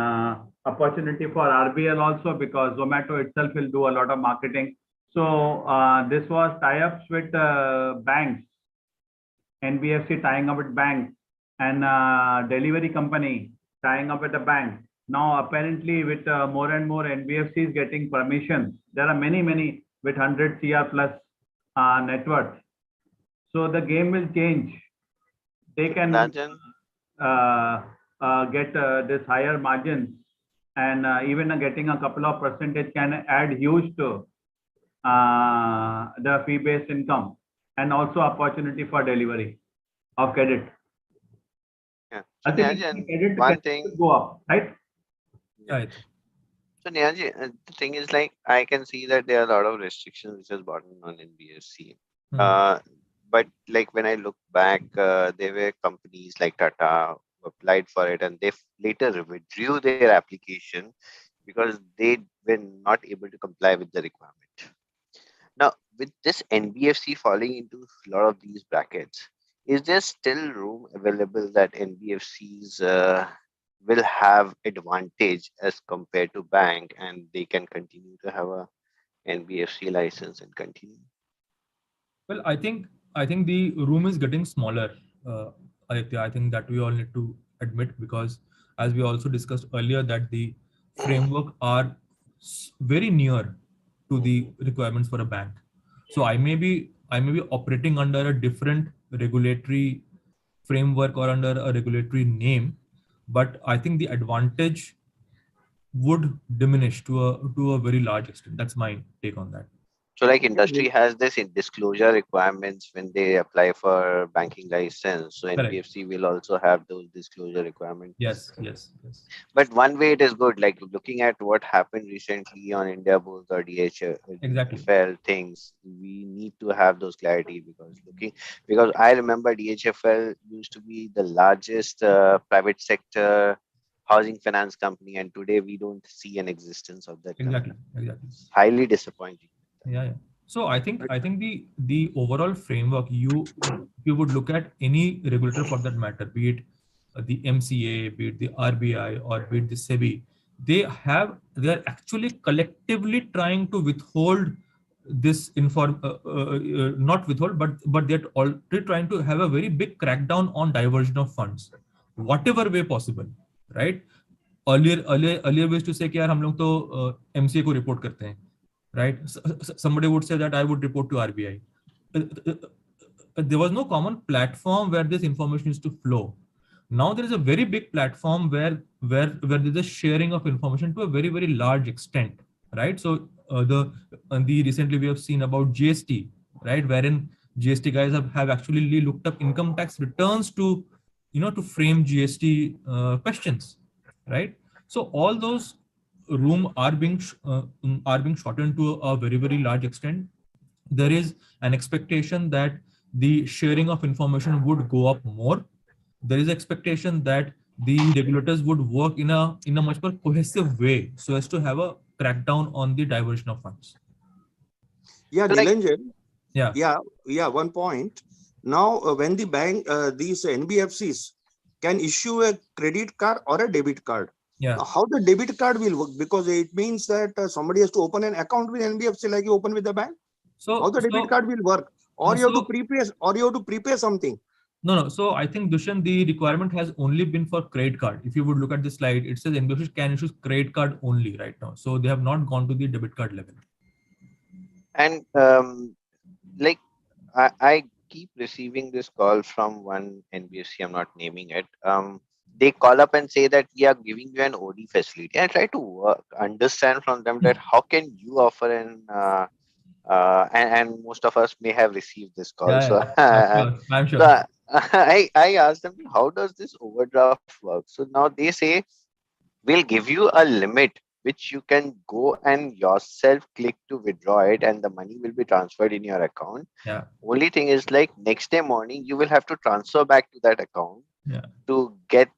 opportunity for RBL also because Zomato itself will do a lot of marketing. So this was tie-ups with banks, NBFC tying up with banks, and delivery company tying up with the bank. Now apparently with more and more NBFCs getting permission, there are many with 100 CR plus net worth. So the game will change. They can get this higher margins, and even getting a couple of percentage can add huge to the fee-based income, and also opportunity for delivery of credit. Yeah. So Nilanjan, one thing go up, right? Right. So Nilanjan, the thing is like I can see that there are a lot of restrictions which is brought on NBFC. But like when I look back, there were companies like Tata who applied for it, and they later withdrew their application because they were not able to comply with the requirement. Now, with this NBFC falling into a lot of these brackets, is there still room available that NBFCs will have advantage as compared to bank, and they can continue to have a NBFC license and continue? Well, I think the room is getting smaller. Aditya, I think that we all need to admit, because as we also discussed earlier, that the framework are very near to the requirements for a bank. So I may be operating under a different regulatory framework or under a regulatory name, but I think the advantage would diminish to a very large extent. That's my take on that. So like industry has this in disclosure requirements when they apply for banking license. So Correct. NBFC will also have those disclosure requirements. Yes, yes, yes. But one way it is good, like looking at what happened recently on India Bulls or Exactly. DHFL things, we need to have those clarity because I remember DHFL used to be the largest private sector housing finance company, and today we don't see an existence of that Exactly, company. exactly. It's highly disappointing. Yeah, yeah. So I think the overall framework, you would look at any regulator for that matter, be it the MCA, be it the RBI, or be it the SEBI, they are actually collectively trying to withhold this not withhold, but they're already trying to have a very big crackdown on diversion of funds, whatever way possible, right? Earlier we used to say कि यार हम लोग तो MCA को report करते हैं, right? Somebody would say that I would report to RBI. There was no common platform where this information used to flow. Now there is a very big platform where there's a sharing of information to a very, very large extent, right? So the recently we have seen about GST, right, wherein GST guys have actually looked up income tax returns to to frame GST questions, right? So all those room are being shortened to a very, very large extent. There is an expectation that the sharing of information would go up more. There is expectation that the regulators would work in a much more cohesive way so as to have a crackdown on the diversion of funds. Yeah, So like, Nilanjan. Yeah. Yeah. One point. Now, when the bank, these NBFCs can issue a credit card or a debit card. Yeah. Now, how the debit card will work? Because it means that somebody has to open an account with NBFC like you open with the bank. So how the debit card will work? Or you have to prepay, or you have to prepay something. No. So I think, Dushyant, the requirement has only been for credit card. If you would look at the slide, it says NBFC can issue credit card only right now. So they have not gone to the debit card level. And like I keep receiving this call from one NBFC, I'm not naming it. They call up and say that we are giving you an OD facility. I try to understand from them that how can you offer an and most of us may have received this call. Yeah, So I'm sure. so I asked them, how does this overdraft work? So now they say, we'll give you a limit which you can go and yourself click to withdraw it, and the money will be transferred in your account. Yeah. Only thing is, like, next day morning you will have to transfer back to that account to get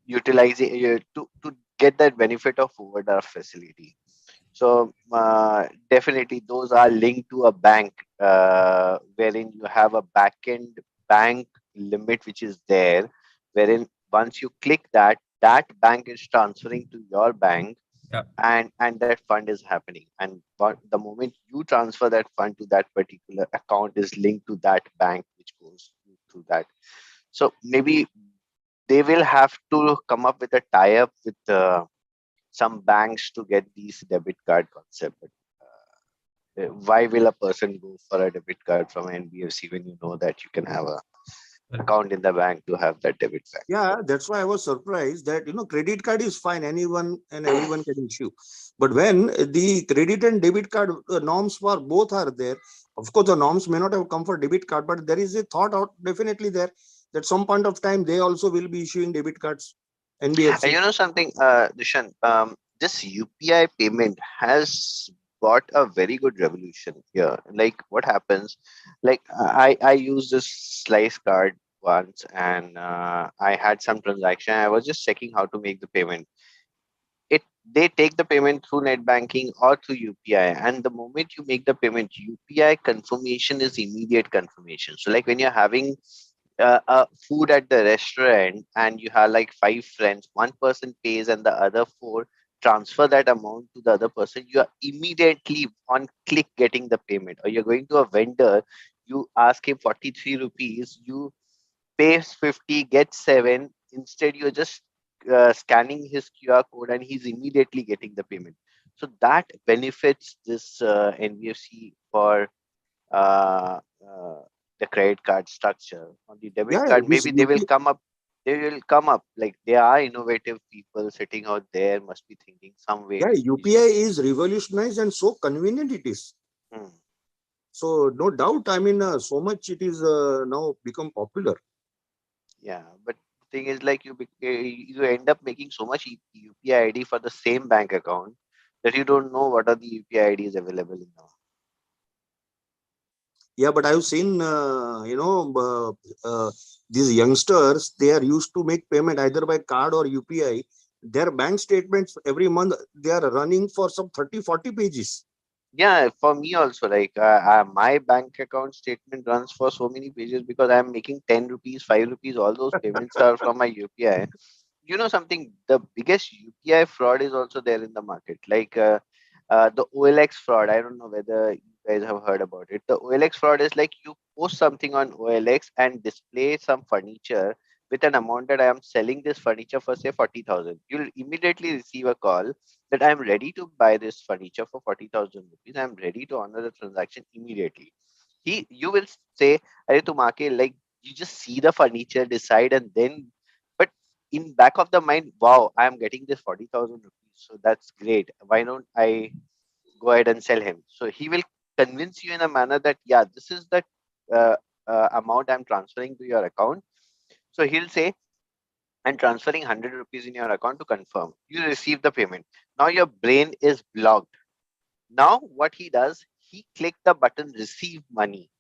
utilizing to get that benefit of overdraft facility. So definitely those are linked to a bank wherein you have a backend bank limit which is there, wherein once you click that bank is transferring to your bank. Yeah. And that fund is happening, and the moment you transfer that fund to that particular account is linked to that bank which goes through that. So maybe they will have to come up with a tie-up with some banks to get these debit card concept. But why will a person go for a debit card from NBFC when you know that you can have a account in the bank to have that debit card? Yeah, that's why I was surprised that credit card is fine, anyone and everyone can issue. But when the credit and debit card norms for both are there, of course the norms may not have come for debit card, but there is a thought out definitely there that some point of time they also will be issuing debit cards. NBFC. And you know something, Dushyant, this UPI payment has brought a very good revolution here. Like, what happens? Like, I used this slice card once, and I had some transaction. I was just checking how to make the payment. They take the payment through net banking or through UPI, and the moment you make the payment, UPI confirmation is immediate confirmation. So like when you're having food at the restaurant and you have like 5 friends, one person pays and the other 4 transfer that amount to the other person, you are immediately on click getting the payment. Or you're going to a vendor, you ask him 43 rupees, you pay 50, get 7. Instead, you're just scanning his QR code and he's immediately getting the payment. So that benefits this NBFC for the credit card structure. On the debit card, maybe they will come up. Like, there are innovative people sitting out there, must be thinking some way. Yeah, UPI is revolutionized and so convenient it is. So no doubt, I mean, so much it is now become popular. Yeah, but the thing is like you end up making so much UPI ID for the same bank account that you don't know what are the UPI IDs available in now. Yeah, but I've seen, these youngsters, they are used to make payment either by card or UPI. Their bank statements every month, they are running for some 30, 40 pages. Yeah, for me also, like my bank account statement runs for so many pages because I'm making 10 rupees, 5 rupees, all those payments are from my UPI. You know something, the biggest UPI fraud is also there in the market. Like the OLX fraud. I don't know whether you guys have heard about it. The OLX fraud is like you post something on OLX and display some furniture with an amount that I am selling this furniture for say 40,000. You'll immediately receive a call that I'm ready to buy this furniture for 40,000 rupees. I'm ready to honor the transaction immediately. You will say, "Arey tum aake," like you just see the furniture, decide, and then. But in back of the mind, wow, I am getting this 40,000 rupees, so that's great. Why don't I go ahead and sell him? So he will convince you in a manner that yeah, this is the uh, amount I'm transferring to your account. So he'll say, and transferring 100 rupees in your account to confirm. You receive the payment. Now your brain is blocked. Now what he does, he click the button receive money,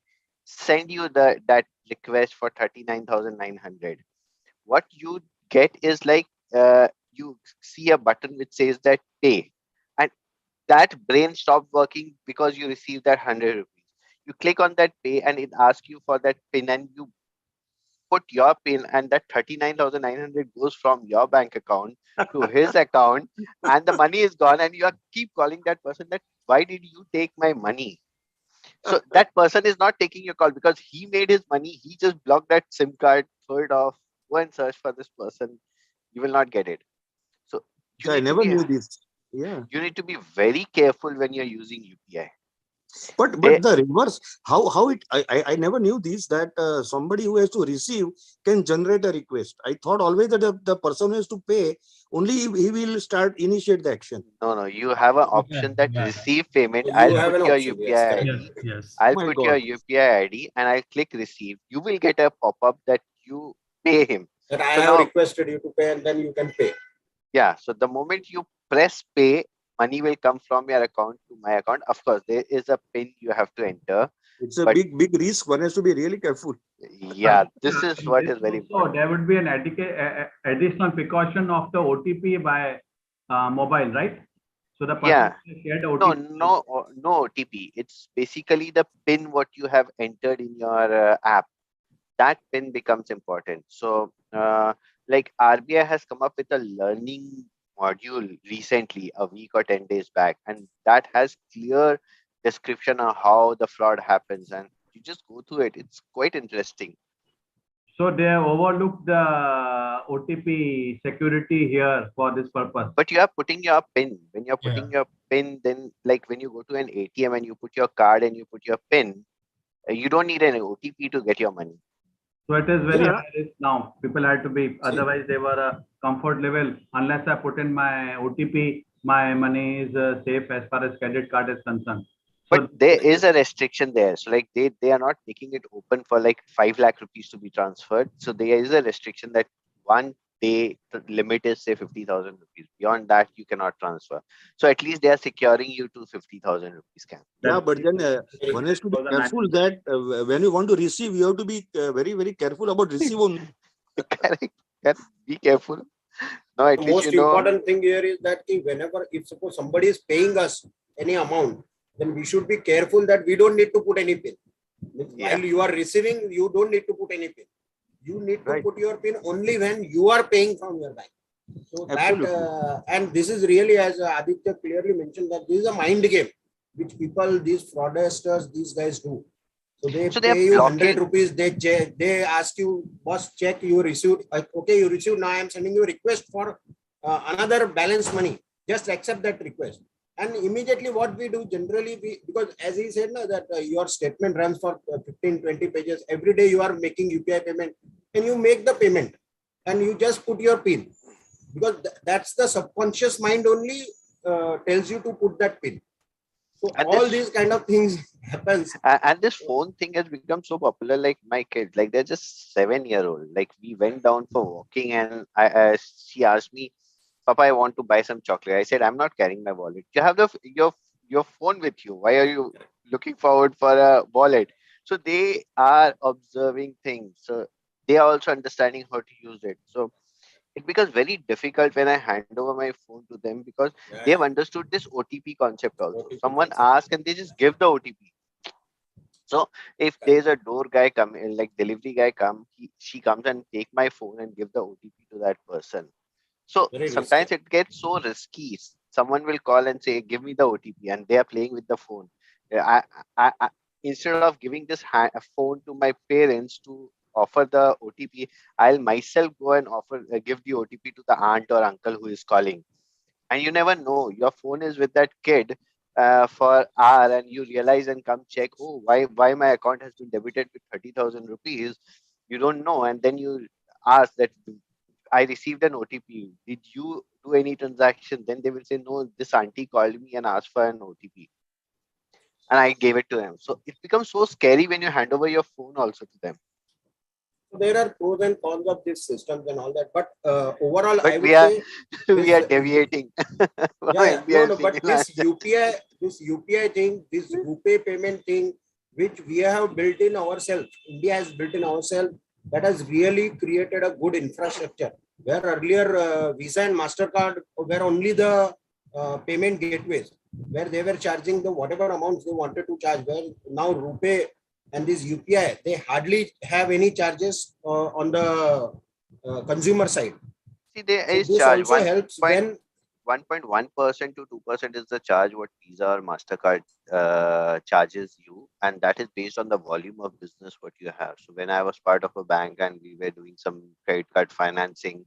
send you that request for 39,900. What you get is like you see a button which says that pay, and that brain stopped working because you received that 100 rupees. You click on that pay and it asks you for that pin, and you put your pin, and that 39,900 goes from your bank account to his account, and the money is gone, and you are keep calling that person that why did you take my money? So that person is not taking your call because he made his money. He just blocked that SIM card, throw it off, go and search for this person. You will not get it. So you Yeah, I need to never be knew this. Yeah. you need to be very careful when you're using UPI. But They, the reverse, how it I never knew this, that somebody who has to receive can generate a request. I thought always that the person who has to pay only he will initiate the action. no, you have an Yeah, option that yeah. receive payment. You I'll have put an your option. Yes, UPI correct. Yes, ID. yes. I'll My put your God. UPI ID and I'll click receive. You will get a pop-up that you pay him. That I So have now, requested you to pay, and then you can pay. yeah, so the moment you press pay, money will come from your account to my account. Of course, there is a pin you have to enter. It's a But big risk. One has to be really careful. yeah, this is In what this is very also, important. there would be an additional precaution of the OTP by mobile, right? So the person Yeah. who shared No, OTP. no OTP. It's basically the pin what you have entered in your app. That pin becomes important. So, like RBI has come up with a learning module recently, a week or 10 days back, and that has clear description of how the fraud happens. And you just go through it. It's quite interesting. So they have overlooked the OTP security here for this purpose. But you are putting your pin. When you're Yeah. putting your pin, then like when you go to an ATM and you put your card and you put your pin, you don't need an OTP to get your money. So it is very Yeah. high risk now. People had to be, otherwise they were a comfort level. Unless I put in my OTP, my money is safe as far as credit card is concerned. But So there is a restriction there. So like they are not making it open for like 5 lakh rupees to be transferred. So there is a restriction that one day the limit is say 50,000 rupees. Beyond that, you cannot transfer. So at least they are securing you to 50,000 rupees cap. Yeah, but then one has to be careful that when you want to receive, you have to be very careful about receive only. Correct. Be careful. No, at The least most you know. important thing here is that if suppose somebody is paying us any amount, then we should be careful that we don't need to put any pin. Yeah. While you are receiving, you don't need to put any pin. You need to Right. put your pin only when you are paying from your bank. So Absolutely. that and this is really, as Aditya clearly mentioned, that this is a mind game which people, these fraudsters, these guys do. So they So they are pay you 100 blocking. rupees. They ask you, boss, check you received. Okay, you received. Now I am sending you a request for another balance money. Just accept that request. And immediately what we do generally, because as he said, no, that your statement runs for 15, 20 pages. Every day you are making UPI payment, and you make the payment and you just put your PIN, because that's the subconscious mind only tells you to put that PIN. So And all this these kind of things happens. and this phone thing has become so popular. Like my kids, like they're just 7-year-old. Like we went down for walking, and she asked me, "Papa, I want to buy some chocolate." I said, "I'm not carrying my wallet. You have your phone with you. Why are you looking forward for a wallet?" So they are observing things. So they are also understanding how to use it. So it becomes very difficult when I hand over my phone to them because they have understood this OTP concept also. OTP Someone concept. asks and they just give the OTP. So if there's a door guy come in, like delivery guy come, she comes and take my phone and give the OTP to that person. So Very sometimes risky. it gets so risky. Someone will call and say, "Give me the OTP," and they are playing with the phone. I instead of giving this a phone to my parents to offer the OTP, I'll myself go and give the OTP to the aunt or uncle who is calling. And you never know, your phone is with that kid for hour, and you realize and come check, oh, why my account has been debited with 30,000 rupees. You don't know, and then you ask that, "I received an OTP. Did you do any transaction?" Then they will say, "No, this auntie called me and asked for an OTP, and I gave it to them." So it becomes so scary when you hand over your phone also to them. So there are pros and cons of these systems and all that. But overall, I But would say we are this. deviating from Yeah. No, no. NBFC. But this UPI thing, this RuPay payment thing, which we have built in ourselves, India has built in ourselves, that has really created a good infrastructure. Where earlier Visa and Mastercard were only the payment gateways, where they were charging the whatever amounts they wanted to charge. Where now RuPay and this UPI, they hardly have any charges on the consumer side. See, there So is this charge also helps when 1.1% to 2% is the charge what Visa or Mastercard charges you, and that is based on the volume of business what you have. So when I was part of a bank and we were doing some credit card financing,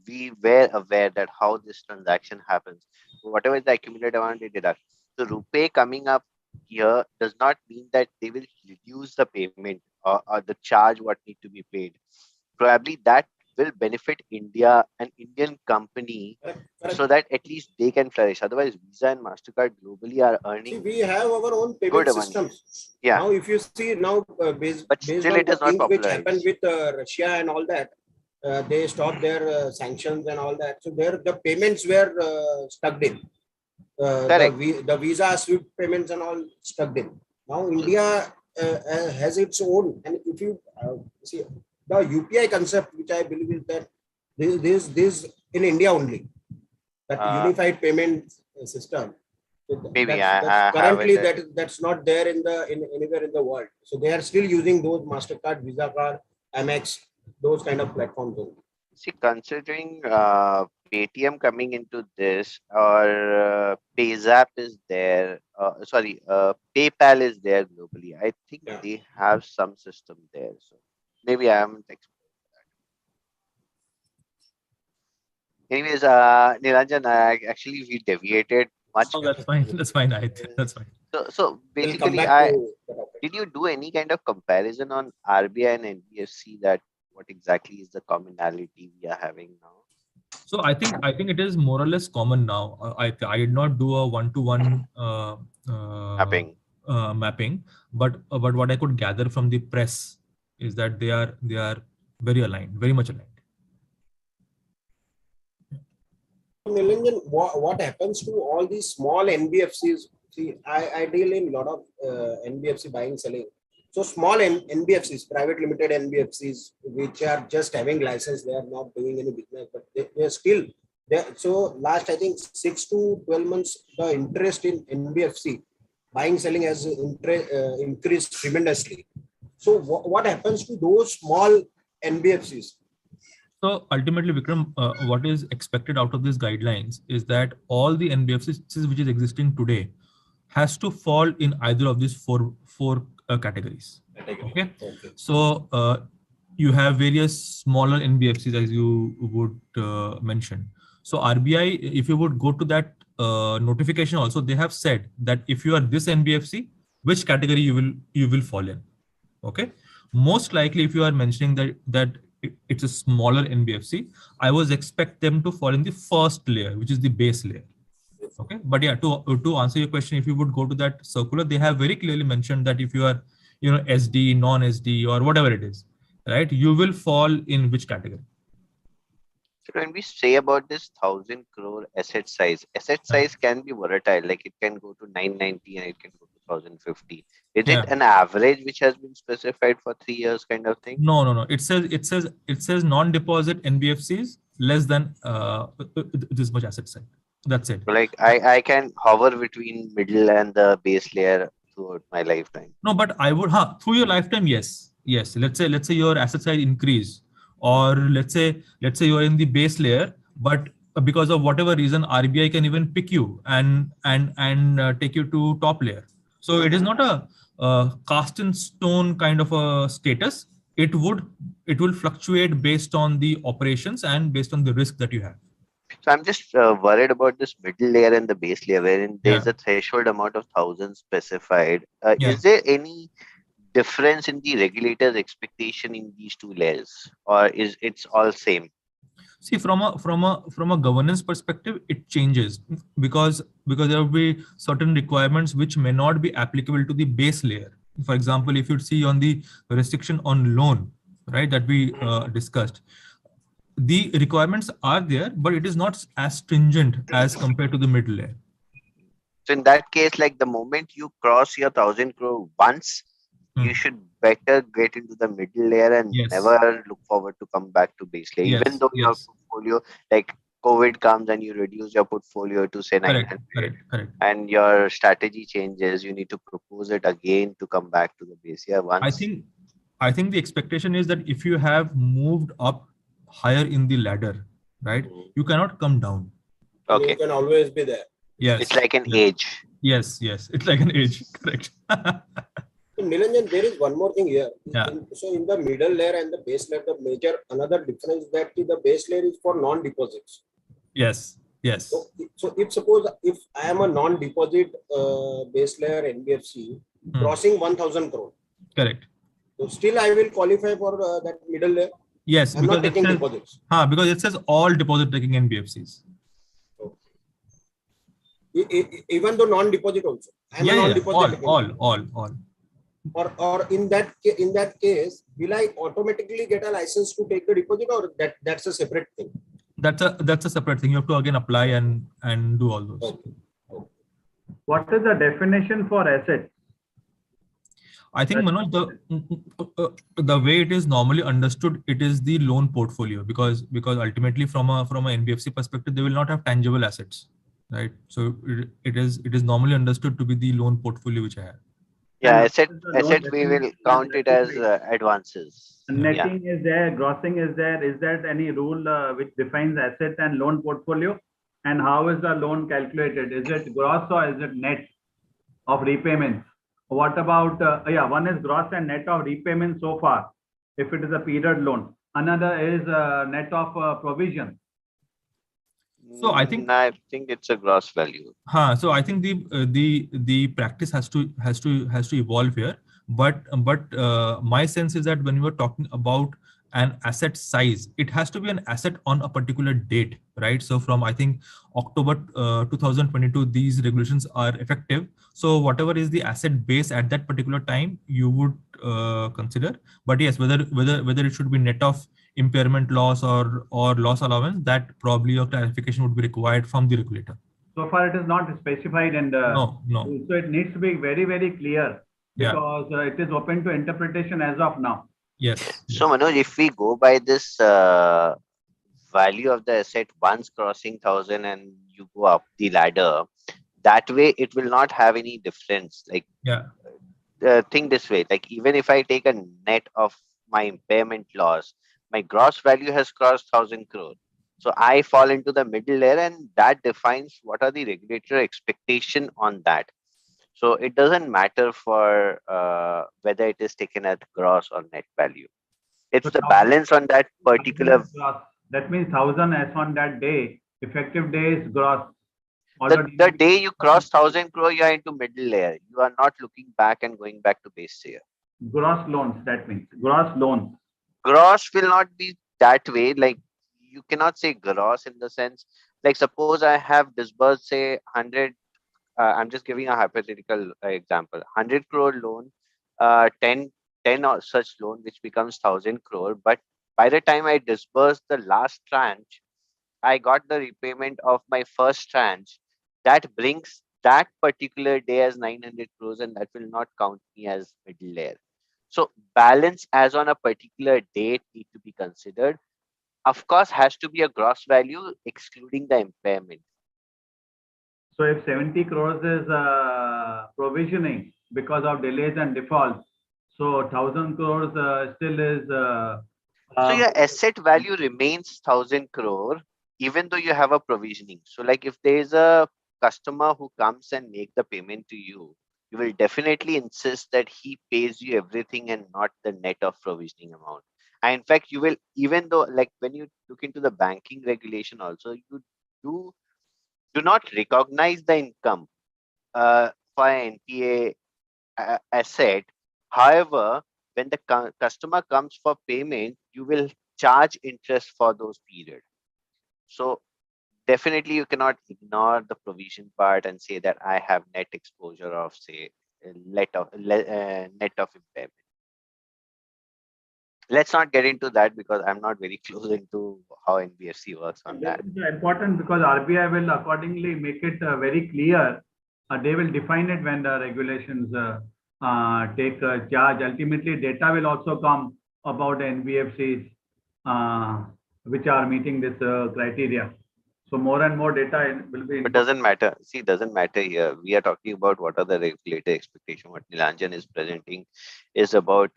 we were aware that how this transaction happens. Whatever is the accumulated amount they deduct. So RuPay coming up here does not mean that they will reduce the payment or the charge what need to be paid. Probably that will benefit India, an Indian company, so that at least they can flourish. Otherwise, Visa and Mastercard globally are earning. we have our own payment good systems. Yeah. Now, if you see now, based But based still on it the is not things which popularized. happened with Russia and all that, they stopped their sanctions and all that. So there, the payments were stuck in. Correct. The Visa, SWIFT payments and all stuck in. Now India has its own, and if you see the UPI concept, which I believe is that this in India only, that unified payment system. So Maybe that's I have currently it. that's not there in anywhere in the world. So they are still using those Mastercard, Visa card, Amex, those kind of platforms only. See, considering Paytm coming into this, or PayZapp is there, PayPal is there globally. I think they have some system there. So maybe I haven't explored that. Anyways, Nilanjan, actually we deviated much. Oh, that's fine. That's fine. That's fine. So We'll come basically, back to the topic. did you do any kind of comparison on RBI and NBFC, that what exactly is the commonality we are having now? So I think it is more or less common now. I did not do a one-to-one mapping, but what I could gather from the press is that they are very aligned, very much aligned. Nilanjan, what happens to all these small NBFCs? See, I deal in a lot of NBFC buying, selling. So small NBFCs, private limited NBFCs, which are just having license, they are not doing any business, but they are still there. So last, I think 6 to 12 months, the interest in NBFC buying, selling has increased tremendously. So what happens to those small NBFCs? So ultimately, Vikram, what is expected out of these guidelines is that all the NBFCs which is existing today has to fall in either of these four categories. Okay. So you have various smaller NBFCs, as you would mention. So RBI, if you would go to that notification, also they have said that if you are this NBFC, which category you will fall in. Okay. Most likely, if you are mentioning that it's a smaller NBFC, I was expect them to fall in the first layer, which is the base layer. Okay, but yeah, to answer your question, if you would go to that circular, they have very clearly mentioned that if you are, SD, non-SD, or whatever it is, right, you will fall in which category. So when we say about this 1,000 crore asset size can be volatile. Like it can go to 990 and it can go to 1,050. Is Yeah. it an average which has been specified for 3 years kind of thing? No. It says non-deposit NBFCs less than this much asset size. That's it. So like I can hover between middle and the base layer throughout my lifetime. No, but I would, through your lifetime, yes. Let's say your asset size increase, or let's say you are in the base layer, but because of whatever reason, RBI can even pick you and take you to top layer. So it is not a cast in stone kind of a status. It will fluctuate based on the operations and based on the risk that you have. So I'm just worried about this middle layer and the base layer, wherein there's Yeah. a threshold amount of thousands specified. Yeah. Is there any difference in the regulator's expectation in these two layers, or is it's all same? See, from a governance perspective, it changes because there will be certain requirements which may not be applicable to the base layer. For example, if you see on the restriction on loan, right, that we discussed, the requirements are there, but it is not as stringent as compared to the middle layer. So in that case, like the moment you cross your 1,000 crore once, you should better get into the middle layer and Yes. never look forward to come back to base layer. Yes, Even though your yes. portfolio, like COVID comes and you reduce your portfolio to say 900, Correct. and your strategy changes, you need to propose it again to come back to the base year once. I think the expectation is that if you have moved up higher in the ladder, right, you cannot come down. Okay. You can always be there. Yes. It's like an age. Yes. It's like an age. Correct. So Nilanjan, there is one more thing here. Yeah. So in the middle layer and the base layer, the major another difference that the base layer is for non-deposits. Yes. So if suppose if I am a non-deposit base layer NBFC crossing 1,000 crore. Correct. So still I will qualify for that middle layer. Yes, I'm because not taking deposits. Because it says all deposit taking NBFCs. Even though non-deposit also. I'm a non-deposit all. Or in that case, will I automatically get a license to take the deposit, or that's a separate thing? That's a separate thing. You have to again apply and do all those. Okay. What is the definition for asset? I think, Manoj, the way it is normally understood, it is the loan portfolio, because ultimately from a NBFC perspective, they will not have tangible assets, right? So it is normally understood to be the loan portfolio which I have. Yeah, asset we will count it as advances. Netting is there, grossing is there. Is there any rule which defines asset and loan portfolio? And how is the loan calculated? Is it gross or is it net of repayments? What about, one is gross and net of repayments so far, if it is a period loan. Another is net of provision. So I think it's a gross value. So I think the practice has to evolve here. But my sense is that when you are talking about an asset size, it has to be an asset on a particular date, right? So from I think October 2022, these regulations are effective. So whatever is the asset base at that particular time, you would consider. But yes, whether it should be net of impairment loss or loss allowance, that probably a clarification would be required from the regulator. So far, it is not specified, and no. So it needs to be very, very clear, because it is open to interpretation as of now. Yes. So Manoj, if we go by this value of the asset once crossing 1,000 and you go up the ladder, that way it will not have any difference. Like, think this way, like even if I take a net of my impairment loss, my gross value has crossed 1,000 crore. So I fall into the middle layer, and that defines what are the regulatory expectation on that. So it doesn't matter for whether it is taken at gross or net value. It's the balance on that particular. That means 1,000 as on that day, effective day is gross. The day you cross 1,000 crore, you are into middle layer. You are not looking back and going back to base layer. Gross loans, that means gross loans. Gross will not be that way. Like you cannot say gross in the sense Like suppose I have disbursed say 100, I'm just giving a hypothetical example, 100 crore loan, 10 or such loan, which becomes 1000 crore. But by the time I disburse the last tranche, I got the repayment of my first tranche. That brings that particular day as 900 crores, and that will not count me as middle layer. So balance as on a particular date need to be considered. Of course, has to be a gross value excluding the impairment. So if 70 crores is provisioning because of delays and defaults, so 1000 crores still is. So your asset value remains 1000 crore, even though you have a provisioning. So like if there is a customer who comes and make the payment to you, you will definitely insist that he pays you everything and not the net of provisioning amount. And in fact, you will, even though like when you look into the banking regulation also, you do not recognize the income for an NPA asset. However, when the customer comes for payment, you will charge interest for those periods. So definitely you cannot ignore the provision part and say that I have net exposure of say net of impairment. Let's not get into that because I'm not very close into how NBFC works on that. This is important because RBI will accordingly make it very clear. They will define it when the regulations take charge. Ultimately, data will also come about the NBFCs which are meeting this criteria. So more and more data will be. But doesn't matter. See, doesn't matter here. We are talking about what are the regulator expectation. What Nilanjan is presenting is about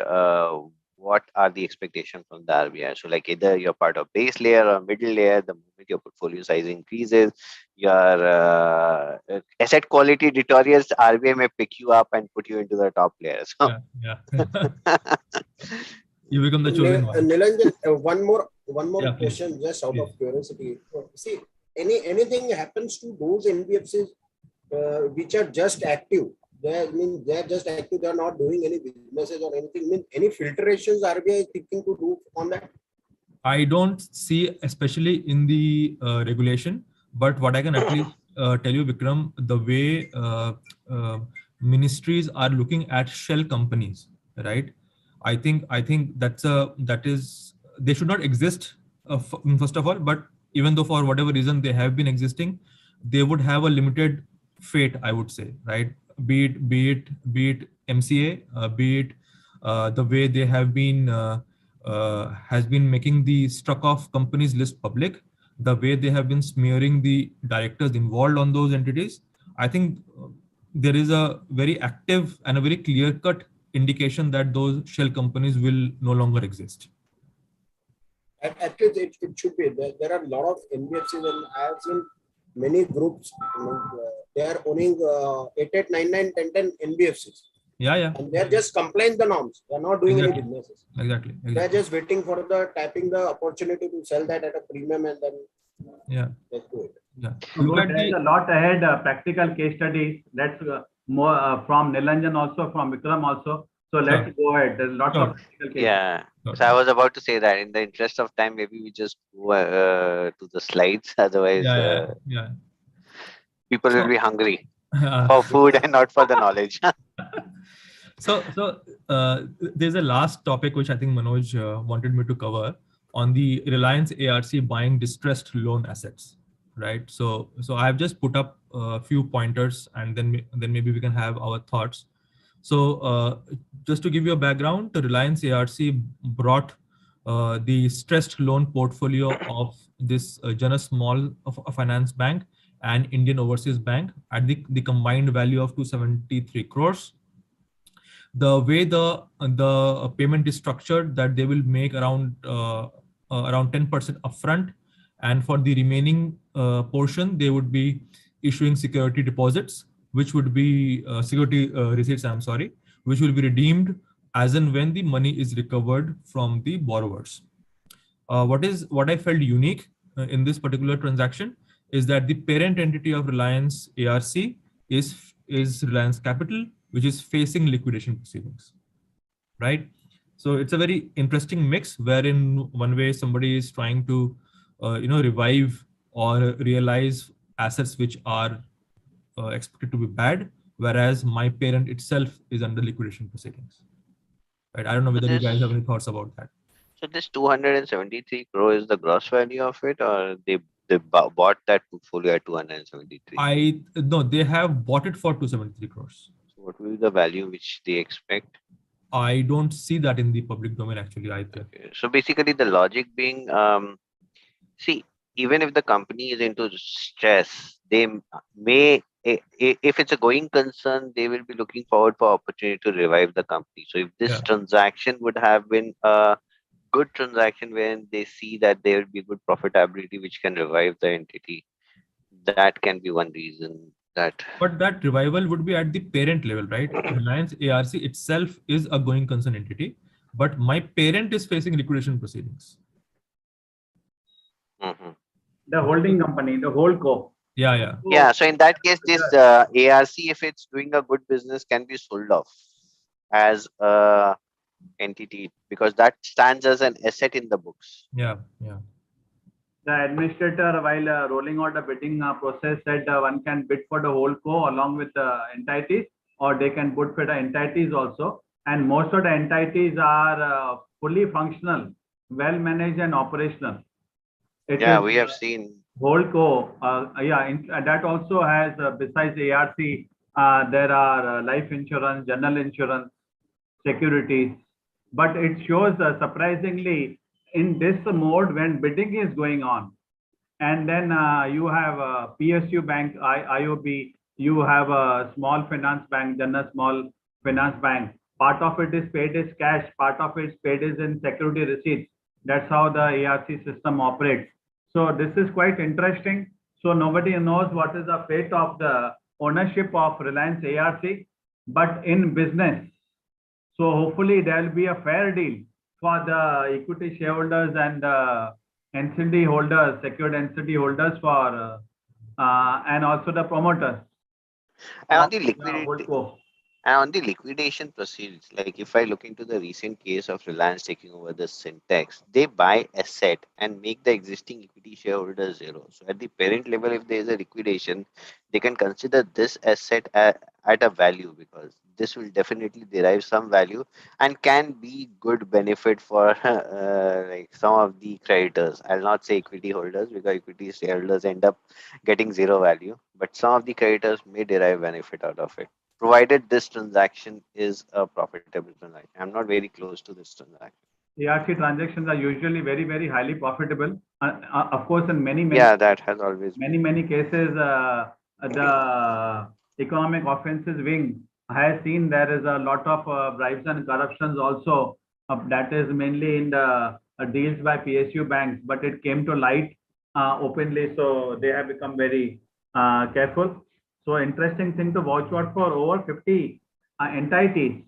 what are the expectations from the RBI. So like either you're part of base layer or middle layer, the moment your portfolio size increases, your asset quality deteriorates, RBI may pick you up and put you into the top layer. So you become the chosen one. Nilanjan, one more question, please. Just out of curiosity. See, anything happens to those NBFCs which are just active? They're just active. They're not doing any businesses or anything. Any filtrations RBI is thinking to do on that? I don't see, especially in the regulation. But what I can at least tell you, Vikram, the way ministries are looking at shell companies, right? I think that is they should not exist first of all. But even though for whatever reason they have been existing, they would have a limited fate, I would say, right? Be it MCA, be it the way they have been has been making the struck off companies list public, the way they have been smearing the directors involved on those entities. I think there is a very active and a very clear cut indication that those shell companies will no longer exist. At least it should be. There are a lot of NBFCs, and I have seen many groups. They are owning 88, 99, 10 NBFCs. Yeah. And they are just complying the norms. They are not doing any businesses. Exactly. They are just waiting for tapping the opportunity to sell that at a premium and then let's do it. Yeah. There's a lot ahead. Practical case studies. Let's more from Nilanjan also, from Vikram also. So let's go ahead. There's a lot of practical cases. Yeah. So I was about to say that in the interest of time, maybe we just go to the slides. Otherwise, people will be hungry for food and not for the knowledge. So there's a last topic which I think Manoj wanted me to cover on the Reliance ARC buying distressed loan assets, right? So I have just put up a few pointers, and then maybe we can have our thoughts. So just to give you a background, the Reliance ARC brought the stressed loan portfolio of this Jana Small Finance Bank and Indian Overseas Bank at the combined value of 273 crores. The way the payment is structured, that they will make around 10% upfront, and for the remaining portion, they would be issuing security deposits, which would be security receipts, which will be redeemed as and when the money is recovered from the borrowers. What I felt unique in this particular transaction is that the parent entity of Reliance ARC is Reliance Capital, which is facing liquidation proceedings, right? So it's a very interesting mix, wherein one way somebody is trying to revive or realize assets which are expected to be bad, whereas my parent itself is under liquidation proceedings. Right? I don't know So whether you guys this, have any thoughts about that. so this 273 crore is the gross value of it, or they bought that portfolio at 273? No, they have bought it for 273 crores. So what will be the value which they expect? I don't see that in the public domain actually either. Okay. So basically, the logic being, see, even if the company is into stress, they may, if it's a going concern, they will be looking forward for opportunity to revive the company. So if this Yeah. transaction would have been a good transaction wherein they see that there will be good profitability which can revive the entity, that can be one reason that. But that revival would be at the parent level, right? Reliance ARC itself is a going concern entity, but my parent is facing liquidation proceedings. Mhm. The holding company, the whole co. Yeah. Yeah, so in that case, this ARC, if it's doing a good business, can be sold off as a entity because that stands as an asset in the books. Yeah. The administrator, while rolling out the bidding process, said one can bid for the whole co along with the entities, or they can bid for the entities also. And most of the entities are fully functional, well managed and operational. Yeah, we have seen. Holdco, that also has, besides ARC, there are life insurance, general insurance, securities. But it shows surprisingly in this mode when bidding is going on. And then you have PSU Bank, IOB, you have a small finance bank, General Small Finance Bank. Part of it is paid as cash, part of it is paid as in security receipts. That's how the ARC system operates. So this is quite interesting. So nobody knows what is the fate of the ownership of Reliance ARC, but in business. So hopefully there will be a fair deal for the equity shareholders and NCD holders, secured NCD holders for, and also the promoters. And on the liquidity, and on the liquidation proceeds, like if I look into the recent case of Reliance taking over the Syntex, they buy asset and make the existing equity shareholders zero. So at the parent level, if there is a liquidation, they can consider this asset at a value because this will definitely derive some value and can be good benefit for like some of the creditors. I'll not say equity holders because equity shareholders end up getting zero value, but some of the creditors may derive benefit out of it, provided this transaction is a profitable transaction. I'm not very close to this transaction. ARC transactions are usually very, very highly profitable. Of course, in many that has always many cases, the economic offenses wing has seen there is a lot of bribes and corruptions also. That is mainly in the deals by PSU banks, but it came to light openly, so they have become very careful. So interesting thing to watch out for. Over 50 entities.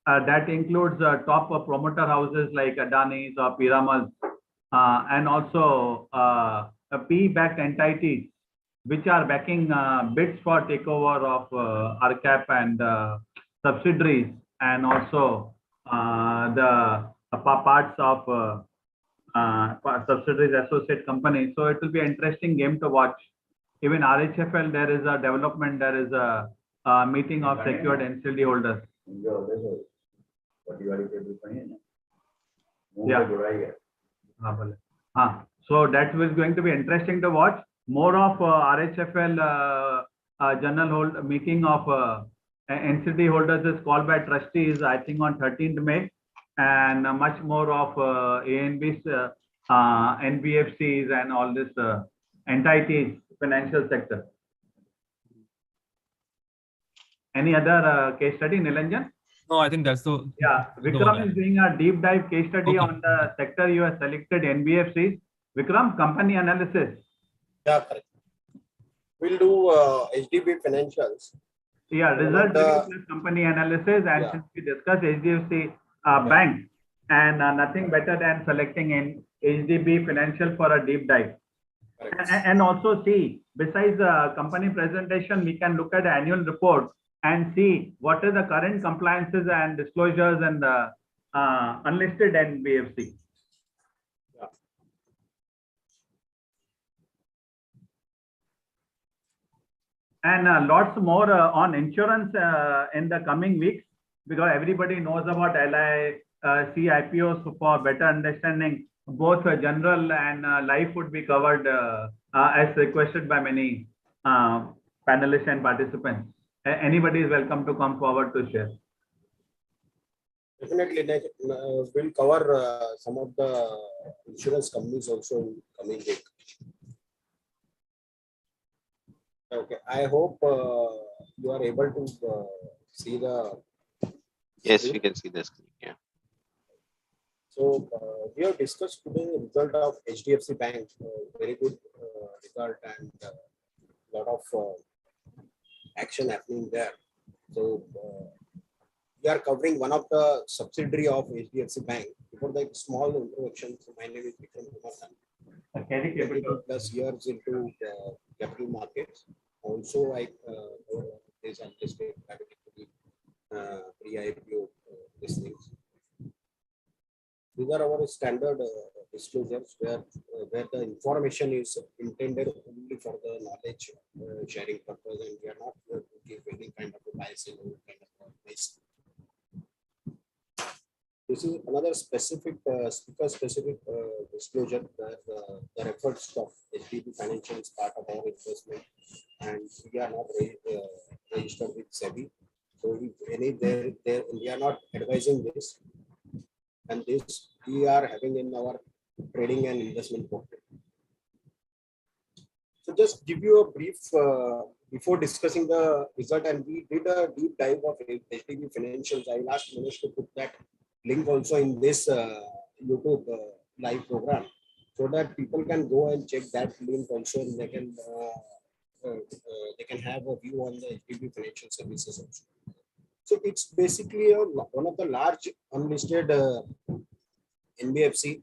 That includes top promoter houses like Adani's or Piramal's, and also P-backed entities, which are backing bids for takeover of RCAP and subsidiaries, and also the parts of subsidiaries associate companies. So it will be an interesting game to watch. Even RHFL, there is a development, there is a meeting of secured NCD holders. Yeah. So that was going to be interesting to watch. More of RHFL general hold meeting of NCD holders is called by trustees, I think on 13th May, and much more of ANB's, NBFCs and all this entities, financial sector. Any other case study, Nilanjan? No, I think that's the. Yeah, Vikram is doing a deep dive case study on the sector you have selected, NBFCs. Vikram, company analysis. Yeah, correct. We'll do Hdb Financials. Yeah, result plus company analysis, and since we discussed HDFC Bank, and nothing better than selecting in Hdb Financial for a deep dive. And also see, besides the company presentation, we can look at the annual report and see what are the current compliances and disclosures and the unlisted NBFC. and lots more on insurance in the coming weeks, because everybody knows about LIC IPOs. For better understanding, both general and life would be covered as requested by many panelists and participants. Anybody is welcome to come forward to share. Definitely, we'll cover some of the insurance companies also in coming week. Okay, I hope you are able to see the. Yes, screen. we can see the screen. Yeah. So we have discussed today the result of HDFC Bank, very good result and a lot of action happening there. So we are covering one of the subsidiary of HDFC Bank. Before that, small introduction. So my name is Vikram Thanvi. 22 plus years into capital markets. Also, I is unlisted private equity, pre-IPO, these things. These are our standard disclosures where the information is intended only for the knowledge sharing purpose, and we are not here to give any kind of a bias in any kind of advice. This is another specific speaker-specific disclosure where the efforts of Hdb Financial is part of our investment, and we are not registered with SEBI. So we are not advising this, and this we are having in our trading and investment portfolio. So just give you a brief before discussing the result, and we did a deep dive of Hdb Financials. I will ask Manish to put that link also in this YouTube live program, so that people can go and check that link also, and they can have a view on the Hdb Financial Services also. So it's basically one of the large unlisted NBFC,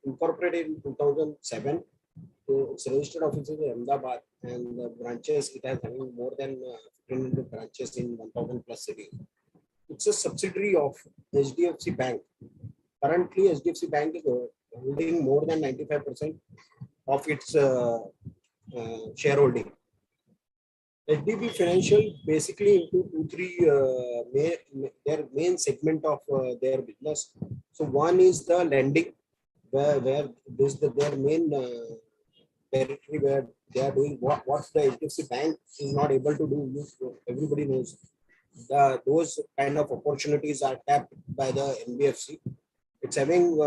incorporated in 2007. So its registered offices in Ahmedabad, and the branches, it has having more than 1,500 branches in 1,000 plus cities. It's a subsidiary of HDFC Bank. Currently, HDFC Bank is holding more than 95% of its shareholding. Hdb Financial basically into their main segment of their business. So one is the lending, where this their main territory, where they are doing what the HDFC Bank is not able to do. Everybody knows those kind of opportunities are tapped by the NBFC. It's having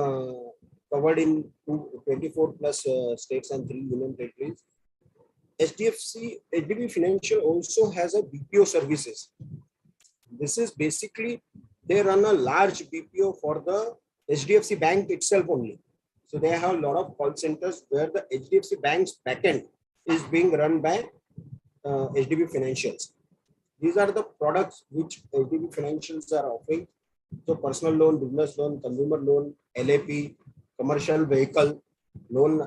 covered in 24 plus states and 3 union territories. Hdb Financial also has a BPO services. This is basically, they run a large BPO for the HDFC Bank itself only. So they have a lot of call centers where the HDFC Bank's backend is being run by Hdb Financials. These are the products which Hdb Financials are offering. So personal loan, business loan, consumer loan, LAP, commercial vehicle loan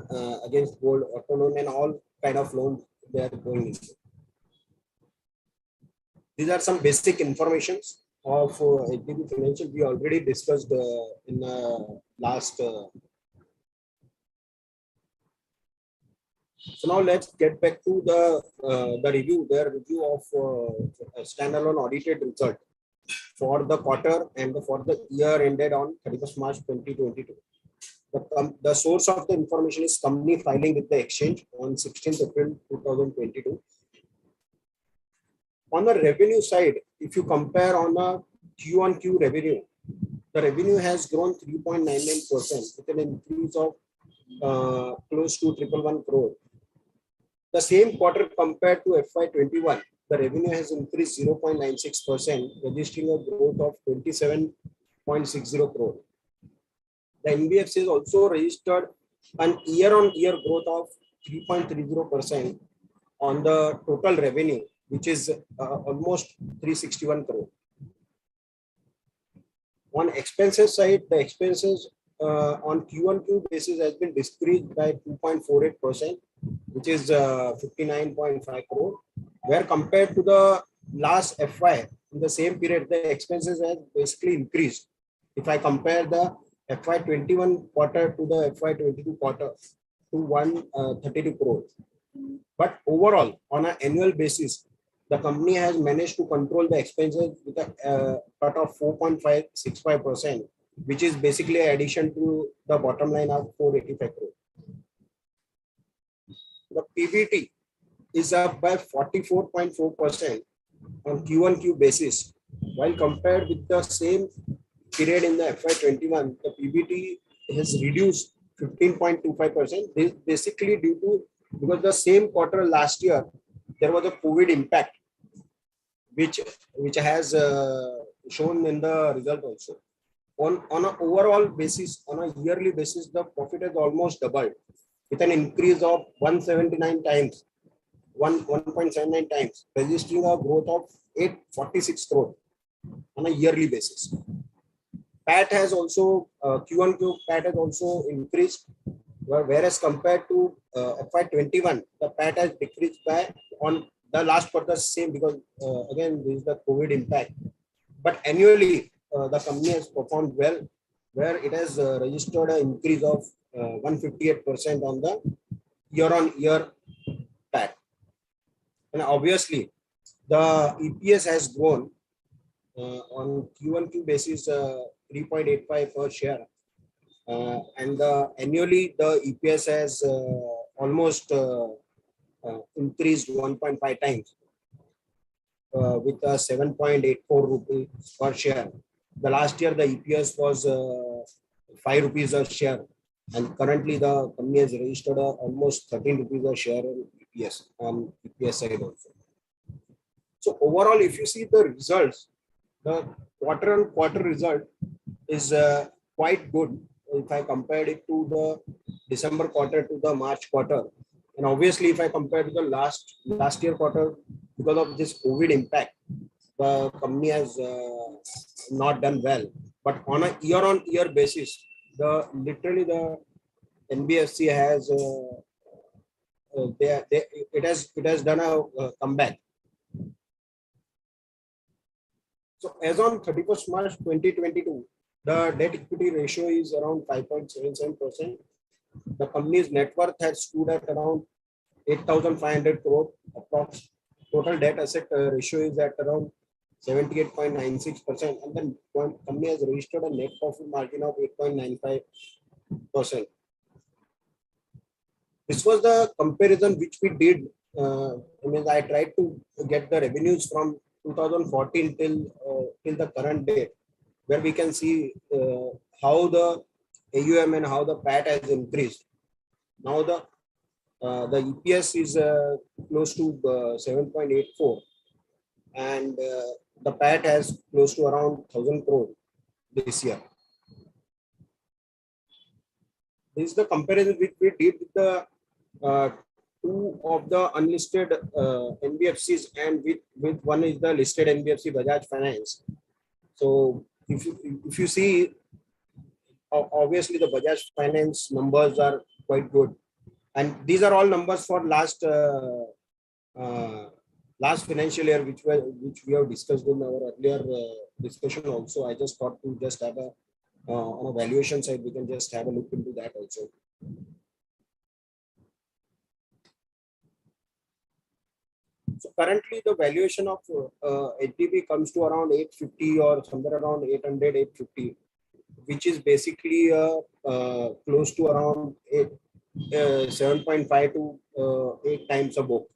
against gold, auto loan, and all kind of loans they are going into. These are some basic informations of Hdb Financial. We already discussed in the last. So now let's get back to the review. Their review of standalone audited result for the quarter and for the year ended on 31st March 2022. The source of the information is company filing with the exchange on 16th April 2022. On the revenue side, if you compare on a Q-on-Q revenue, the revenue has grown 3.99% with an increase of close to 111 crore. The same quarter compared to FY21, the revenue has increased 0.96%, registering a growth of 27.60 crore. The NBFCs also registered an year-on-year growth of 3.30% on the total revenue, which is almost 361 crore. On expenses side, the expenses on Q-on-Q basis has been decreased by 2.48%, which is 59.5 crore, where compared to the last FY, in the same period, the expenses has basically increased. If I compare the FY21 quarter to the FY22 quarter to 132 crore. But overall, on an annual basis, the company has managed to control the expenses with a cut of 4.565%, which is basically an addition to the bottom line of 485 crore. The PBT is up by 44.4% on Q1Q basis, while compared with the same period in the FY21, the PBT has reduced 15.25%. This basically due to because the same quarter last year there was a COVID impact, which has shown in the result also. On an overall basis, on a yearly basis, the profit has almost doubled with an increase of 179 times, 1.79 times, registering a growth of 846 crore on a yearly basis. PAT has also, Q1Q PAT has also increased, whereas compared to FY21, the PAT has decreased by on the last quarter same because again, this is the COVID impact. But annually, the company has performed well, where it has registered an increase of 158% on the year-on-year PAT. And obviously, the EPS has grown on Q1Q basis 3.85 per share. And annually, the EPS has almost increased 1.5 times with a 7.84 rupees per share. The last year, the EPS was 5 rupees a share. And currently, the company has registered almost 13 rupees a share in EPS on EPS side also. So overall, if you see the results, the quarter-on-quarter result is quite good if I compared it to the December quarter to the March quarter. And obviously, if I compare to the last year quarter, because of this COVID impact, the company has not done well. But on a year-on-year basis, literally the NBFC has it has done a comeback. So as on 31st March 2022, the debt equity ratio is around 5.77%. The company's net worth has stood at around 8,500 crore. Approx total debt asset ratio is at around 78.96%, and the company has registered a net profit margin of 8.95%. This was the comparison which we did. I tried to get the revenues from 2014 till the current date, where we can see how the AUM and how the PAT has increased. Now the EPS is close to 7.84, and the PAT has close to around 1,000 crore this year. This is the comparison which we did with the two of the unlisted NBFCs, and with one is the listed NBFC Bajaj Finance. So if you see, obviously the Bajaj Finance numbers are quite good, and these are all numbers for last financial year, which we have discussed in our earlier discussion also. I just thought to just have a on a valuation side, we can just have a look into that also. So currently the valuation of Hdb comes to around 850 or somewhere around 800, 850, which is basically close to around 7.5 to 8 times a book.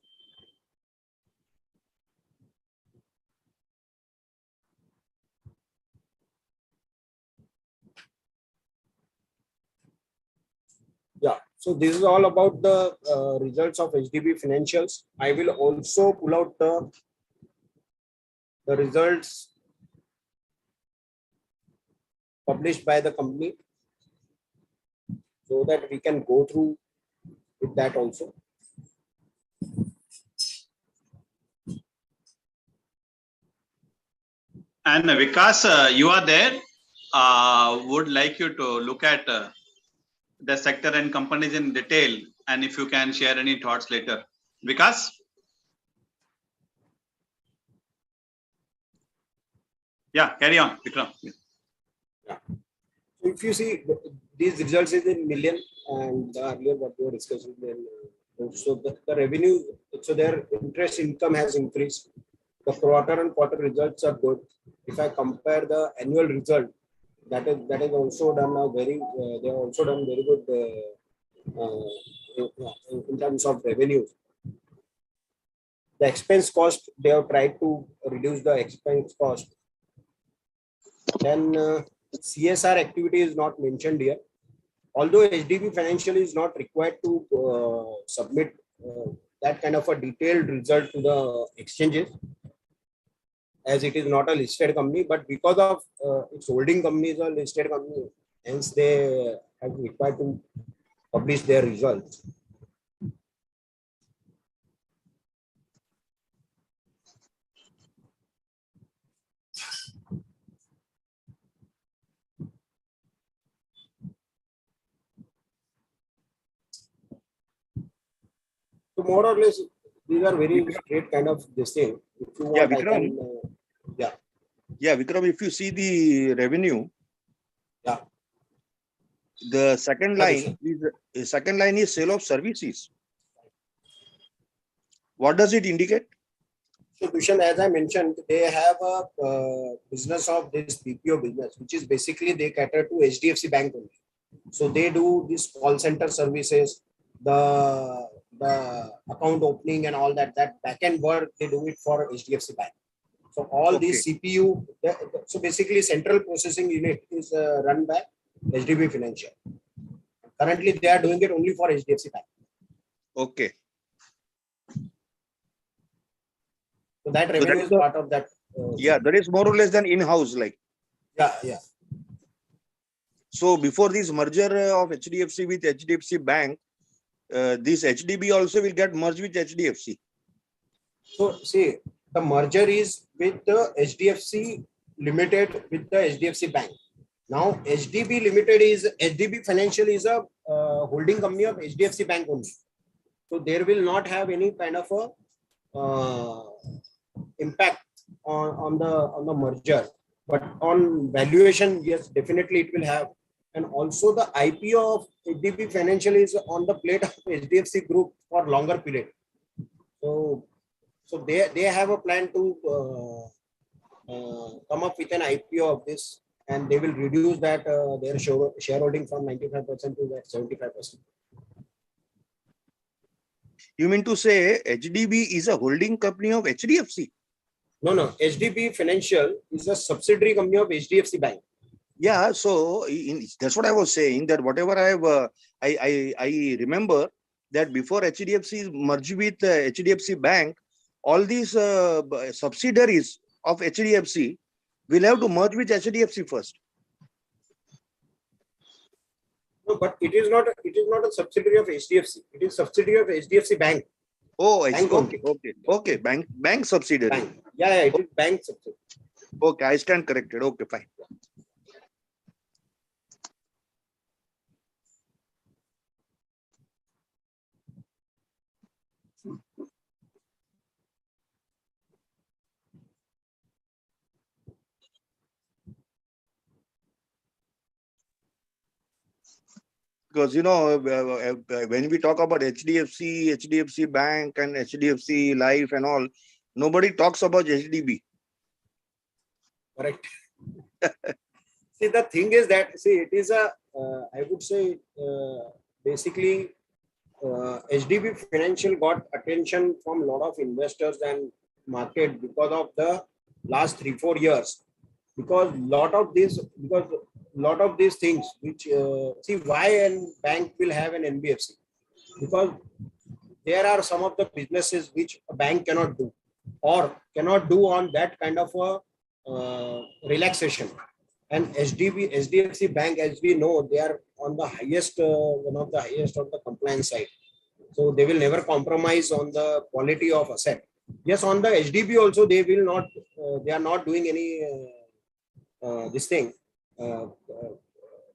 Yeah, so this is all about the results of Hdb Financials. I will also pull out the results published by the company so that we can go through with that also. And Vikas, you are there. Would like you to look at the sector and companies in detail, and if you can share any thoughts later. Vikas? Yeah, carry on, Vikram. Yeah. So if you see, these results is in million, and earlier what we were discussing in So the revenue, so their interest income has increased. The quarter-on-quarter results are good. If I compare the annual result, that is also done a very they have also done very good in terms of revenue. The expense cost, they have tried to reduce the expense cost. Then CSR activity is not mentioned here. Although Hdb Financial is not required to submit that kind of a detailed result to the exchanges, as it is not a listed company, but because of its holding company is a listed company, hence they have required to publish their results. So more or less, these are very straight kind of this thing. If you want, Vikram. I can, Yeah, Vikram, if you see the revenue, yeah, the second line is sale of services. What does it indicate? So Dushyant, as I mentioned, they have a business of this BPO business, which is basically they cater to Hdfc Bank only. So they do this call center services, the account opening and all that back-end work, they do it for Hdfc Bank. So all these CPU, so basically central processing unit is run by Hdb Financial. Currently, they are doing it only for Hdfc Bank. Okay. So that revenue is part of that. Yeah, that is more or less than in-house like. Yeah. So before this merger of HDFC with HDFC Bank, this HDB also will get merged with HDFC. So see, the merger is with the HDFC Limited with the HDFC Bank. Now HDB Limited is Hdb Financial is a holding company of HDFC Bank only. So there will not have any kind of a impact on the merger, but on valuation, yes, definitely it will have. And also the IPO of Hdb Financial is on the plate of HDFC Group for longer period. So they have a plan to come up with an IPO of this, and they will reduce that their shareholding from 95% to that 75%. You mean to say HDB is a holding company of HDFC? No. Hdb Financial is a subsidiary company of HDFC Bank. Yeah, so that's what I was saying, that whatever I remember that before HDFC merged with HDFC Bank, all these subsidiaries of HDFC will have to merge with HDFC first. No, but it is not a subsidiary of HDFC. It is subsidiary of HDFC Bank. Oh, I see. Okay. Bank subsidiary. Bank. Yeah, it is bank subsidiary. Okay, I stand corrected. Okay, fine. Because, you know, when we talk about HDFC, HDFC Bank and HDFC Life and all, nobody talks about HDB. Correct. See, the thing is that, it is I would say, basically, Hdb Financial got attention from a lot of investors and market because of the last 3-4 years. Because lot of these things which see why a bank will have an NBFC, because there are some of the businesses which a bank cannot do or cannot do on that kind of a relaxation. And HDFC Bank, as we know, they are on the highest, one of the highest on the compliance side. So they will never compromise on the quality of asset. Yes, on the HDB also, they will not, they are not doing any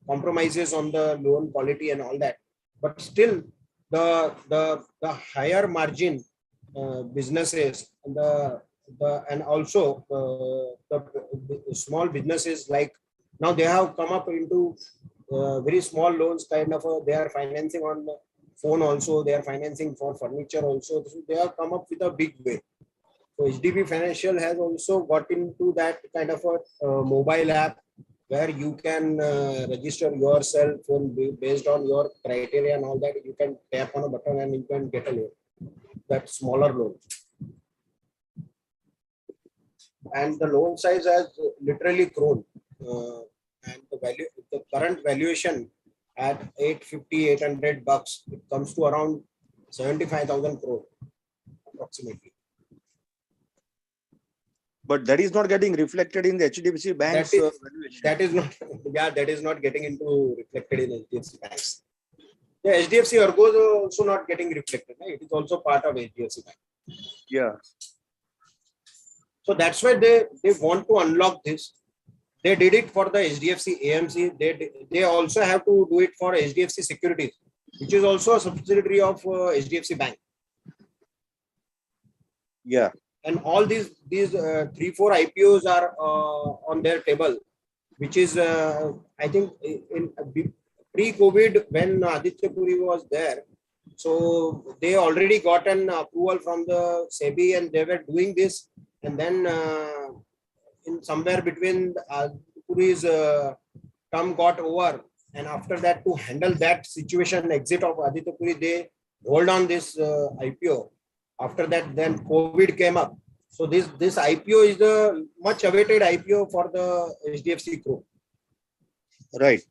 compromises on the loan quality and all that. But still, the higher margin businesses and also the small businesses, like now they have come up into very small loans, kind of they are financing on phone also, they are financing for furniture also. So they have come up with a big way. So Hdb Financial has also got into that kind of a mobile app where you can register yourself and based on your criteria and all that, you can tap on a button and you can get a loan, that smaller loan. And the loan size has literally grown. And the current valuation at 800 bucks, it comes to around 75,000 crore approximately. But that is not getting reflected in the HDFC Bank's valuation. That is not, yeah, that is not getting into reflected in HDFC Banks. The HDFC Ergo is also not getting reflected. Right? It is also part of HDFC Bank. Yeah. So that's why they want to unlock this. They did it for the HDFC AMC. They also have to do it for HDFC Securities, which is also a subsidiary of HDFC Bank. Yeah. And all these 3-4 IPOs are on their table, which is I think in pre-COVID when Aditya Puri was there. So they already got an approval from the SEBI and they were doing this. And then in somewhere between Puri's term got over, and after that, to handle that situation, exit of Aditya Puri, they hold on this IPO. After that, then COVID came up. So this IPO is the much awaited IPO for the HDFC group. Right.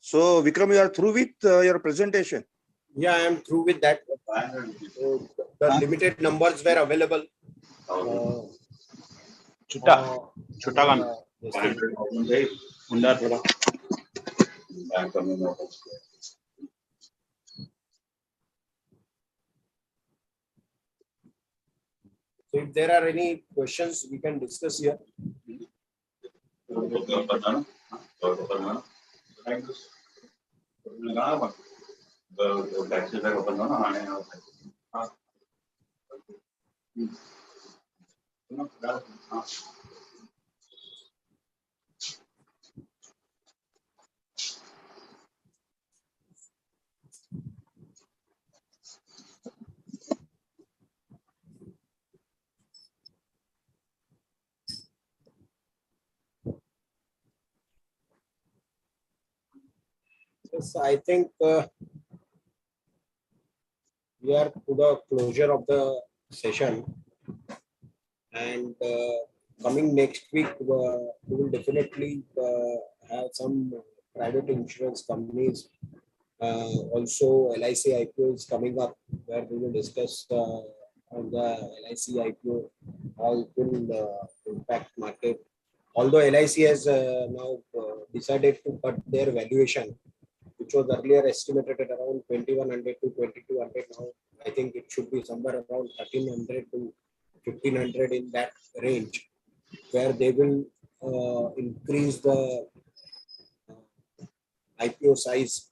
So, Vikram, you are through with your presentation? Yeah, I am through with that. So the limited numbers were available. So if there are any questions, we can discuss here. Yes, I think we are to the closure of the session, and coming next week, we will definitely have some private insurance companies. Also, LIC IPO is coming up, where we will discuss on the LIC IPO, how it will impact market. Although LIC has now decided to cut their valuation, which was earlier estimated at around 2100 to 2200. Now, I think it should be somewhere around 1300 to 1500 in that range, where they will increase the IPO size.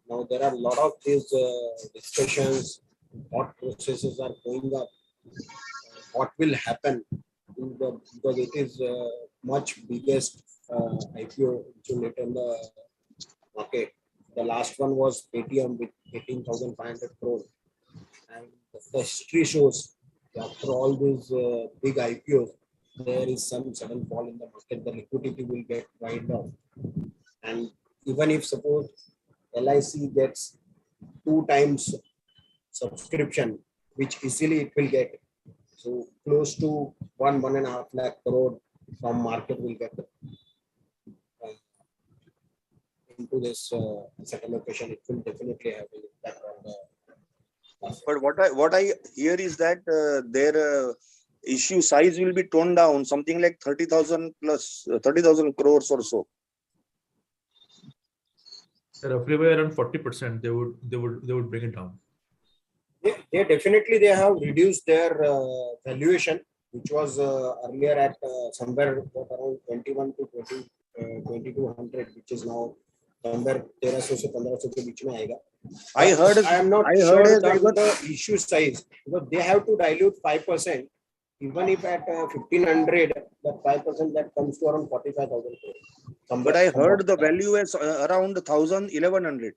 Now, there are a lot of these discussions, what processes are going up, what will happen, because it is much biggest IPO which will hit on the market. The last one was Paytm with 18,500 crore, and the history shows after all these big IPOs, there is some sudden fall in the market. The liquidity will get wind off, and even if suppose LIC gets 2 times subscription, which easily it will get, so close to 1.5 lakh crore from market will get into this asset allocation. It will definitely have an impact on the market. But what I hear is that their issue size will be toned down, something like 30,000 plus 30,000 crores or so. Roughly by around 40%, they would bring it down. They definitely have reduced their valuation, which was earlier at somewhere around 21 to 20, 2200, which is now somewhere 1300 से 1500 के बीच में आएगा. I heard I am not I heard sure as the even issue size, because they have to dilute 5%. Even if at 1500, that 5% that comes to around 45,000 crore. but I heard the value is around 1100.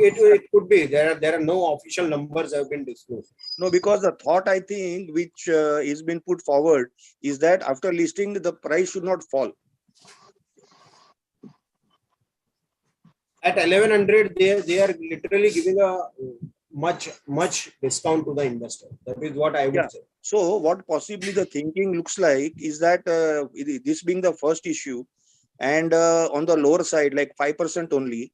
It could be. There are no official numbers have been disclosed. No, because the thought I think which is been put forward is that after listing the price should not fall. At 1100, they are literally giving a much discount to the investor. That is what I would say. So what possibly the thinking looks like is that this being the first issue and on the lower side like 5% only.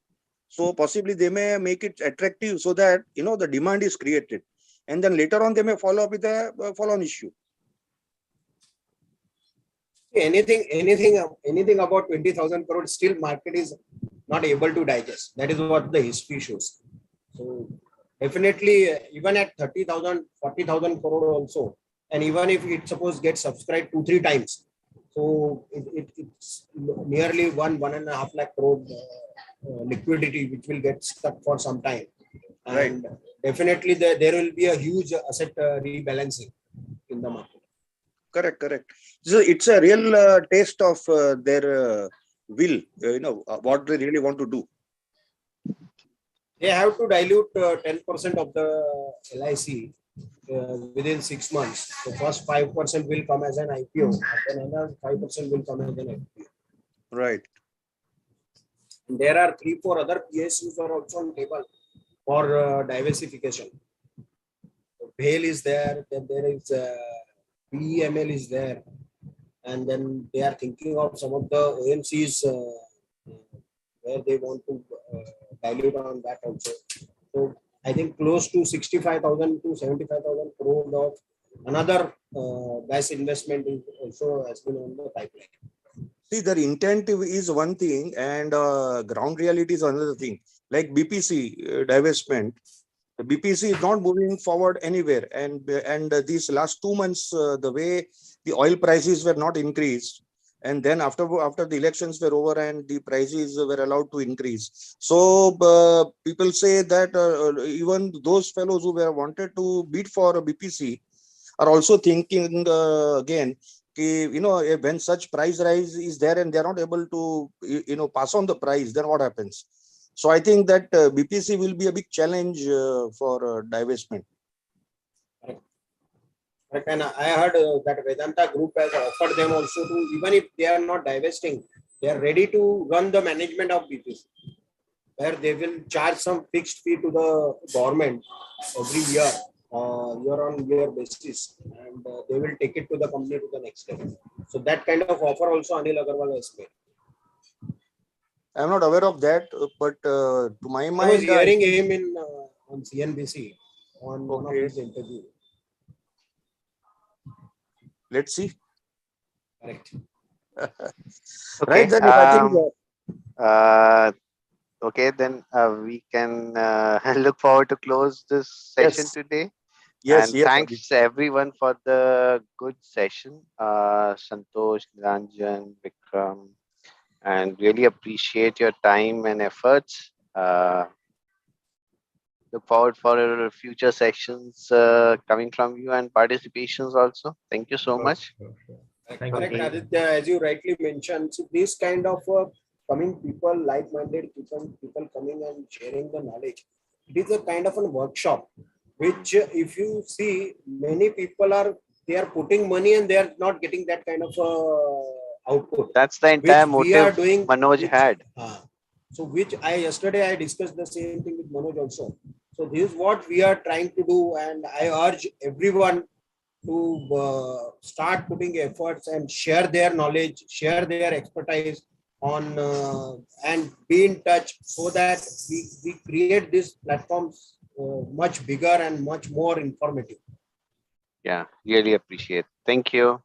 So possibly they may make it attractive so that the demand is created, and then later on they may follow up with a follow-on issue. Anything about 20,000 crore, still market is not able to digest. That is what the history shows. So definitely, even at 30,000, 40,000 crore also, and even if it suppose gets subscribed 2-3 times, so it's nearly 1.5 lakh crore liquidity which will get stuck for some time. And definitely there will be a huge asset rebalancing in the market. Correct. So it's a real taste of their will, what they really want to do. They have to dilute 10% of the LIC within 6 months. So first 5% will come as an IPO, and another 5% will come as an IPO. Right. And there are 3-4 other PSUs are also on table for diversification. So BHAL is there, then there is PEML is there, and then they are thinking of some of the OMCs where they want to dilute on that also. So I think close to 65,000 to 75,000 crore of another best investment is also has been on the pipeline. See, their intent is one thing and ground reality is another thing. Like BPC divestment, the BPC is not moving forward anywhere. And these last 2 months, the way the oil prices were not increased, and then after the elections were over and the prices were allowed to increase. So people say that even those fellows who were wanted to bid for a BPC are also thinking again, when such price rise is there and they are not able to pass on the price, then what happens? So I think that BPC will be a big challenge for divestment. And I heard that Vedanta Group has offered them also to, even if they are not divesting, they are ready to run the management of BPC, where they will charge some fixed fee to the government every year, year-on-year basis, and they will take it to the company to the next level. So that kind of offer also Anil Agarwal has made. I am not aware of that, but to my mind, I was hearing him on CNBC on one of his interviews. Let's see. Correct. Right, then I think. Okay, then we can look forward to close this session today. Yes, and thanks everyone for the good session. Santosh, Nilanjan, Vikram, and really appreciate your time and efforts. Look forward for future sessions coming from you and participations also. Thank you so much. Correct, Aditya, as you rightly mentioned, so this kind of coming people, like-minded people coming and sharing the knowledge. It is a kind of a workshop, which if you see, many people are putting money and they are not getting that kind of output. That's the entire motive Manoj had. So yesterday I discussed the same thing with Manoj also. So this is what we are trying to do, and I urge everyone to start putting efforts and share their knowledge, share their expertise on and be in touch, so that we create these platforms much bigger and much more informative. Yeah, really appreciate. Thank you.